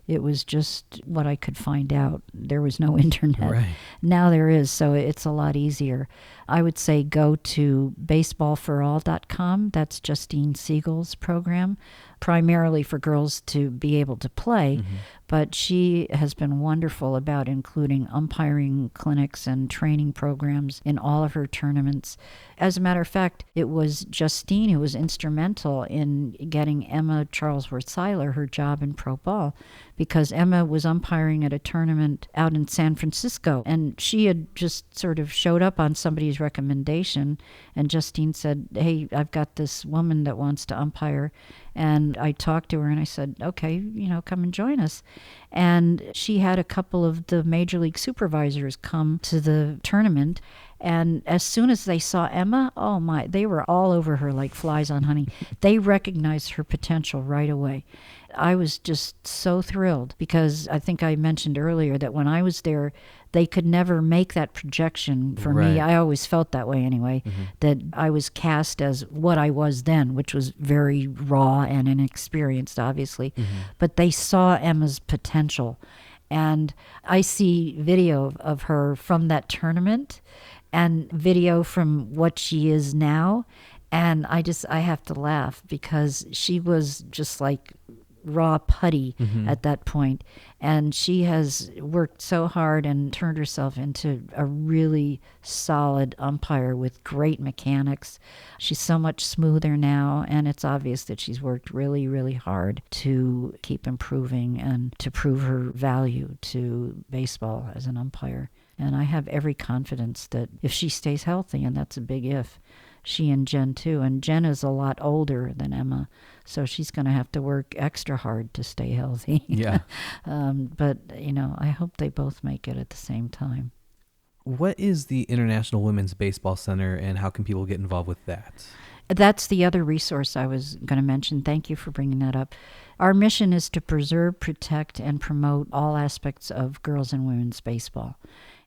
S2: It was just what I could find out. There was no internet. Now there is, so it's a lot easier. I would say go to baseballforall.com. That's Justine Siegel's program, primarily for girls to be able to play. But she has been wonderful about including umpiring clinics and training programs in all of her tournaments. As a matter of fact, it was Justine who was instrumental in getting Emma Charlesworth-Seiler her job in pro ball, because Emma was umpiring at a tournament out in San Francisco, and she had just sort of showed up on somebody's recommendation, and Justine said, hey, I've got this woman that wants to umpire. And I talked to her and I said, okay, come and join us. And she had a couple of the major league supervisors come to the tournament, And as soon as they saw Emma, oh my, they were all over her like flies on honey. They recognized her potential right away. I was just so thrilled because I think I mentioned earlier that when I was there, they could never make that projection for me. I always felt that way anyway, that I was cast as what I was then, which was very raw and inexperienced, obviously. But they saw Emma's potential. And I see video of her from that tournament and video from what she is now. And I have to laugh because she was just like raw putty at that point. And she has worked so hard and turned herself into a really solid umpire with great mechanics. She's so much smoother now, and it's obvious that she's worked really, really hard to keep improving and to prove her value to baseball as an umpire. And I have every confidence that if she stays healthy, and that's a big if, she and Jen too. And Jen is a lot older than Emma, so she's going to have to work extra hard to stay healthy.
S1: Yeah.
S2: But, I hope they both make it at the same time.
S1: What is the International Women's Baseball Center, and how can people get involved with that?
S2: That's the other resource I was going to mention. Thank you for bringing that up. Our mission is to preserve, protect, and promote all aspects of girls and women's baseball.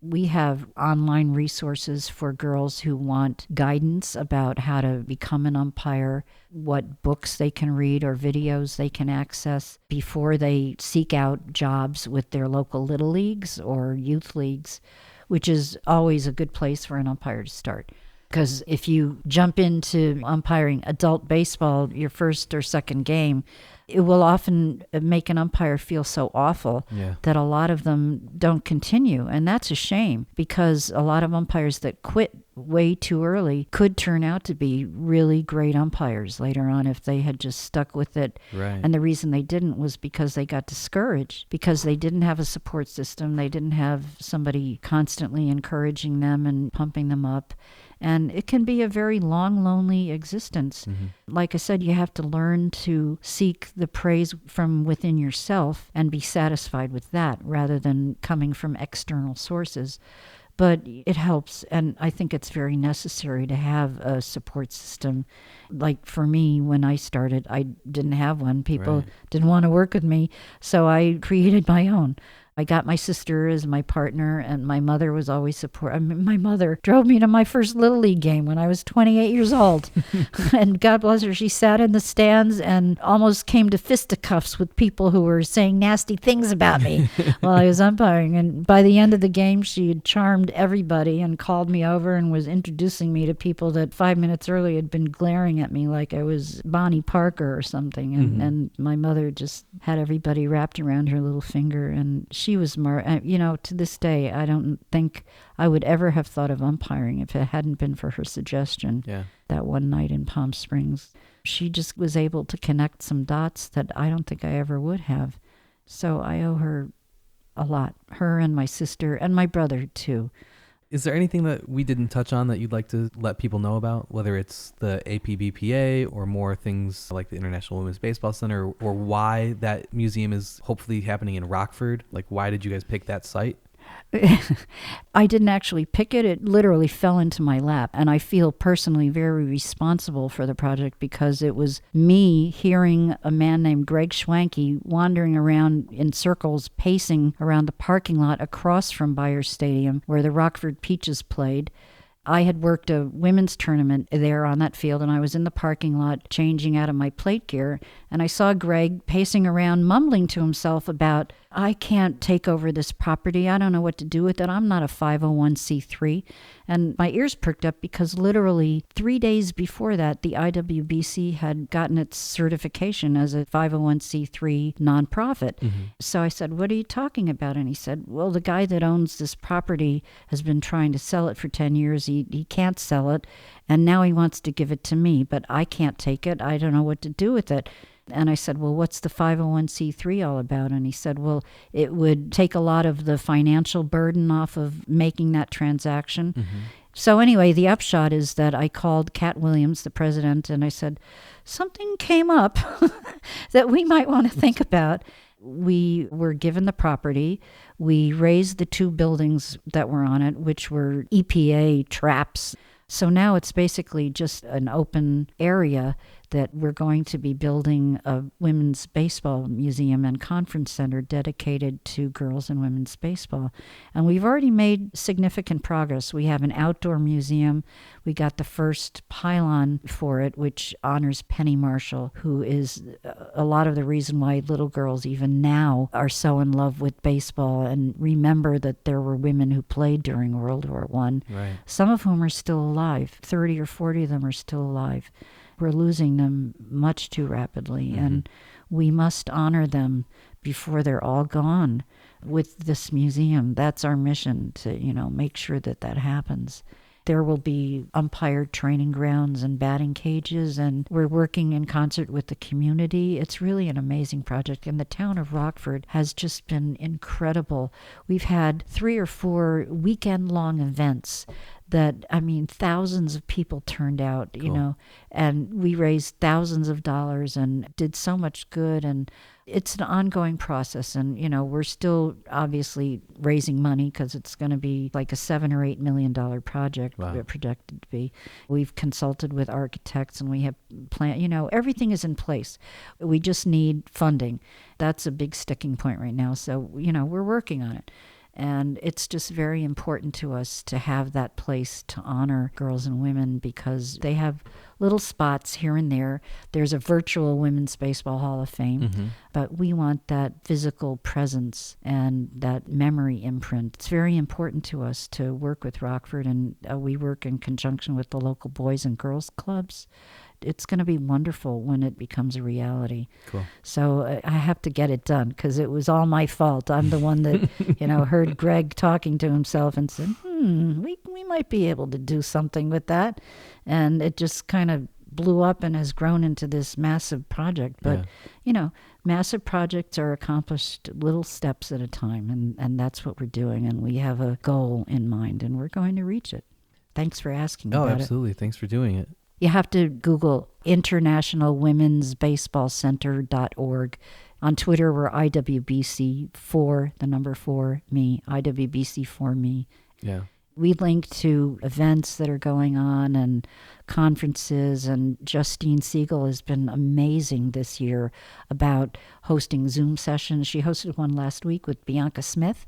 S2: We have online resources for girls who want guidance about how to become an umpire, what books they can read or videos they can access before they seek out jobs with their local little leagues or youth leagues, which is always a good place for an umpire to start. Because if you jump into umpiring adult baseball, your first or second game, it will often make an umpire feel so awful that a lot of them don't continue. And that's a shame, because a lot of umpires that quit way too early could turn out to be really great umpires later on if they had just stuck with it.
S1: Right.
S2: And the reason they didn't was because they got discouraged, because they didn't have a support system. They didn't have somebody constantly encouraging them and pumping them up. And it can be a very long, lonely existence. Like I said, you have to learn to seek the praise from within yourself and be satisfied with that rather than coming from external sources. But it helps, and I think it's very necessary to have a support system. Like for me, when I started, I didn't have one. People didn't want to work with me, so I created my own. I got my sister as my partner, and my mother was always supportive. My mother drove me to my first Little League game when I was 28 years old. And God bless her, she sat in the stands and almost came to fisticuffs with people who were saying nasty things about me while I was umpiring. And by the end of the game, she had charmed everybody and called me over and was introducing me to people that 5 minutes earlier had been glaring at me like I was Bonnie Parker or something. And my mother just had everybody wrapped around her little finger, and she was to this day, I don't think I would ever have thought of umpiring if it hadn't been for her suggestion that one night in Palm Springs. She just was able to connect some dots that I don't think I ever would have. So I owe her a lot, her and my sister and my brother too.
S1: Is there anything that we didn't touch on that you'd like to let people know about, whether it's the APBPA or more things like the International Women's Baseball Center, or why that museum is hopefully happening in Rockford? Like, why did you guys pick that site?
S2: I didn't actually pick it. It literally fell into my lap. And I feel personally very responsible for the project because it was me hearing a man named Greg Schwanke wandering around in circles, pacing around the parking lot across from Byers Stadium where the Rockford Peaches played. I had worked a women's tournament there on that field, and I was in the parking lot changing out of my plate gear, and I saw Greg pacing around mumbling to himself about, I can't take over this property. I don't know what to do with it. I'm not a 501c3. And my ears perked up because literally 3 days before that, the IWBC had gotten its certification as a 501c3 nonprofit. So I said, what are you talking about? And he said, well, the guy that owns this property has been trying to sell it for 10 years. He can't sell it. And now he wants to give it to me, but I can't take it. I don't know what to do with it. And I said, well, what's the 501c3 all about? And he said, well, it would take a lot of the financial burden off of making that transaction. So anyway, the upshot is that I called Cat Williams, the president, and I said, something came up that we might want to think about. we were given the property. We raised the 2 buildings that were on it, which were EPA traps. So now it's basically just an open area that we're going to be building a women's baseball museum and conference center dedicated to girls and women's baseball. And we've already made significant progress. We have an outdoor museum. We got the first pylon for it, which honors Penny Marshall, who is a lot of the reason why little girls even now are so in love with baseball and remember that there were women who played during World War I,
S1: Right.
S2: some of whom are still alive. 30 or 40 of them are still alive. We're losing them much too rapidly, and we must honor them before they're all gone with this museum. That's our mission, to, make sure that that happens. There will be umpire training grounds and batting cages, and we're working in concert with the community. It's really an amazing project, and the town of Rockford has just been incredible. We've had 3 or 4 weekend-long events that, thousands of people turned out,
S1: Cool.
S2: and we raised thousands of dollars and did so much good. And it's an ongoing process. And, we're still obviously raising money because it's going to be like a $7 or $8 million project.
S1: Wow.
S2: Projected to be. We've consulted with architects and we have everything is in place. We just need funding. That's a big sticking point right now. So, we're working on it. And it's just very important to us to have that place to honor girls and women because they have little spots here and there. There's a virtual Women's Baseball Hall of Fame, but we want that physical presence and that memory imprint. It's very important to us to work with Rockford, and we work in conjunction with the local boys and girls clubs. It's going to be wonderful when it becomes a reality.
S1: Cool.
S2: So I have to get it done because it was all my fault. I'm the one that, heard Greg talking to himself and said, we might be able to do something with that. And it just kind of blew up and has grown into this massive project. But, massive projects are accomplished little steps at a time. And that's what we're doing. And we have a goal in mind and we're going to reach it. Thanks for asking about it.
S1: Oh, absolutely. Thanks for doing it.
S2: You have to Google internationalwomensbaseballcenter.org. On Twitter, we're IWBC4, the number 4, me, IWBC4me.
S1: Yeah.
S2: We link to events that are going on and conferences, and Justine Siegel has been amazing this year about hosting Zoom sessions. She hosted one last week with Bianca Smith,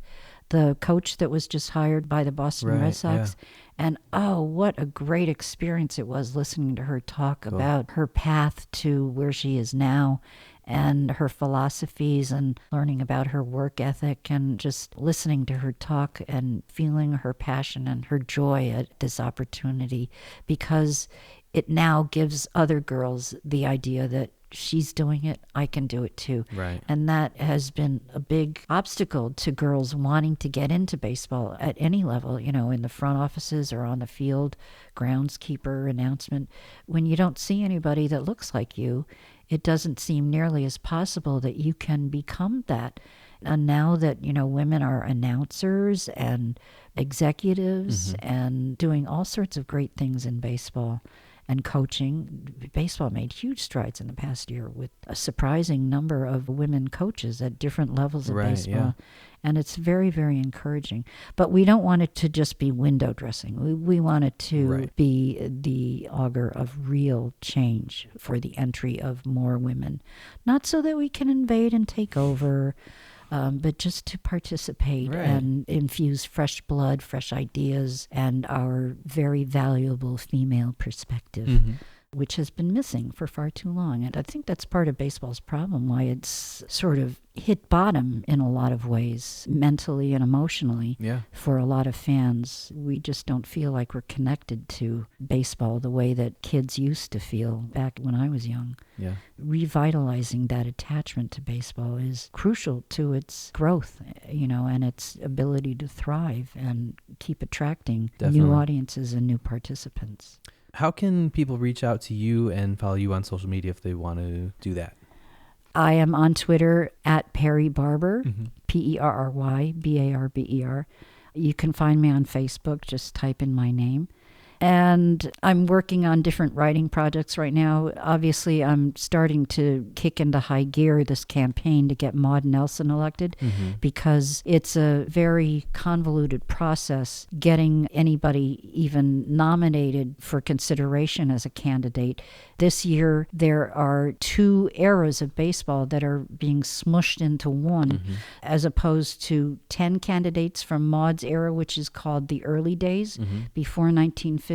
S2: the coach that was just hired by the Boston Red Sox.
S1: Yeah.
S2: And what a great experience it was listening to her talk about her path to where she is now and her philosophies and learning about her work ethic and just listening to her talk and feeling her passion and her joy at this opportunity, because it now gives other girls the idea that she's doing it, I can do it too.
S1: Right.
S2: And that has been a big obstacle to girls wanting to get into baseball at any level, in the front offices or on the field, groundskeeper, announcement. When you don't see anybody that looks like you, it doesn't seem nearly as possible that you can become that. And now that, women are announcers and executives and doing all sorts of great things in baseball and coaching, baseball made huge strides in the past year with a surprising number of women coaches at different levels of baseball.
S1: Yeah.
S2: And it's very, very encouraging. But we don't want it to just be window dressing. We want it to be the augur of real change for the entry of more women. Not so that we can invade and take over, but just to participate and infuse fresh blood, fresh ideas, and our very valuable female perspective, which has been missing for far too long. And I think that's part of baseball's problem, why it's sort of hit bottom in a lot of ways, mentally and emotionally, for a lot of fans. We just don't feel like we're connected to baseball the way that kids used to feel back when I was young.
S1: Yeah.
S2: Revitalizing that attachment to baseball is crucial to its growth, and its ability to thrive and keep attracting new audiences and new participants.
S1: How can people reach out to you and follow you on social media if they want to do that?
S2: I am on Twitter at Perry Barber, PerryBarber. You can find me on Facebook. Just type in my name. And I'm working on different writing projects right now. Obviously, I'm starting to kick into high gear this campaign to get Maud Nelson elected because it's a very convoluted process getting anybody even nominated for consideration as a candidate. This year, there are 2 eras of baseball that are being smushed into one, as opposed to 10 candidates from Maud's era, which is called the early days, before 1950.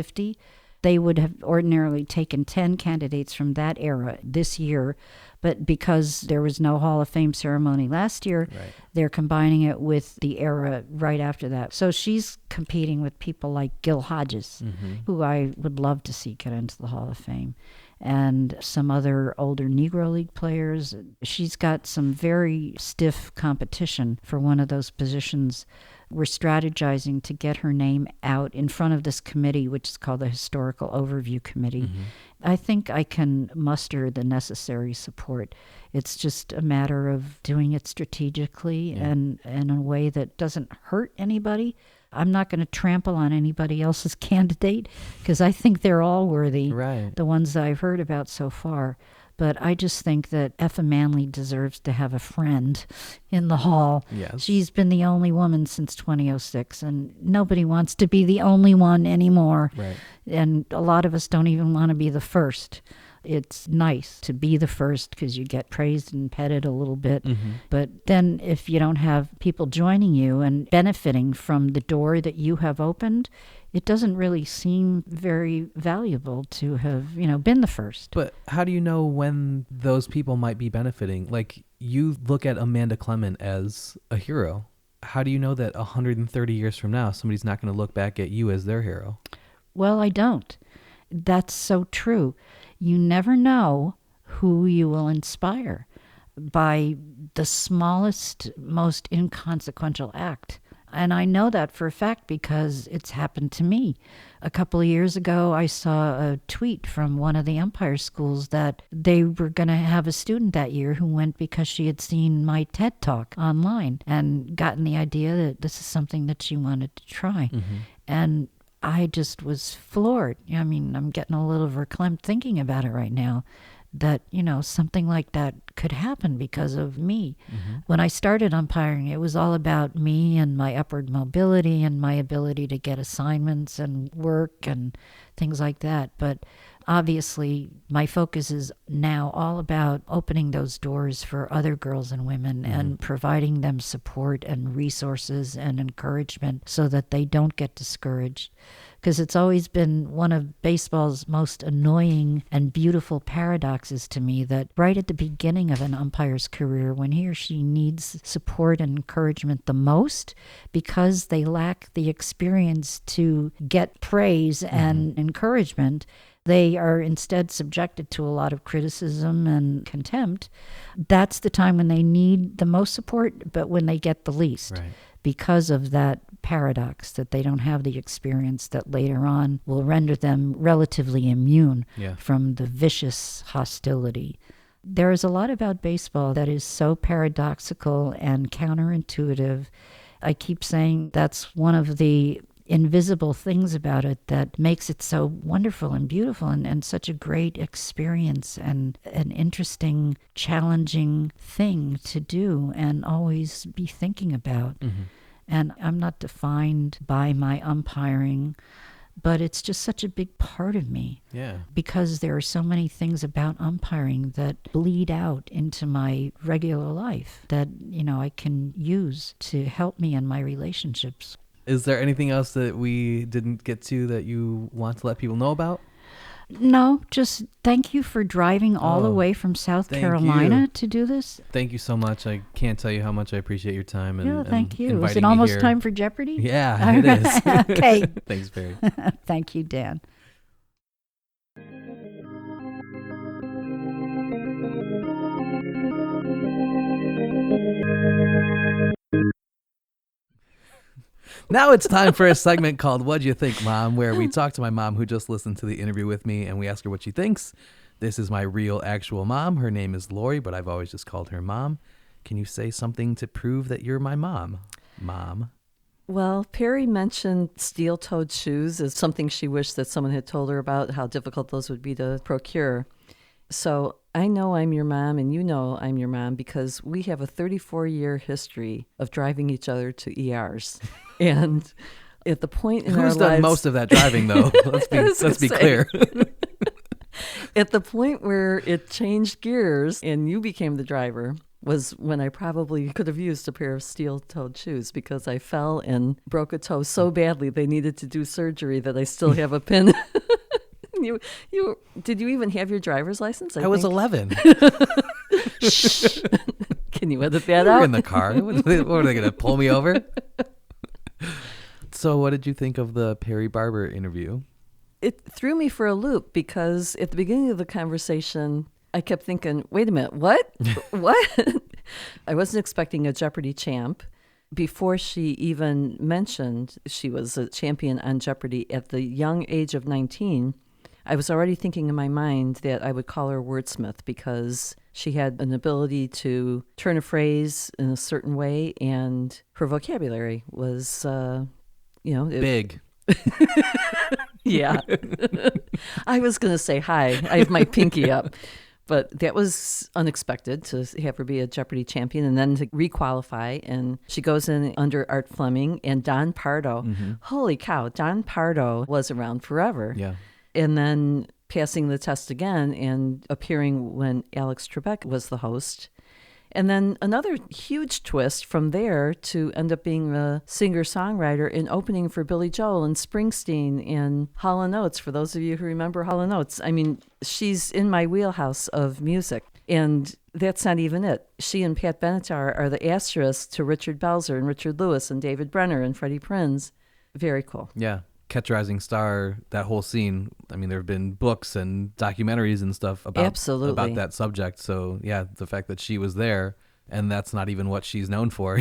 S2: They would have ordinarily taken 10 candidates from that era this year, but because there was no Hall of Fame ceremony last year, they're combining it with the era right after that. So she's competing with people like Gil Hodges, who I would love to see get into the Hall of Fame, and some other older Negro League players. She's got some very stiff competition for one of those positions. We're strategizing to get her name out in front of this committee, which is called the Historical Overview Committee. I think I can muster the necessary support. It's just a matter of doing it strategically and in a way that doesn't hurt anybody. I'm not going to trample on anybody else's candidate because I think they're all worthy, the ones that I've heard about so far. But I just think that Effa Manley deserves to have a friend in the hall.
S1: Yes.
S2: She's been the only woman since 2006, and nobody wants to be the only one anymore. And a lot of us don't even want to be the first. It's nice to be the first because you get praised and petted a little bit. But then if you don't have people joining you and benefiting from the door that you have opened, it doesn't really seem very valuable to have, been the first.
S1: But how do you know when those people might be benefiting? Like, you look at Amanda Clement as a hero. How do you know that 130 years from now, somebody's not going to look back at you as their hero?
S2: Well, I don't. That's so true. You never know who you will inspire by the smallest, most inconsequential act. And I know that for a fact because it's happened to me. A couple of years ago, I saw a tweet from one of the umpire schools that they were going to have a student that year who went because she had seen my TED Talk online and gotten the idea that this is something that she wanted to try. And I just was floored. I mean, I'm getting a little verklempt thinking about it right now, that, something like that could happen because of me. When I started umpiring, it was all about me and my upward mobility and my ability to get assignments and work and things like that. But obviously, my focus is now all about opening those doors for other girls and women and providing them support and resources and encouragement so that they don't get discouraged. Because it's always been one of baseball's most annoying and beautiful paradoxes to me that right at the beginning of an umpire's career, when he or she needs support and encouragement the most, because they lack the experience to get praise and encouragement, they are instead subjected to a lot of criticism and contempt. That's the time when they need the most support, but when they get the least. Because of that paradox, that they don't have the experience that later on will render them relatively immune from the vicious hostility. There is a lot about baseball that is so paradoxical and counterintuitive. I keep saying that's one of the invisible things about it that makes it so wonderful and beautiful and such a great experience and an interesting, challenging thing to do and always be thinking about. And I'm not defined by my umpiring, but it's just such a big part of me. Because there are so many things about umpiring that bleed out into my regular life that, I can use to help me in my relationships.
S1: Is there anything else that we didn't get to that you want to let people know about?
S2: No, just thank you for driving all the way from South Carolina to do this.
S1: Thank you so much. I can't tell you how much I appreciate your time. And,
S2: thank you.
S1: And
S2: Is it almost time for Jeopardy?
S1: Yeah, it is.
S2: Okay.
S1: Thanks, Perry.
S2: Thank you, Dan.
S1: Now it's time for a segment called What'd You Think, Mom?, where we talk to my mom who just listened to the interview with me and we ask her what she thinks. This is my real, actual mom. Her name is Lori, but I've always just called her Mom. Can you say something to prove that you're my mom? Mom.
S3: Well, Perry mentioned steel-toed shoes as something she wished that someone had told her about, how difficult those would be to procure. So I know I'm your mom, and you know I'm your mom, because we have a 34-year history of driving each other to ERs. And at the point in our lives...
S1: Who's done most of that driving, though? Let's be clear.
S3: At the point where it changed gears and you became the driver was when I probably could have used a pair of steel-toed shoes, because I fell and broke a toe so badly they needed to do surgery that I still have a pin. Did you even have your driver's license?
S1: I was 11.
S3: Shh. Can you edit that
S1: We
S3: out?
S1: were in the car. What are they going to pull me over? So what did you think of the Perry Barber interview?
S3: It threw me for a loop, because at the beginning of the conversation, I kept thinking, wait a minute, what? What? I wasn't expecting a Jeopardy champ. Before she even mentioned she was a champion on Jeopardy at the young age of 19, I was already thinking in my mind that I would call her wordsmith, because she had an ability to turn a phrase in a certain way, and her vocabulary was,
S1: Big.
S3: Yeah. I was going to say hi. I have my pinky up. But that was unexpected, to have her be a Jeopardy champion and then to requalify. And she goes in under Art Fleming and Don Pardo. Mm-hmm. Holy cow, Don Pardo was around forever.
S1: Yeah.
S3: And then passing the test again and appearing when Alex Trebek was the host. And then another huge twist from there to end up being a singer-songwriter and opening for Billy Joel and Springsteen and Hall & Oates, for those of you who remember Hall & Oates. I mean, she's in my wheelhouse of music. And that's not even it. She and Pat Benatar are the asterisks to Richard Belzer and Richard Lewis and David Brenner and Freddie Prinze. Very cool.
S1: Yeah. Catch Rising Star, that whole scene. I mean, there have been books and documentaries and stuff about that subject. So yeah, the fact that she was there, and that's not even what she's known for,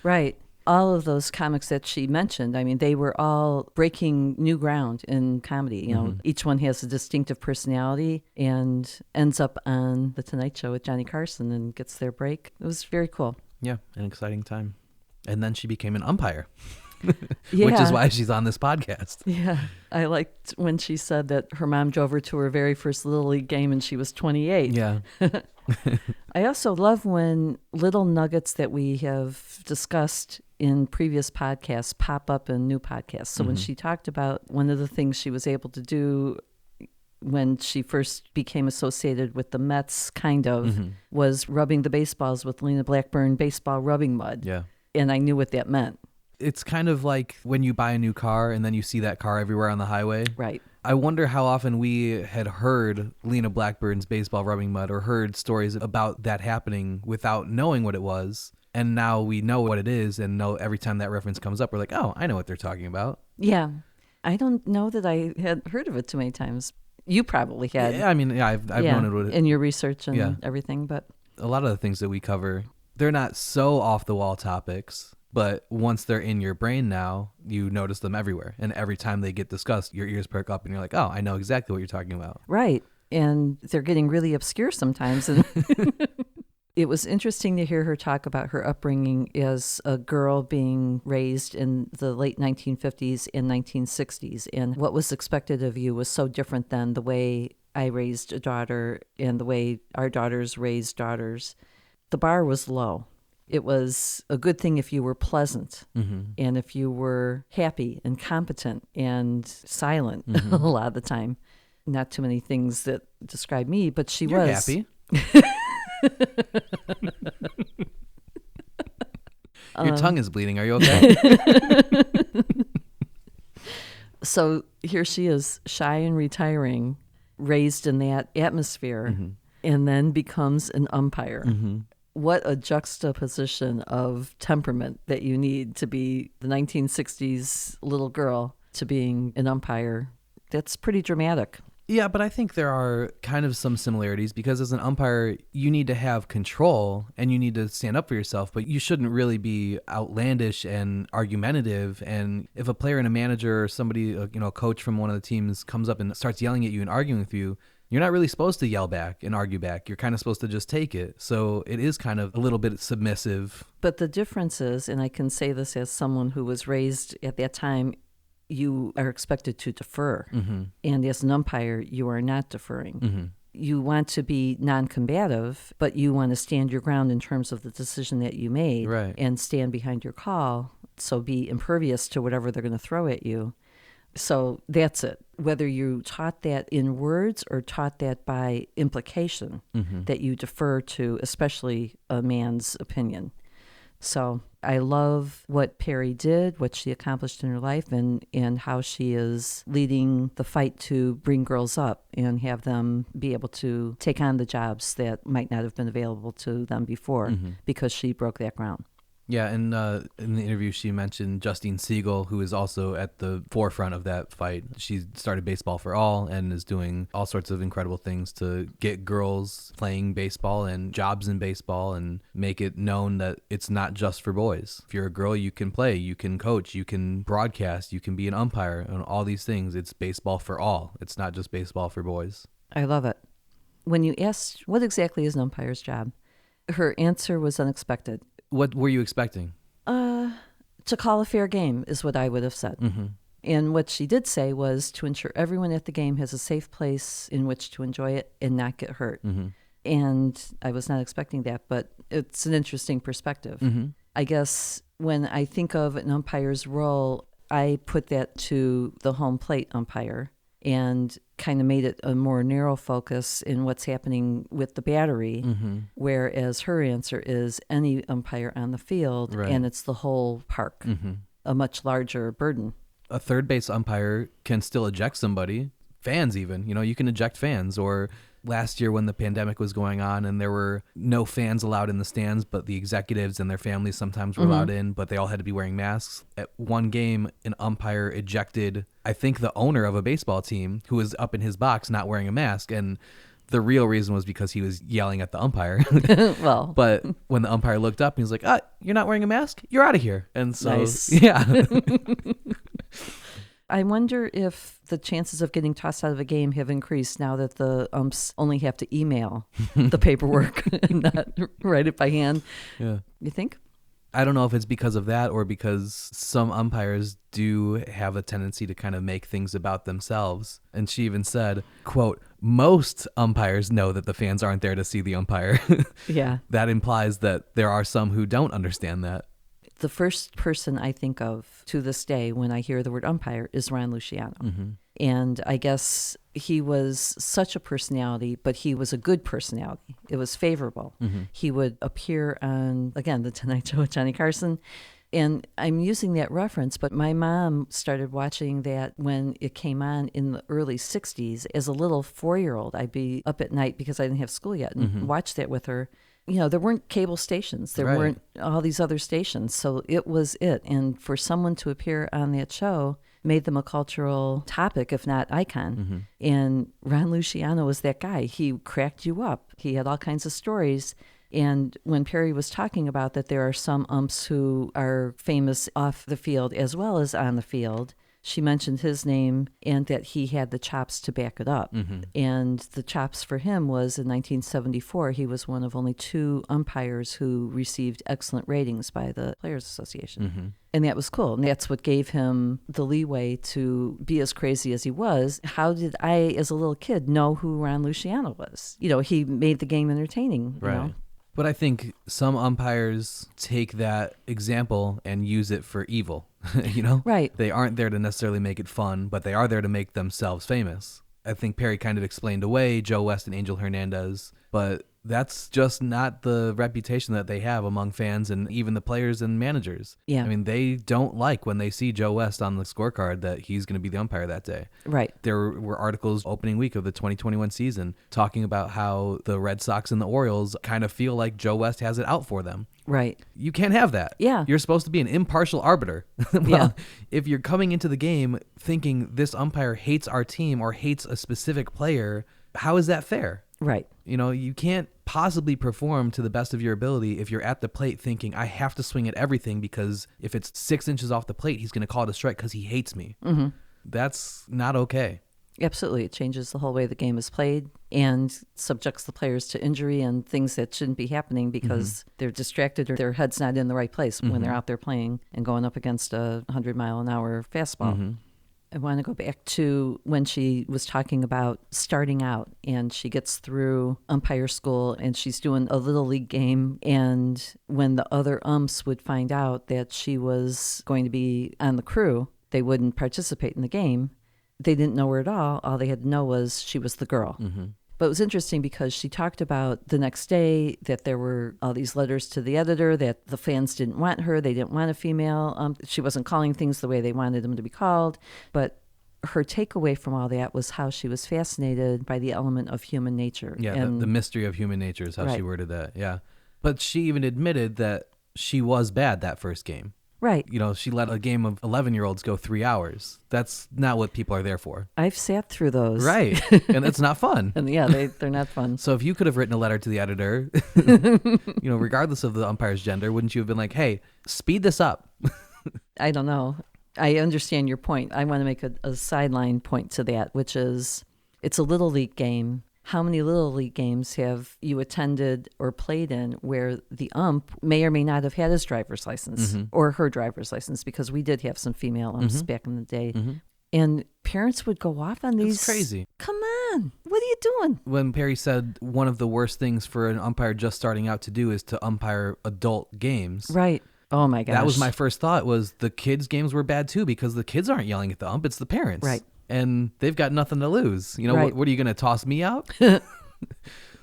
S3: Right. All of those comics that she mentioned, I mean, they were all breaking new ground in comedy. Mm-hmm. Each one has a distinctive personality and ends up on The Tonight Show with Johnny Carson and gets their break. It was very cool.
S1: Yeah, an exciting time. And then she became an umpire.
S3: Yeah.
S1: Which is why she's on this podcast.
S3: Yeah. I liked when she said that her mom drove her to her very first Little League game and she was 28.
S1: Yeah.
S3: I also love when little nuggets that we have discussed in previous podcasts pop up in new podcasts. So when she talked about one of the things she was able to do when she first became associated with the Mets, was rubbing the baseballs with Lena Blackburn baseball rubbing mud.
S1: Yeah.
S3: And I knew what that meant.
S1: It's kind of like when you buy a new car and then you see that car everywhere on the highway.
S3: Right.
S1: I wonder how often we had heard Lena Blackburn's baseball rubbing mud or heard stories about that happening without knowing what it was. And now we know what it is, and know every time that reference comes up, we're like, oh, I know what they're talking about.
S3: Yeah. I don't know that I had heard of it too many times. You probably had.
S1: Yeah, I mean, yeah, I've known it.
S3: In your research and everything. But
S1: a lot of the things that we cover, they're not so off-the-wall topics. But once they're in your brain now, you notice them everywhere. And every time they get discussed, your ears perk up and you're like, oh, I know exactly what you're talking about.
S3: Right. And they're getting really obscure sometimes. And it was interesting to hear her talk about her upbringing as a girl being raised in the late 1950s and 1960s. And what was expected of you was so different than the way I raised a daughter and the way our daughters raised daughters. The bar was low. It was a good thing if you were pleasant and if you were happy and competent and silent a lot of the time. Not too many things that describe me, but
S1: You're
S3: was
S1: happy. Your tongue is bleeding. Are you okay?
S3: So here she is, shy and retiring, raised in that atmosphere, and then becomes an umpire. What a juxtaposition of temperament that you need to be the 1960s little girl to being an umpire. That's pretty dramatic.
S1: Yeah, but I think there are kind of some similarities because as an umpire, you need to have control and you need to stand up for yourself, but you shouldn't really be outlandish and argumentative. And if a player and a manager or somebody, a coach from one of the teams comes up and starts yelling at you and arguing with you, you're not really supposed to yell back and argue back. You're kind of supposed to just take it. So it is kind of a little bit submissive.
S3: But the difference is, and I can say this as someone who was raised at that time, you are expected to defer.
S1: Mm-hmm.
S3: And as an umpire, you are not deferring.
S1: Mm-hmm.
S3: You want to be non-combative, but you want to stand your ground in terms of the decision that you made,
S1: Right.
S3: and stand behind your call. So be impervious to whatever they're going to throw at you. So that's it. Whether you taught that in words or taught that by implication,
S1: Mm-hmm.
S3: that you defer to, especially a man's opinion. So I love what Perry did, what she accomplished in her life, and how she is leading the fight to bring girls up and have them be able to take on the jobs that might not have been available to them before,
S1: Mm-hmm.
S3: because she broke that ground.
S1: Yeah, and in the interview, she mentioned Justine Siegel, who is also at the forefront of that fight. She started Baseball for All and is doing all sorts of incredible things to get girls playing baseball and jobs in baseball and make it known that it's not just for boys. If you're a girl, you can play, you can coach, you can broadcast, you can be an umpire, and all these things. It's baseball for all. It's not just baseball for boys.
S3: I love it. When you asked what exactly is an umpire's job, her answer was unexpected.
S1: What were you expecting?
S3: To call a fair game is what I would have said.
S1: Mm-hmm.
S3: And what she did say was to ensure everyone at the game has a safe place in which to enjoy it and not get hurt.
S1: Mm-hmm.
S3: And I was not expecting that, but it's an interesting perspective.
S1: Mm-hmm.
S3: I guess when I think of an umpire's role, I put that to the home plate umpire and kind of made it a more narrow focus in what's happening with the battery,
S1: Mm-hmm.
S3: whereas her answer is any umpire on the field,
S1: Right.
S3: and it's the whole park,
S1: Mm-hmm.
S3: a much larger burden.
S1: A third base umpire can still eject somebody, fans even. You can eject fans. Or last year when the pandemic was going on and there were no fans allowed in the stands, but the executives and their families sometimes were allowed in, but they all had to be wearing masks. At one game, an umpire ejected, I think, the owner of a baseball team who was up in his box not wearing a mask. And the real reason was because he was yelling at the umpire.
S3: Well,
S1: But when the umpire looked up, he was like, you're not wearing a mask? You're out of here. And so,
S3: Nice.
S1: yeah.
S3: I wonder if the chances of getting tossed out of a game have increased now that the umps only have to email the paperwork and not write it by hand.
S1: Yeah.
S3: You think?
S1: I don't know if it's because of that or because some umpires do have a tendency to kind of make things about themselves. And she even said, quote, most umpires know that the fans aren't there to see the umpire.
S3: Yeah.
S1: That implies that there are some who don't understand that.
S3: The first person I think of to this day when I hear the word umpire is Ron Luciano.
S1: Mm-hmm.
S3: And I guess he was such a personality, but he was a good personality. It was favorable.
S1: Mm-hmm.
S3: He would appear on, again, The Tonight Show with Johnny Carson. And I'm using that reference, but my mom started watching that when it came on in the early 60s. As a little 4-year-old, I'd be up at night because I didn't have school yet and watch that with her. There weren't cable stations. There
S1: Right.
S3: weren't all these other stations. So it was it. And for someone to appear on that show made them a cultural topic, if not icon.
S1: Mm-hmm.
S3: And Ron Luciano was that guy. He cracked you up. He had all kinds of stories. And when Perry was talking about that there are some umps who are famous off the field as well as on the field, she mentioned his name and that he had the chops to back it up.
S1: Mm-hmm.
S3: And the chops for him was in 1974, he was one of only 2 umpires who received excellent ratings by the Players Association.
S1: Mm-hmm.
S3: And that was cool. And that's what gave him the leeway to be as crazy as he was. How did I, as a little kid, know who Ron Luciano was? He made the game entertaining.
S1: Right.
S3: You know?
S1: But I think some umpires take that example and use it for evil,
S3: Right.
S1: They aren't there to necessarily make it fun, but they are there to make themselves famous. I think Perry kind of explained away Joe West and Angel Hernandez, but That's just not the reputation that they have among fans and even the players and managers.
S3: Yeah.
S1: I mean, they don't like when they see Joe West on the scorecard that he's going to be the umpire that day.
S3: Right.
S1: There were articles opening week of the 2021 season talking about how the Red Sox and the Orioles kind of feel like Joe West has it out for them.
S3: Right.
S1: You can't have that.
S3: Yeah.
S1: You're supposed to be an impartial arbiter. Well,
S3: Yeah.
S1: if you're coming into the game thinking this umpire hates our team or hates a specific player, how is that fair?
S3: Right.
S1: You know, you can't possibly perform to the best of your ability if you're at the plate thinking, I have to swing at everything because if it's 6 inches off the plate, he's going to call it a strike because he hates me.
S3: Mm-hmm.
S1: That's not okay.
S3: Absolutely. It changes the whole way the game is played and subjects the players to injury and things that shouldn't be happening because they're distracted or their head's not in the right place when they're out there playing and going up against a 100-mile-an-hour fastball. I want to go back to when she was talking about starting out and she gets through umpire school and she's doing a little league game. And when the other umps would find out that she was going to be on the crew, they wouldn't participate in the game. They didn't know her at all. All they had to know was she was the girl. But it was interesting because she talked about the next day that there were all these letters to the editor that the fans didn't want her. They didn't want a female. She wasn't calling things the way they wanted them to be called. But her takeaway from all that was how she was fascinated by the element of human nature.
S1: Yeah,
S3: and
S1: the mystery of human nature is how she worded that. Yeah. But she even admitted that she was bad that first game.
S3: Right.
S1: You know, she let a game of 11-year-olds go 3 hours. That's not what people are there for.
S3: I've sat through those.
S1: Right. And it's not fun.
S3: And yeah, they're not fun.
S1: So if you could have written a letter to the editor, you know, regardless of the umpire's gender, wouldn't you have been like, hey, speed this up?
S3: I don't know. I understand your point. I want to make a sideline point to that, which is it's a little league game. How many little league games have you attended or played in where the ump may or may not have had his driver's license or her driver's license? Because we did have some female umps back in the day. And parents would go off on these.
S1: It's crazy.
S3: Come on. What are you doing?
S1: When Perry said one of the worst things for an umpire just starting out to do is to umpire adult games.
S3: Right. Oh, my gosh.
S1: That was my first thought was the kids' games were bad too because the kids aren't yelling at the ump. It's the parents.
S3: Right.
S1: And they've got nothing to lose. You know,
S3: Right.
S1: what are you going to toss me out?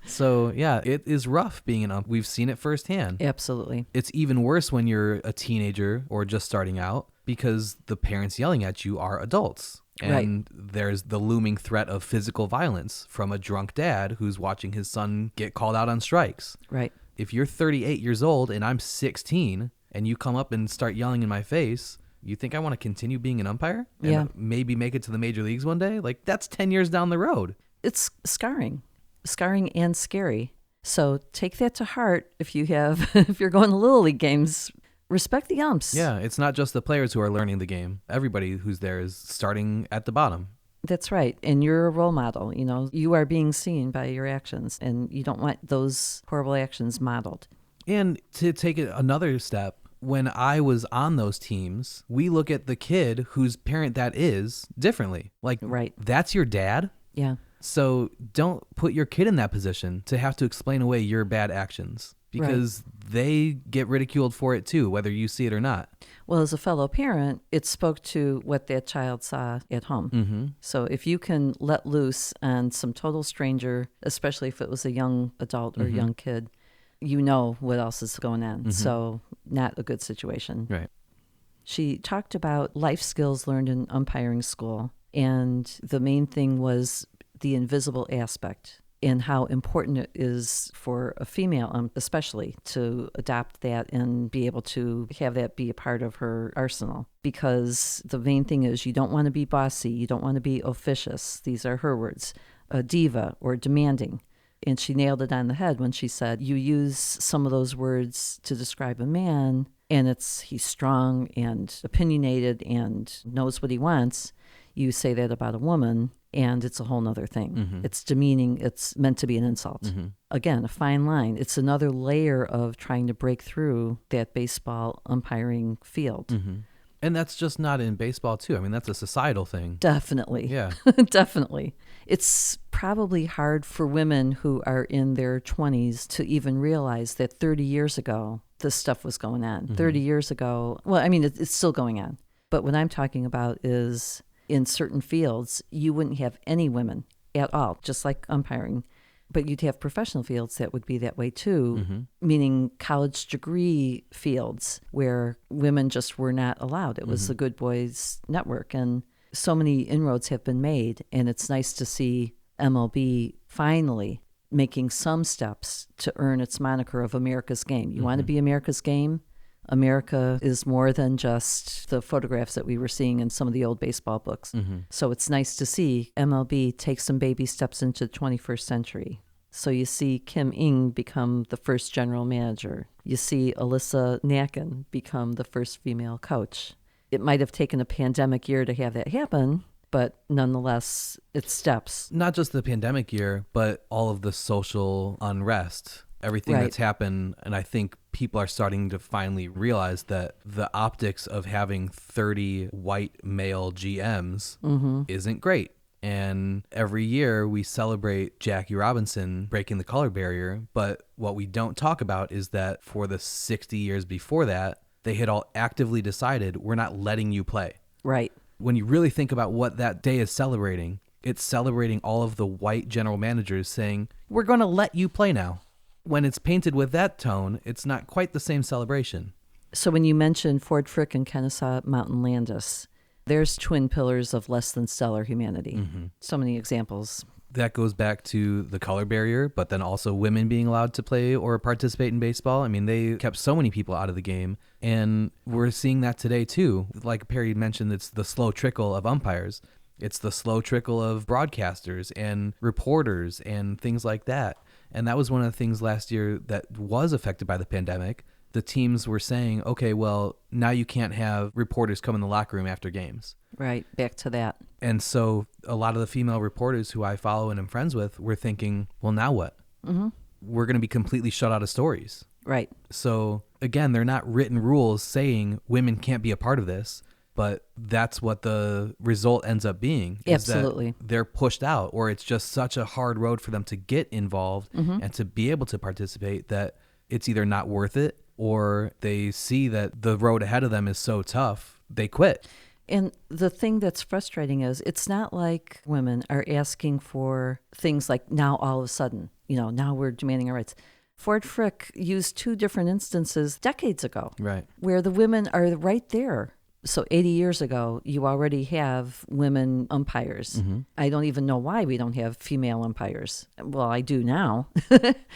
S1: So, yeah, it is rough being an ump. We've seen it firsthand.
S3: Absolutely.
S1: It's even worse when you're a teenager or just starting out because the parents yelling at you are adults. And there's the looming threat of physical violence from a drunk dad who's watching his son get called out on strikes.
S3: Right.
S1: If you're 38 years old and I'm 16 and you come up and start yelling in my face, you think I want to continue being an umpire? And maybe make it to the major leagues one day? Like, that's 10 years down the road.
S3: It's scarring and scary. So take that to heart if you're going to Little League games. Respect the umps.
S1: Yeah, it's not just the players who are learning the game. Everybody who's there is starting at the bottom.
S3: That's right. And you're a role model. You know, you are being seen by your actions, and you don't want those horrible actions modeled.
S1: And to take it another step, when I was on those teams, we look at the kid whose parent that is differently. Like, that's your dad?
S3: Yeah.
S1: So don't put your kid in that position to have to explain away your bad actions because they get ridiculed for it too, whether you see it or not.
S3: Well, as a fellow parent, it spoke to what that child saw at home. So if you can let loose on some total stranger, especially if it was a young adult or young kid, you know what else is going on. So not a good situation.
S1: Right.
S3: She talked about life skills learned in umpiring school. And the main thing was the invisible aspect and how important it is for a female, especially, to adopt that and be able to have that be a part of her arsenal. Because the main thing is you don't want to be bossy. You don't want to be officious. These are her words, a diva or demanding. And she nailed it on the head when she said, you use some of those words to describe a man, and he's strong and opinionated and knows what he wants. You say that about a woman, and it's a whole nother thing. It's demeaning. It's meant to be an insult. Again, a fine line. It's another layer of trying to break through that baseball umpiring field.
S1: And that's just not in baseball, too. I mean, that's a societal thing.
S3: Definitely.
S1: Yeah.
S3: Definitely. It's probably hard for women who are in their 20s to even realize that 30 years ago, this stuff was going on. 30 years ago, well, I mean, it's still going on. But what I'm talking about is in certain fields, you wouldn't have any women at all, just like umpiring. But you'd have professional fields that would be that way too, meaning college degree fields where women just were not allowed. It was the good boys network. And so many inroads have been made. And it's nice to see MLB finally making some steps to earn its moniker of America's Game. You want to be America's Game? America is more than just the photographs that we were seeing in some of the old baseball books. So it's nice to see MLB take some baby steps into the 21st century. So you see Kim Ng become the first general manager. You see Alyssa Nakken become the first female coach. It might have taken a pandemic year to have that happen, but nonetheless, it's steps.
S1: Not just the pandemic year, but all of the social unrest, everything that's happened. And I think people are starting to finally realize that the optics of having 30 white male GMs isn't great. And every year we celebrate Jackie Robinson breaking the color barrier. But what we don't talk about is that for the 60 years before that, they had all actively decided, we're not letting you play.
S3: Right.
S1: When you really think about what that day is celebrating, it's celebrating all of the white general managers saying, we're going to let you play now. When it's painted with that tone, it's not quite the same celebration.
S3: So when you mentioned Ford Frick and Kennesaw Mountain Landis, there's twin pillars of less than stellar humanity. So many examples.
S1: That goes back to the color barrier, but then also women being allowed to play or participate in baseball. I mean, they kept so many people out of the game, and we're seeing that today too. Like Perry mentioned, it's the slow trickle of umpires. It's the slow trickle of broadcasters and reporters and things like that. And that was one of the things last year that was affected by the pandemic. The teams were saying, okay, well, now you can't have reporters come in the locker room after games.
S3: Right, back to that.
S1: And so a lot of the female reporters who I follow and am friends with were thinking, well, now what? We're going to be completely shut out of stories.
S3: Right.
S1: So again, they're not written rules saying women can't be a part of this, but that's what the result ends up being.
S3: Absolutely.
S1: They're pushed out, or it's just such a hard road for them to get involved and to be able to participate that it's either not worth it, or they see that the road ahead of them is so tough, they quit.
S3: And the thing that's frustrating is it's not like women are asking for things like now all of a sudden, now we're demanding our rights. Ford Frick used two different instances decades ago,
S1: Right,
S3: where the women are right there. So 80 years ago, you already have women umpires. I don't even know why we don't have female umpires. Well, I do now.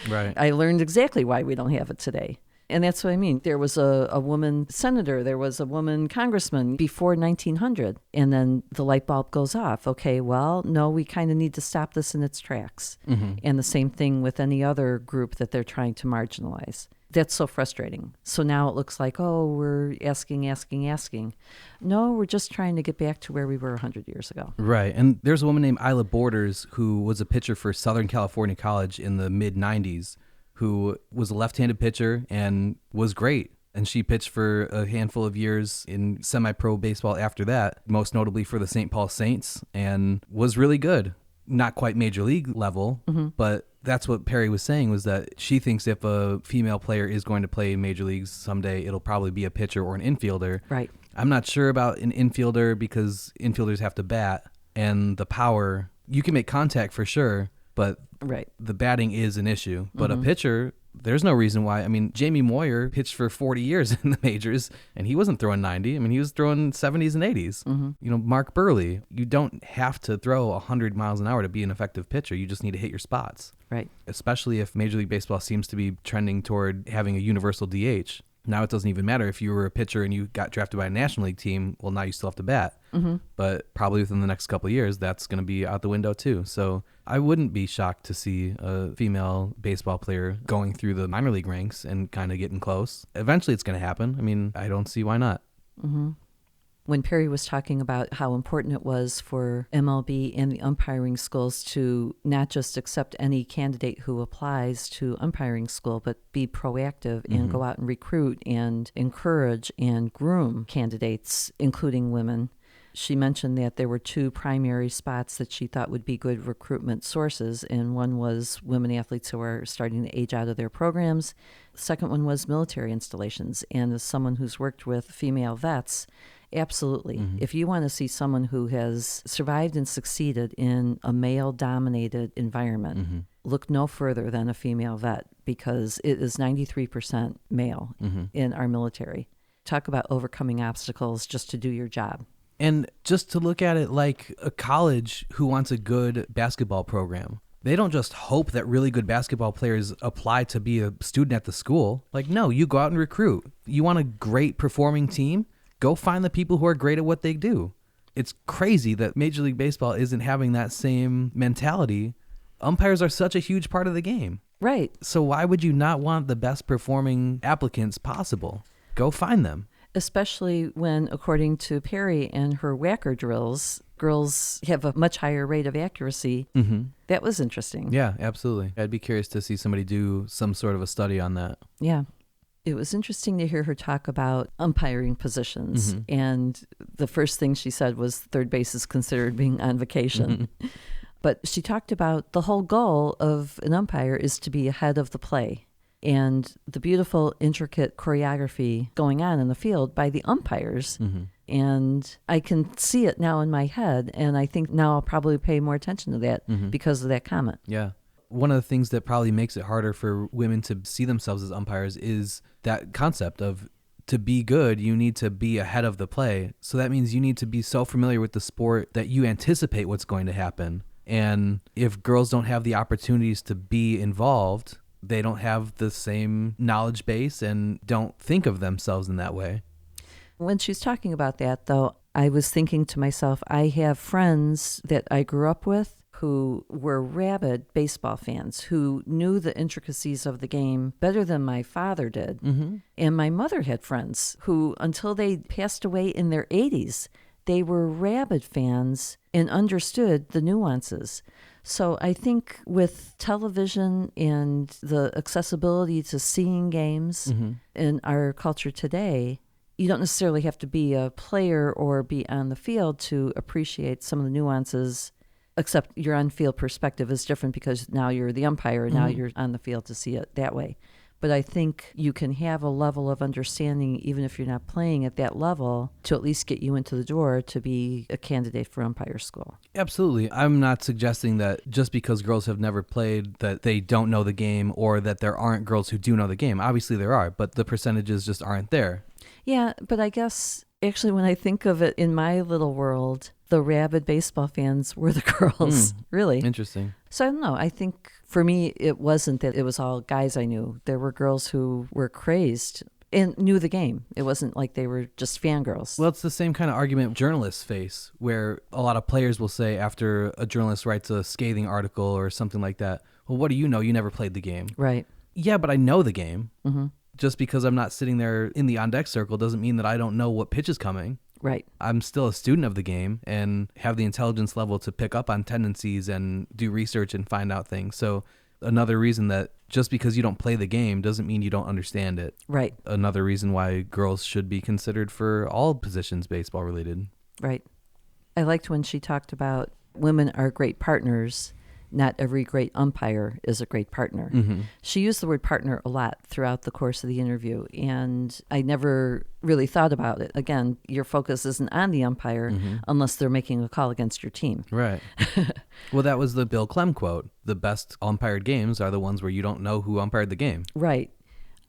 S1: right.
S3: I learned exactly why we don't have it today. And that's what I mean. There was a woman senator, there was a woman congressman before 1900, and then the light bulb goes off. Okay, well, no, we kind of need to stop this in its tracks. And the same thing with any other group that they're trying to marginalize. That's so frustrating. So now it looks like, oh, we're asking. No, we're just trying to get back to where we were 100 years ago.
S1: Right. And there's a woman named Isla Borders who was a pitcher for Southern California College in the mid-90s, who was a left-handed pitcher and was great. And she pitched for a handful of years in semi-pro baseball after that, most notably for the St. Paul Saints, and was really good. Not quite major league level, but that's what Perry was saying, was that she thinks if a female player is going to play major leagues someday, it'll probably be a pitcher or an infielder.
S3: Right.
S1: I'm not sure about an infielder because infielders have to bat, and the power, you can make contact for sure, but the batting is an issue. But a pitcher, there's no reason why. I mean, Jamie Moyer pitched for 40 years in the majors, and he wasn't throwing 90. I mean, he was throwing 70s and 80s. Mark Burley, you don't have to throw 100 miles an hour to be an effective pitcher. You just need to hit your spots.
S3: Right.
S1: Especially if Major League Baseball seems to be trending toward having a universal DH. Now it doesn't even matter if you were a pitcher and you got drafted by a National League team. Well, now you still have to bat. But probably within the next couple of years, that's going to be out the window too. So I wouldn't be shocked to see a female baseball player going through the minor league ranks and kind of getting close. Eventually it's going to happen. I mean, I don't see why not.
S3: When Perry was talking about how important it was for MLB and the umpiring schools to not just accept any candidate who applies to umpiring school, but be proactive and go out and recruit and encourage and groom candidates, including women. She mentioned that there were two primary spots that she thought would be good recruitment sources, and one was women athletes who are starting to age out of their programs. The second one was military installations, and as someone who's worked with female vets, absolutely. If you want to see someone who has survived and succeeded in a male-dominated environment, look no further than a female vet, because it is 93% male in our military. Talk about overcoming obstacles just to do your job.
S1: And just to look at it like a college who wants a good basketball program. They don't just hope that really good basketball players apply to be a student at the school. Like, no, you go out and recruit. You want a great performing team? Go find the people who are great at what they do. It's crazy that Major League Baseball isn't having that same mentality. Umpires are such a huge part of the game.
S3: Right.
S1: So why would you not want the best performing applicants possible? Go find them.
S3: Especially when, according to Perry and her whacker drills, girls have a much higher rate of accuracy. That was interesting.
S1: Yeah, absolutely. I'd be curious to see somebody do some sort of a study on that.
S3: Yeah. It was interesting to hear her talk about umpiring positions. And the first thing she said was third base is considered being on vacation. But she talked about the whole goal of an umpire is to be ahead of the play. And the beautiful, intricate choreography going on in the field by the umpires. And I can see it now in my head, and I think now I'll probably pay more attention to that because of that comment.
S1: Yeah. One of the things that probably makes it harder for women to see themselves as umpires is that concept of, to be good, you need to be ahead of the play. So that means you need to be so familiar with the sport that you anticipate what's going to happen. And if girls don't have the opportunities to be involved, they don't have the same knowledge base and don't think of themselves in that way.
S3: When she was talking about that, though, I was thinking to myself, I have friends that I grew up with who were rabid baseball fans, who knew the intricacies of the game better than my father did. And my mother had friends who, until they passed away in their 80s, they were rabid fans and understood the nuances. So I think with television and the accessibility to seeing games in our culture today, you don't necessarily have to be a player or be on the field to appreciate some of the nuances, except your on-field perspective is different because now you're the umpire and now you're on the field to see it that way. But I think you can have a level of understanding, even if you're not playing at that level, to at least get you into the door to be a candidate for umpire school.
S1: Absolutely. I'm not suggesting that just because girls have never played that they don't know the game, or that there aren't girls who do know the game. Obviously there are, but the percentages just aren't there.
S3: Yeah, but I guess actually when I think of it in my little world, the rabid baseball fans were the girls, really.
S1: Interesting.
S3: So I don't know. I think for me, it wasn't that it was all guys I knew. There were girls who were crazed and knew the game. It wasn't like they were just fangirls.
S1: Well, it's the same kind of argument journalists face, where a lot of players will say after a journalist writes a scathing article or something like that, well, what do you know? You never played the game.
S3: Right.
S1: Yeah, but I know the game. Just because I'm not sitting there in the on-deck circle doesn't mean that I don't know what pitch is coming.
S3: Right.
S1: I'm still a student of the game and have the intelligence level to pick up on tendencies and do research and find out things. So another reason that just because you don't play the game doesn't mean you don't understand it.
S3: Right.
S1: Another reason why girls should be considered for all positions baseball related.
S3: Right. I liked when she talked about women are great partners. Not every great umpire is a great partner. She used the word partner a lot throughout the course of the interview, and I never really thought about it. Again, your focus isn't on the umpire unless they're making a call against your team.
S1: Right. Well, that was the Bill Clem quote. The best umpired games are the ones where you don't know who umpired the game.
S3: Right.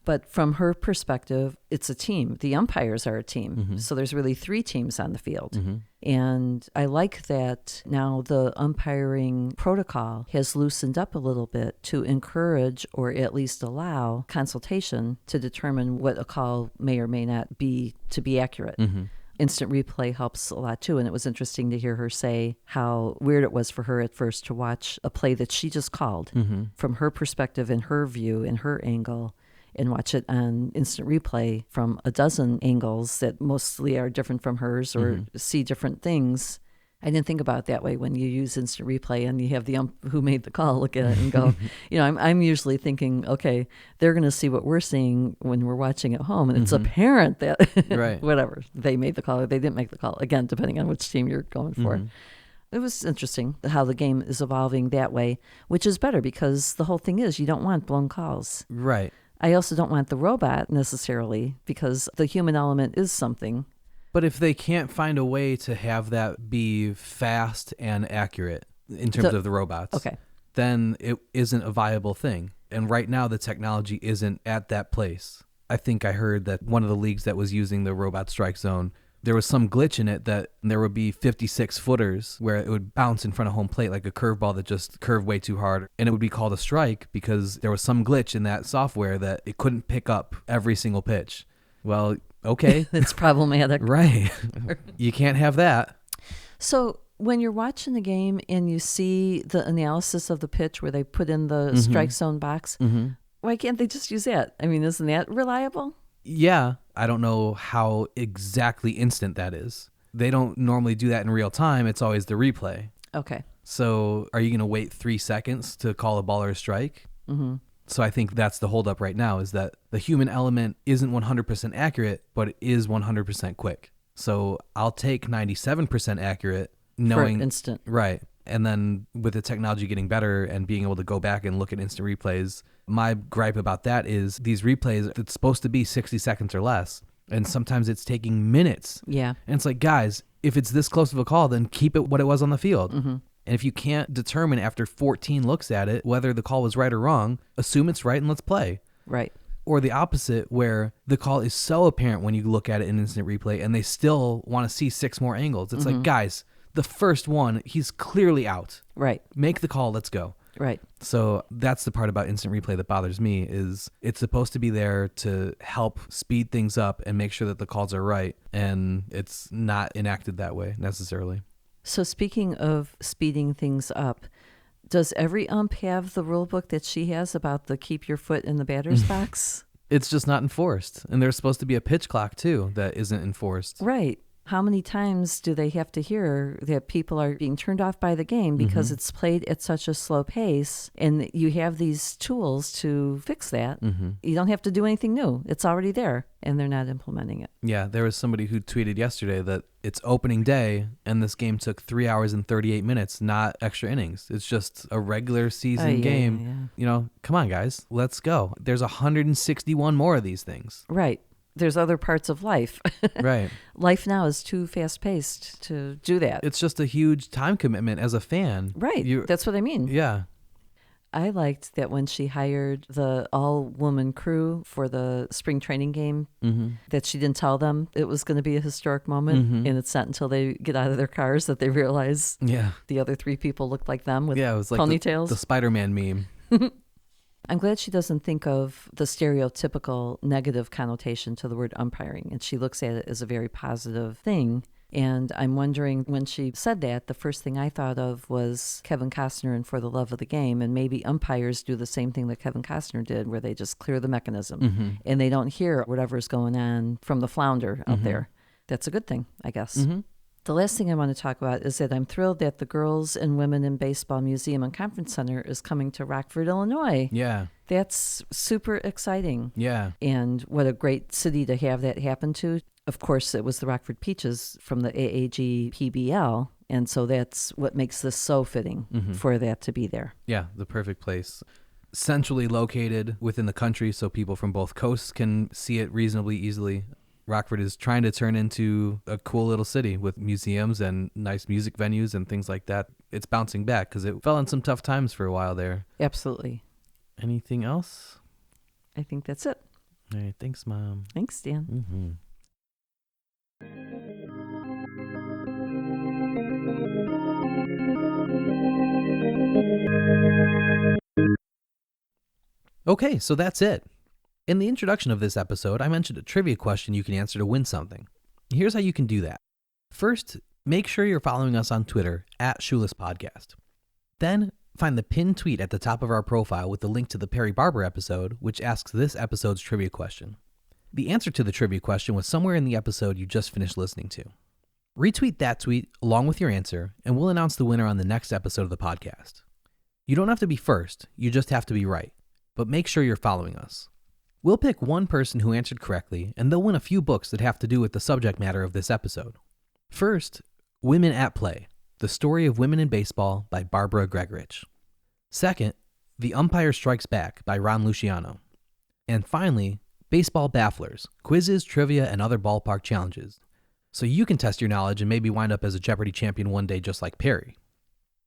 S3: But from her perspective, it's a team. The umpires are a team. So there's really 3 teams on the field. And I like that now the umpiring protocol has loosened up a little bit to encourage or at least allow consultation to determine what a call may or may not be to be accurate. Instant replay helps a lot too. And it was interesting to hear her say how weird it was for her at first to watch a play that she just called from her perspective, in her view, in her angle, and watch it on instant replay from a dozen angles that mostly are different from hers or see different things. I didn't think about it that way when you use instant replay and you have the who made the call look at it and go, I'm usually thinking, okay, they're going to see what we're seeing when we're watching at home. And it's apparent that
S1: Right.
S3: whatever, they made the call or they didn't make the call. Again, depending on which team you're going for. It was interesting how the game is evolving that way, which is better because the whole thing is you don't want blown calls.
S1: Right.
S3: I also don't want the robot necessarily because the human element is something.
S1: But if they can't find a way to have that be fast and accurate in terms of the robots,
S3: Okay.
S1: then it isn't a viable thing. And right now, the technology isn't at that place. I think I heard that one of the leagues that was using the robot strike zone, there was some glitch in it that there would be 56 footers where it would bounce in front of home plate like a curveball that just curved way too hard. And it would be called a strike because there was some glitch in that software that it couldn't pick up every single pitch. Well, okay.
S3: It's problematic.
S1: Right. You can't have that.
S3: So when you're watching the game and you see the analysis of the pitch where they put in the strike zone box, why can't they just use that? I mean, isn't that reliable?
S1: Yeah. I don't know how exactly instant that is. They don't normally do that in real time. It's always the replay.
S3: Okay.
S1: So are you going to wait 3 seconds to call a ball or a strike? So I think that's the holdup right now, is that the human element isn't 100% accurate, but it is 100% quick. So I'll take 97% accurate, knowing
S3: for instant.
S1: Right. And then with the technology getting better and being able to go back and look at instant replays, my gripe about that is these replays, it's supposed to be 60 seconds or less. And sometimes it's taking minutes.
S3: Yeah.
S1: And it's like, guys, if it's this close of a call, then keep it what it was on the field. And if you can't determine after 14 looks at it whether the call was right or wrong, assume it's right and let's play.
S3: Right.
S1: Or the opposite, where the call is so apparent when you look at it in instant replay and they still want to see 6 more angles. It's like, guys, the first one, he's clearly out.
S3: Right.
S1: Make the call, let's go.
S3: Right.
S1: So that's the part about instant replay that bothers me, is it's supposed to be there to help speed things up and make sure that the calls are right, and it's not enacted that way necessarily.
S3: So speaking of speeding things up, does every ump have the rule book that she has about the keep your foot in the batter's box?
S1: It's just not enforced. And there's supposed to be a pitch clock too that isn't enforced.
S3: Right. How many times do they have to hear that people are being turned off by the game because it's played at such a slow pace, and you have these tools to fix that? You don't have to do anything new. It's already there, and they're not implementing it.
S1: Yeah, there was somebody who tweeted yesterday that it's opening day and this game took 3 hours and 38 minutes, not extra innings. It's just a regular season game.
S3: Yeah.
S1: You know, come on, guys, let's go. There's 161 more of these things.
S3: Right. There's other parts of life.
S1: Right.
S3: Life now is too fast-paced to do that.
S1: It's just a huge time commitment as a fan.
S3: Right. That's what I mean.
S1: Yeah.
S3: I liked that when she hired the all-woman crew for the spring training game, that she didn't tell them it was going to be a historic moment, and it's not until they get out of their cars that they realize the other 3 people looked like them with
S1: it was like
S3: ponytails.
S1: The Spider-Man meme.
S3: I'm glad she doesn't think of the stereotypical negative connotation to the word umpiring, and she looks at it as a very positive thing. And I'm wondering, when she said that, the first thing I thought of was Kevin Costner in For the Love of the Game, and maybe umpires do the same thing that Kevin Costner did, where they just clear the mechanism, and they don't hear whatever's going on from the flounder out there. That's a good thing, I guess. The last thing I want to talk about is that I'm thrilled that the Girls and Women in Baseball Museum and Conference Center is coming to Rockford, Illinois.
S1: Yeah.
S3: That's super exciting.
S1: Yeah.
S3: And what a great city to have that happen to. Of course, it was the Rockford Peaches from the AAG PBL, and so that's what makes this so fitting for that to be there.
S1: Yeah, the perfect place. Centrally located within the country, so people from both coasts can see it reasonably easily. Rockford is trying to turn into a cool little city with museums and nice music venues and things like that. It's bouncing back because it fell in some tough times for a while there.
S3: Absolutely.
S1: Anything else?
S3: I think that's it.
S1: All right, thanks, Mom.
S3: Thanks, Dan.
S1: Okay, so that's it. In the introduction of this episode, I mentioned a trivia question you can answer to win something. Here's how you can do that. First, make sure you're following us on Twitter @Shoeless Podcast. Then, find the pinned tweet at the top of our profile with the link to the Perry Barber episode, which asks this episode's trivia question. The answer to the trivia question was somewhere in the episode you just finished listening to. Retweet that tweet along with your answer, and we'll announce the winner on the next episode of the podcast. You don't have to be first, you just have to be right. But make sure you're following us. We'll pick one person who answered correctly, and they'll win a few books that have to do with the subject matter of this episode. First, Women at Play, The Story of Women in Baseball by Barbara Gregorich. Second, The Umpire Strikes Back by Ron Luciano. And finally, Baseball Bafflers, Quizzes, Trivia, and Other Ballpark Challenges. So you can test your knowledge and maybe wind up as a Jeopardy champion one day just like Perry.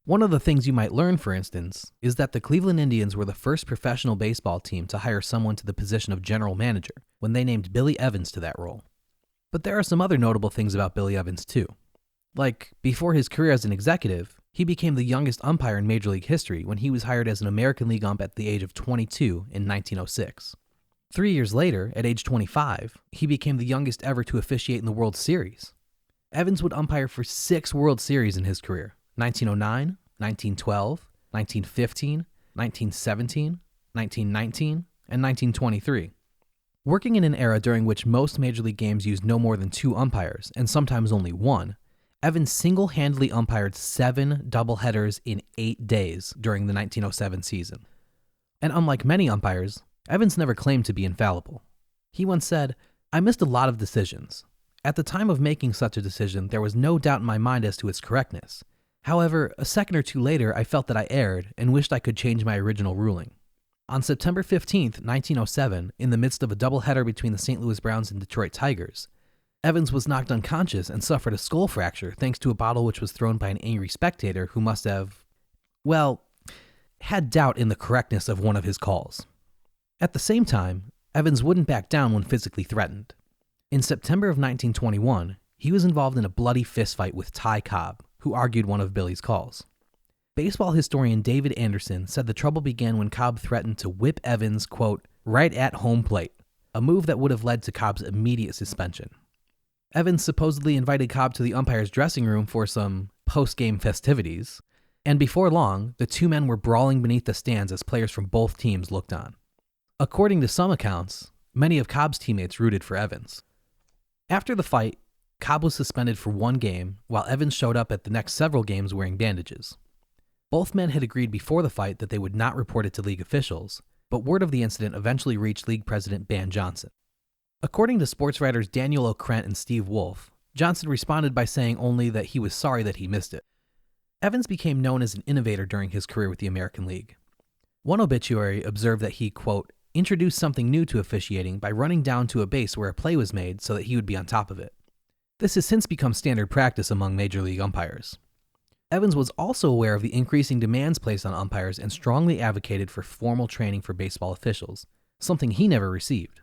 S1: One of the things you might learn, for instance, is that the Cleveland Indians were the first professional baseball team to hire someone to the position of general manager when they named Billy Evans to that role. But there are some other notable things about Billy Evans too. Like, before his career as an executive, he became the youngest umpire in Major League history when he was hired as an American League ump at the age of 22 in 1906. 3 years later, at age 25, he became the youngest ever to officiate in the World Series. Evans would umpire for 6 World Series in his career: 1909, 1912, 1915, 1917, 1919, and 1923. Working in an era during which most Major League games used no more than 2 umpires, and sometimes only 1, Evans single-handedly umpired 7 doubleheaders in 8 days during the 1907 season. And unlike many umpires, Evans never claimed to be infallible. He once said, "I missed a lot of decisions. At the time of making such a decision, there was no doubt in my mind as to its correctness. However, a second or two later, I felt that I erred and wished I could change my original ruling." On September 15, 1907, in the midst of a doubleheader between the St. Louis Browns and Detroit Tigers, Evans was knocked unconscious and suffered a skull fracture thanks to a bottle which was thrown by an angry spectator who must have, well, had doubt in the correctness of one of his calls. At the same time, Evans wouldn't back down when physically threatened. In September of 1921, he was involved in a bloody fistfight with Ty Cobb, who argued one of Billy's calls. Baseball historian David Anderson said the trouble began when Cobb threatened to whip Evans, quote, right at home plate, a move that would have led to Cobb's immediate suspension. Evans supposedly invited Cobb to the umpire's dressing room for some post-game festivities, and before long, the two men were brawling beneath the stands as players from both teams looked on. According to some accounts, many of Cobb's teammates rooted for Evans. After the fight, Cobb was suspended for 1 game, while Evans showed up at the next several games wearing bandages. Both men had agreed before the fight that they would not report it to league officials, but word of the incident eventually reached league president Ban Johnson. According to sports writers Daniel O'Krent and Steve Wolf, Johnson responded by saying only that he was sorry that he missed it. Evans became known as an innovator during his career with the American League. One obituary observed that he, quote, introduced something new to officiating by running down to a base where a play was made so that he would be on top of it. This has since become standard practice among Major League umpires. Evans was also aware of the increasing demands placed on umpires and strongly advocated for formal training for baseball officials, something he never received.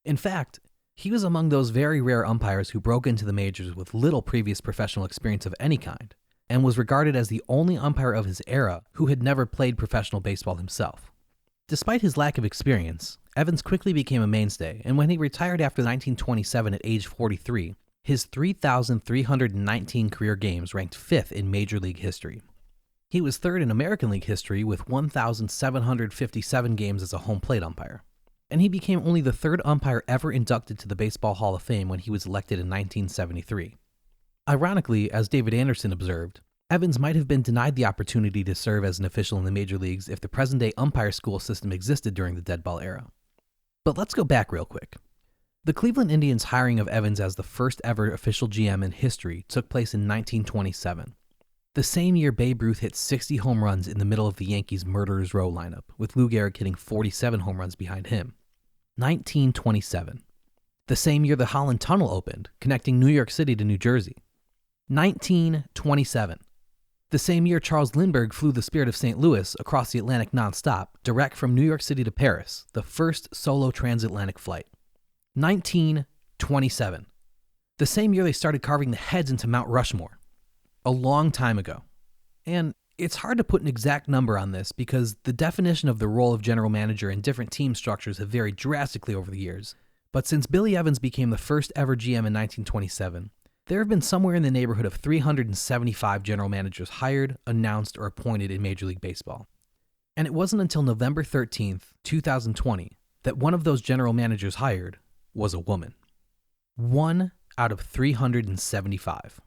S1: In fact, he was among those very rare umpires who broke into the majors with little previous professional experience of any kind, and was regarded as the only umpire of his era who had never played professional baseball himself. Despite his lack of experience, Evans quickly became a mainstay, and when he retired after 1927 at age 43, his 3,319 career games ranked 5th in Major League history. He was 3rd in American League history with 1,757 games as a home plate umpire, and he became only the 3rd umpire ever inducted to the Baseball Hall of Fame when he was elected in 1973. Ironically, as David Anderson observed, Evans might have been denied the opportunity to serve as an official in the major leagues if the present-day umpire school system existed during the dead ball era. But let's go back real quick. The Cleveland Indians' hiring of Evans as the first ever official GM in history took place in 1927. The same year Babe Ruth hit 60 home runs in the middle of the Yankees' Murderers Row lineup, with Lou Gehrig hitting 47 home runs behind him. 1927. The same year the Holland Tunnel opened, connecting New York City to New Jersey. 1927. The same year Charles Lindbergh flew the Spirit of St. Louis across the Atlantic nonstop, direct from New York City to Paris, the first solo transatlantic flight. 1927. The same year they started carving the heads into Mount Rushmore. A long time ago. And it's hard to put an exact number on this because the definition of the role of general manager in different team structures have varied drastically over the years. But since Billy Evans became the first ever GM in 1927, there have been somewhere in the neighborhood of 375 general managers hired, announced, or appointed in Major League Baseball. And it wasn't until November 13th, 2020, that one of those general managers hired was a woman. 1 out of 375.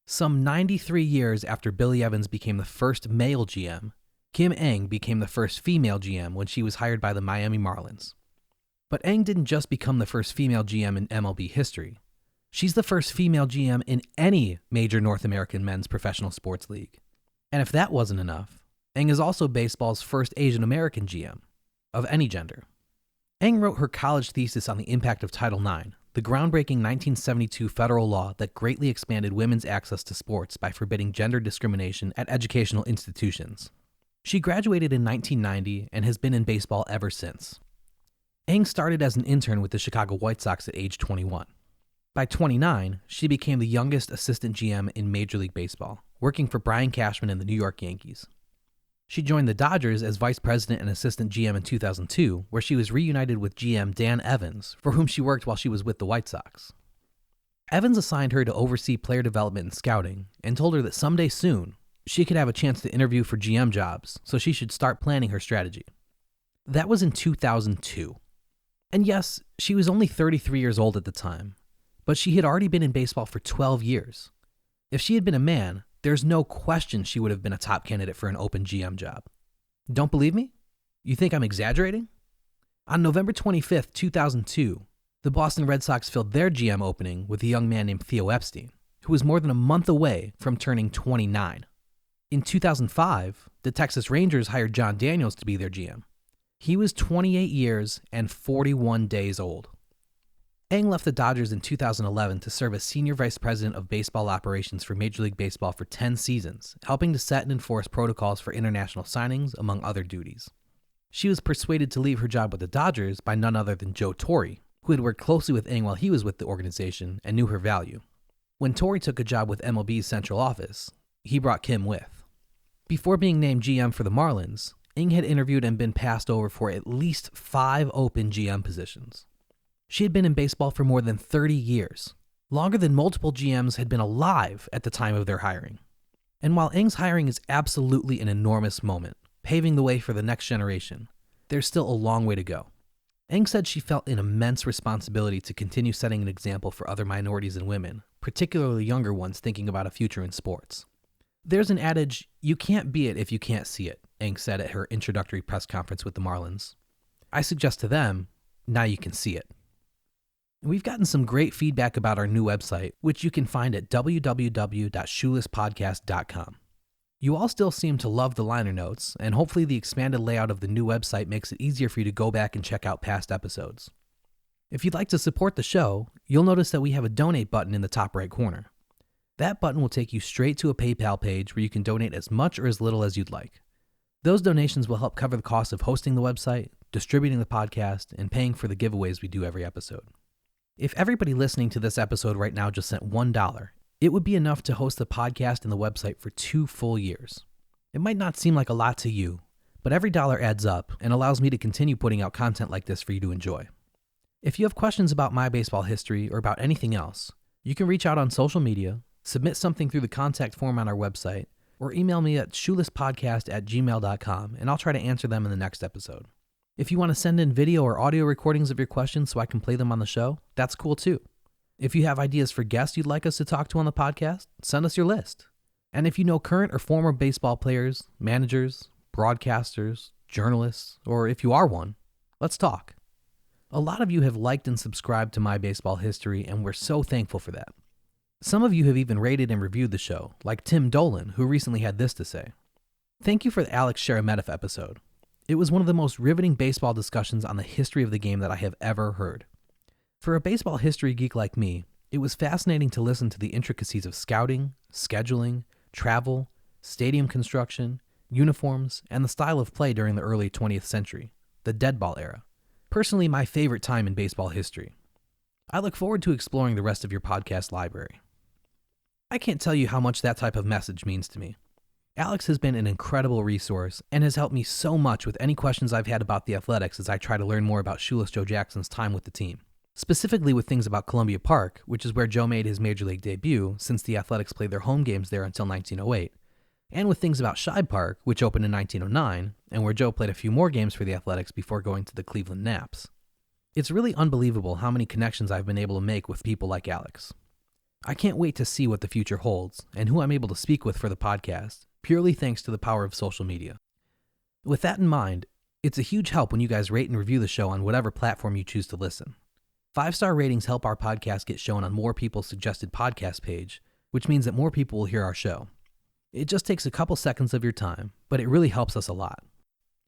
S1: Some 93 years after Billy Evans became the first male GM, Kim Eng became the first female GM when she was hired by the Miami Marlins. But Eng didn't just become the first female GM in MLB history. She's the first female GM in any major North American men's professional sports league. And if that wasn't enough, Eng is also baseball's first Asian American GM, of any gender. Eng wrote her college thesis on the impact of Title IX, the groundbreaking 1972 federal law that greatly expanded women's access to sports by forbidding gender discrimination at educational institutions. She graduated in 1990 and has been in baseball ever since. Eng started as an intern with the Chicago White Sox at age 21. By 29, she became the youngest assistant GM in Major League Baseball, working for Brian Cashman and the New York Yankees. She joined the Dodgers as vice president and assistant GM in 2002, where she was reunited with GM Dan Evans, for whom she worked while she was with the White Sox. Evans assigned her to oversee player development and scouting, and told her that someday soon, she could have a chance to interview for GM jobs, so she should start planning her strategy. That was in 2002. And yes, she was only 33 years old at the time, but she had already been in baseball for 12 years. If she had been a man, there's no question she would have been a top candidate for an open GM job. Don't believe me? You think I'm exaggerating? On November 25th, 2002, the Boston Red Sox filled their GM opening with a young man named Theo Epstein, who was more than a month away from turning 29. In 2005, the Texas Rangers hired John Daniels to be their GM. He was 28 years and 41 days old. Eng left the Dodgers in 2011 to serve as Senior Vice President of Baseball Operations for Major League Baseball for 10 seasons, helping to set and enforce protocols for international signings, among other duties. She was persuaded to leave her job with the Dodgers by none other than Joe Torre, who had worked closely with Eng while he was with the organization and knew her value. When Torre took a job with MLB's central office, he brought Kim with. Before being named GM for the Marlins, Eng had interviewed and been passed over for at least 5 open GM positions. She had been in baseball for more than 30 years, longer than multiple GMs had been alive at the time of their hiring. And while Eng's hiring is absolutely an enormous moment, paving the way for the next generation, there's still a long way to go. Eng said she felt an immense responsibility to continue setting an example for other minorities and women, particularly younger ones thinking about a future in sports. There's an adage, you can't be it if you can't see it, Eng said at her introductory press conference with the Marlins. I suggest to them, now you can see it. We've gotten some great feedback about our new website, which you can find at www.shoelesspodcast.com. You all still seem to love the liner notes, and hopefully the expanded layout of the new website makes it easier for you to go back and check out past episodes. If you'd like to support the show, you'll notice that we have a donate button in the top right corner. That button will take you straight to a PayPal page where you can donate as much or as little as you'd like. Those donations will help cover the cost of hosting the website, distributing the podcast, and paying for the giveaways we do every episode. If everybody listening to this episode right now just sent $1, it would be enough to host the podcast and the website for 2 full years. It might not seem like a lot to you, but every dollar adds up and allows me to continue putting out content like this for you to enjoy. If you have questions about my baseball history or about anything else, you can reach out on social media, submit something through the contact form on our website, or email me at shoelesspodcast@gmail.com, and I'll try to answer them in the next episode. If you want to send in video or audio recordings of your questions so I can play them on the show, that's cool too. If you have ideas for guests you'd like us to talk to on the podcast, send us your list. And if you know current or former baseball players, managers, broadcasters, journalists, or if you are one, let's talk. A lot of you have liked and subscribed to My Baseball History, and we're so thankful for that. Some of you have even rated and reviewed the show, like Tim Dolan, who recently had this to say. Thank you for the Alex Sheremetyev episode. It was one of the most riveting baseball discussions on the history of the game that I have ever heard. For a baseball history geek like me, it was fascinating to listen to the intricacies of scouting, scheduling, travel, stadium construction, uniforms, and the style of play during the early 20th century, the dead ball era. Personally, my favorite time in baseball history. I look forward to exploring the rest of your podcast library. I can't tell you how much that type of message means to me. Alex has been an incredible resource and has helped me so much with any questions I've had about the Athletics as I try to learn more about Shoeless Joe Jackson's time with the team. Specifically with things about Columbia Park, which is where Joe made his Major League debut since the Athletics played their home games there until 1908, and with things about Shibe Park, which opened in 1909, and where Joe played a few more games for the Athletics before going to the Cleveland Naps. It's really unbelievable how many connections I've been able to make with people like Alex. I can't wait to see what the future holds and who I'm able to speak with for the podcast, purely thanks to the power of social media. With that in mind, it's a huge help when you guys rate and review the show on whatever platform you choose to listen. 5-star ratings help our podcast get shown on more people's suggested podcast page, which means that more people will hear our show. It just takes a couple seconds of your time, but it really helps us a lot.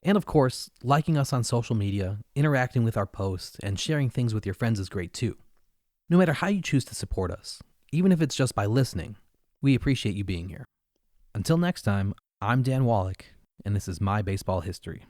S1: And of course, liking us on social media, interacting with our posts, and sharing things with your friends is great too. No matter how you choose to support us, even if it's just by listening, we appreciate you being here. Until next time, I'm Dan Wallach, and this is My Baseball History.